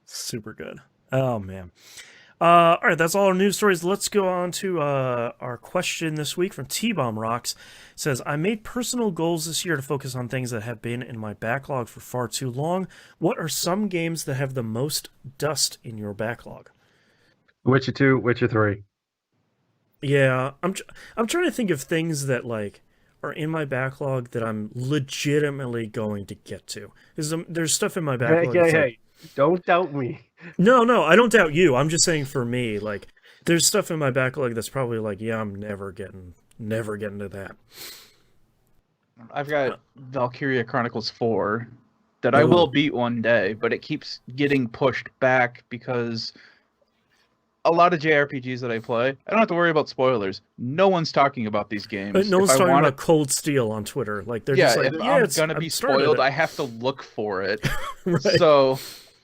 Speaker 1: Super good. Oh man. All right, that's all our news stories. Let's go on to our question this week from T-Bomb Rocks. It says, I made personal goals this year to focus on things that have been in my backlog for far too long. What are some games that have the most dust in your backlog?
Speaker 2: Witcher 2, Witcher 3.
Speaker 1: Yeah, I'm trying to think of things that like are in my backlog that I'm legitimately going to get to. Because there's stuff in my backlog.
Speaker 2: Hey. Don't doubt me.
Speaker 1: No, I don't doubt you. I'm just saying for me, like, there's stuff in my backlog that's probably like, yeah, I'm never getting to that.
Speaker 3: I've got Valkyria Chronicles 4 that I will beat one day, but it keeps getting pushed back because a lot of JRPGs that I play, I don't have to worry about spoilers. No one's talking about these games.
Speaker 1: No one's talking about Cold Steel on Twitter. Like they're just like,
Speaker 3: if I'm gonna be spoiled, I have to look for it.
Speaker 1: Right.
Speaker 3: So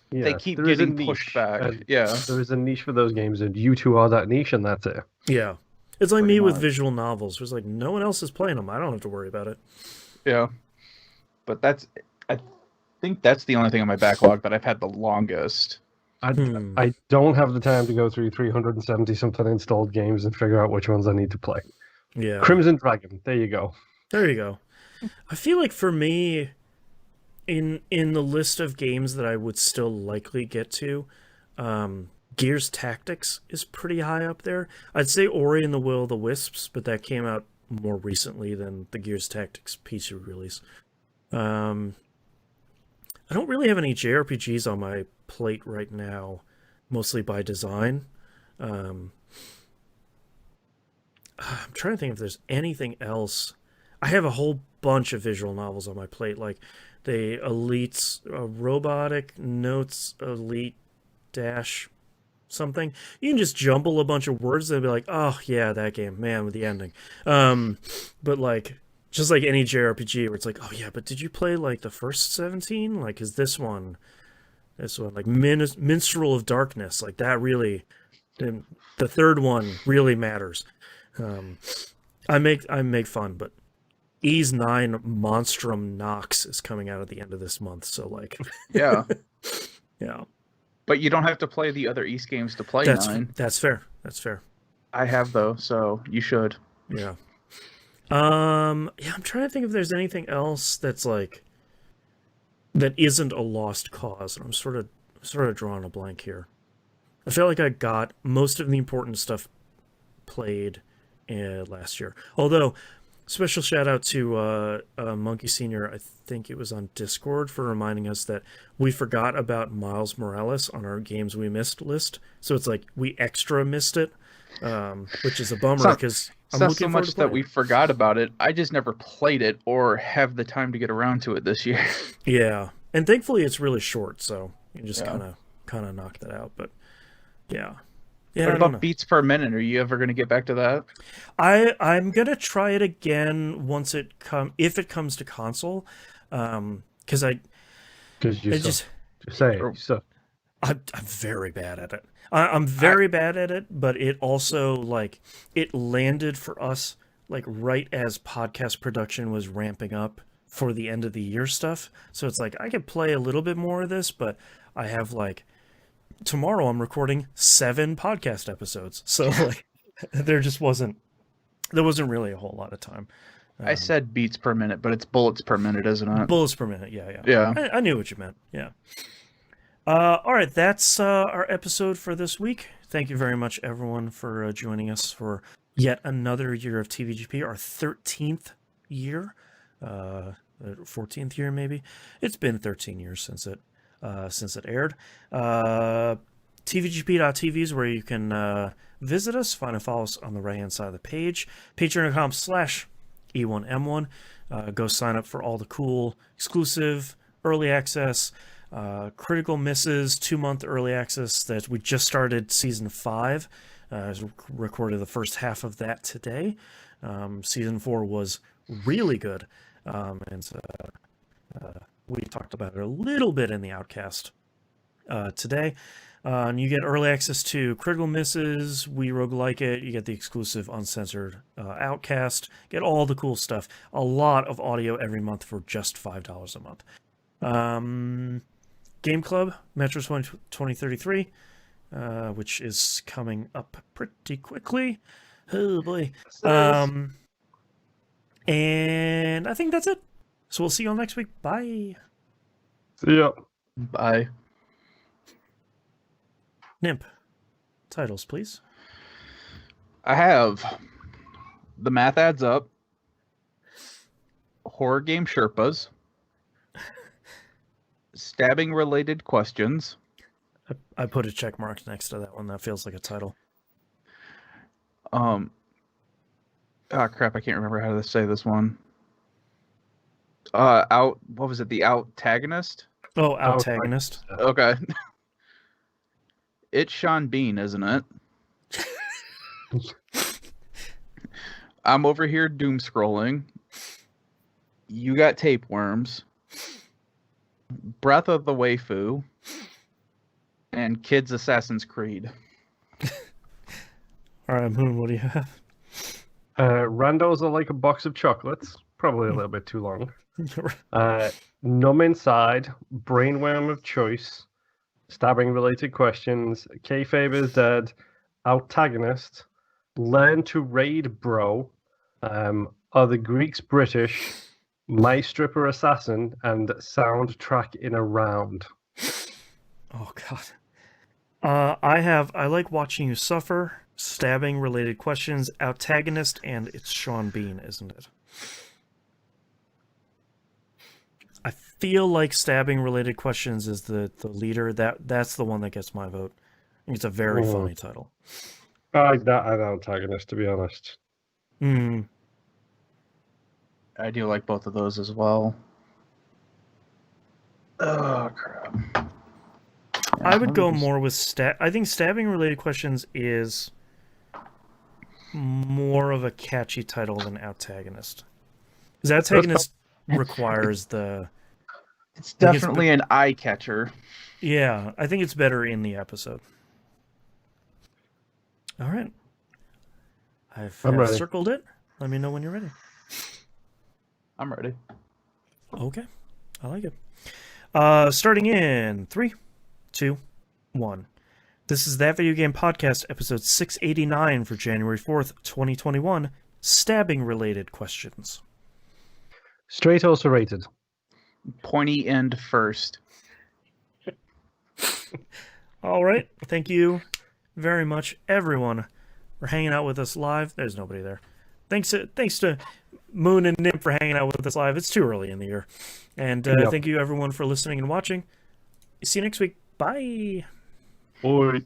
Speaker 3: they keep getting pushed back. Yeah.
Speaker 2: There is a niche for those games, and you two are that niche, and that's it.
Speaker 1: Yeah. It's like
Speaker 3: Pretty
Speaker 1: me with
Speaker 3: much.
Speaker 1: visual novels. It's like no one else is playing them. I don't have to worry about it.
Speaker 3: Yeah. But I think that's the only thing on my backlog that I've had the longest.
Speaker 2: I don't have the time to go through 370 something installed games and figure out which ones I need to play.
Speaker 1: Yeah.
Speaker 2: Crimson Dragon, there you go.
Speaker 1: There you go. I feel like for me, in the list of games that I would still likely get to, Gears Tactics is pretty high up there. I'd say Ori and the Will of the Wisps, but that came out more recently than the Gears Tactics PC release. I don't really have any JRPGs on my plate right now, mostly by design. I'm trying to think if there's anything else. I have a whole bunch of visual novels on my plate, like the Elite's Robotic Notes Elite Dash something. You can just jumble a bunch of words and be like, oh yeah, that game, man, with the ending. But like, just like any JRPG where it's like, oh yeah, but did you play like the first 17? Like, is this one like Minstrel of Darkness, like that really, the third one really matters. I make fun, but Ys 9 Monstrum Nox is coming out at the end of this month, so like,
Speaker 3: Yeah.
Speaker 1: yeah.
Speaker 3: But you don't have to play the other East games to play 9.
Speaker 1: That's fair. That's fair.
Speaker 3: I have though, so you should.
Speaker 1: Yeah. I'm trying to think if there's anything else that's like that isn't a lost cause, and I'm sort of drawing a blank here. I feel like I got most of the important stuff played last year. Although, special shout out to Monkey Senior. I think it was on Discord for reminding us that we forgot about Miles Morales on our games we missed list. So it's like we extra missed it, which is a bummer because
Speaker 3: it's not so much that we forgot about it. I just never played it or have the time to get around to it this year.
Speaker 1: Yeah, and thankfully it's really short, so you can just kind of knock that out. But yeah.
Speaker 3: What about beats per minute? Are you ever going to get back to that?
Speaker 1: I'm gonna try it again once if it comes to console, because I'm very bad at it. I'm very bad at it, but it also like it landed for us like right as podcast production was ramping up for the end of the year stuff. So it's like I could play a little bit more of this, but I have like. Tomorrow I'm recording 7 podcast episodes, so like there wasn't really a whole lot of time.
Speaker 3: I said beats per minute, but it's bullets per minute, isn't it?
Speaker 1: Bullets per minute, yeah. I knew what you meant. Yeah. All right, that's our episode for this week. Thank you very much, everyone, for joining us for yet another year of TVGP, our 13th year, 14th year maybe. It's been 13 years since it aired. TVGP.tv is where you can visit us, find and follow us on the right hand side of the page. Patreon.com/E1M1. Go sign up for all the cool exclusive early access, critical misses, 2-month early access that we just started season 5. Recorded the first half of that today. Season 4 was really good. We talked about it a little bit in the Outcast today. And you get early access to Critical Misses, We Roguelike It, you get the exclusive uncensored Outcast, get all the cool stuff. A lot of audio every month for just $5 a month. Game Club, Metro's 2033, which is coming up pretty quickly. Oh boy. And I think that's it. So we'll see you all next week. Bye.
Speaker 2: See ya.
Speaker 3: Bye.
Speaker 1: Nimp, titles, please.
Speaker 3: I have The Math Adds Up, Horror Game Sherpas, Stabbing Related Questions.
Speaker 1: I put a check mark next to that one. That feels like a title.
Speaker 3: Oh crap, I can't remember how to say this one. What was it? The Outtagonist?
Speaker 1: Oh, Outtagonist.
Speaker 3: Okay. It's Sean Bean, isn't it? I'm over here doom scrolling. You got tapeworms. Breath of the Waifu. and Kids Assassin's Creed.
Speaker 1: All right, Moon, what do you have?
Speaker 2: Randos are like a box of chocolates. Probably a little bit too long. Numb Inside, Brainworm of Choice, Stabbing Related Questions, Kayfabe is Dead, Antagonist, Learn to Raid Bro, Are the Greeks British, My Stripper Assassin, and Soundtrack in a Round.
Speaker 1: Oh, God. I Like Watching You Suffer, Stabbing Related Questions, Antagonist, and it's Sean Bean, isn't it? I feel like Stabbing Related Questions is the leader. That's the one that gets my vote. I think it's a very funny title.
Speaker 2: I like that an Antagonist, to be honest.
Speaker 3: I do like both of those as well. Oh, crap. Yeah,
Speaker 1: I would go more with I think Stabbing Related Questions is more of a catchy title than Antagonist. Because Antagonist requires the...
Speaker 3: It's definitely an eye catcher.
Speaker 1: Yeah, I think it's better in the episode. All right. I've circled it. Let me know when you're ready.
Speaker 3: I'm ready.
Speaker 1: Okay. I like it. Starting in 3, 2, 1. This is That Video Game Podcast, episode 689 for January 4th, 2021. Stabbing related questions.
Speaker 2: Straight or serrated?
Speaker 3: Pointy end first.
Speaker 1: All right. Thank you very much, everyone, for hanging out with us live. There's nobody there. Thanks to Moon and Nim for hanging out with us live. It's too early in the year. And thank you, everyone, for listening and watching. See you next week. Bye.
Speaker 2: Bye.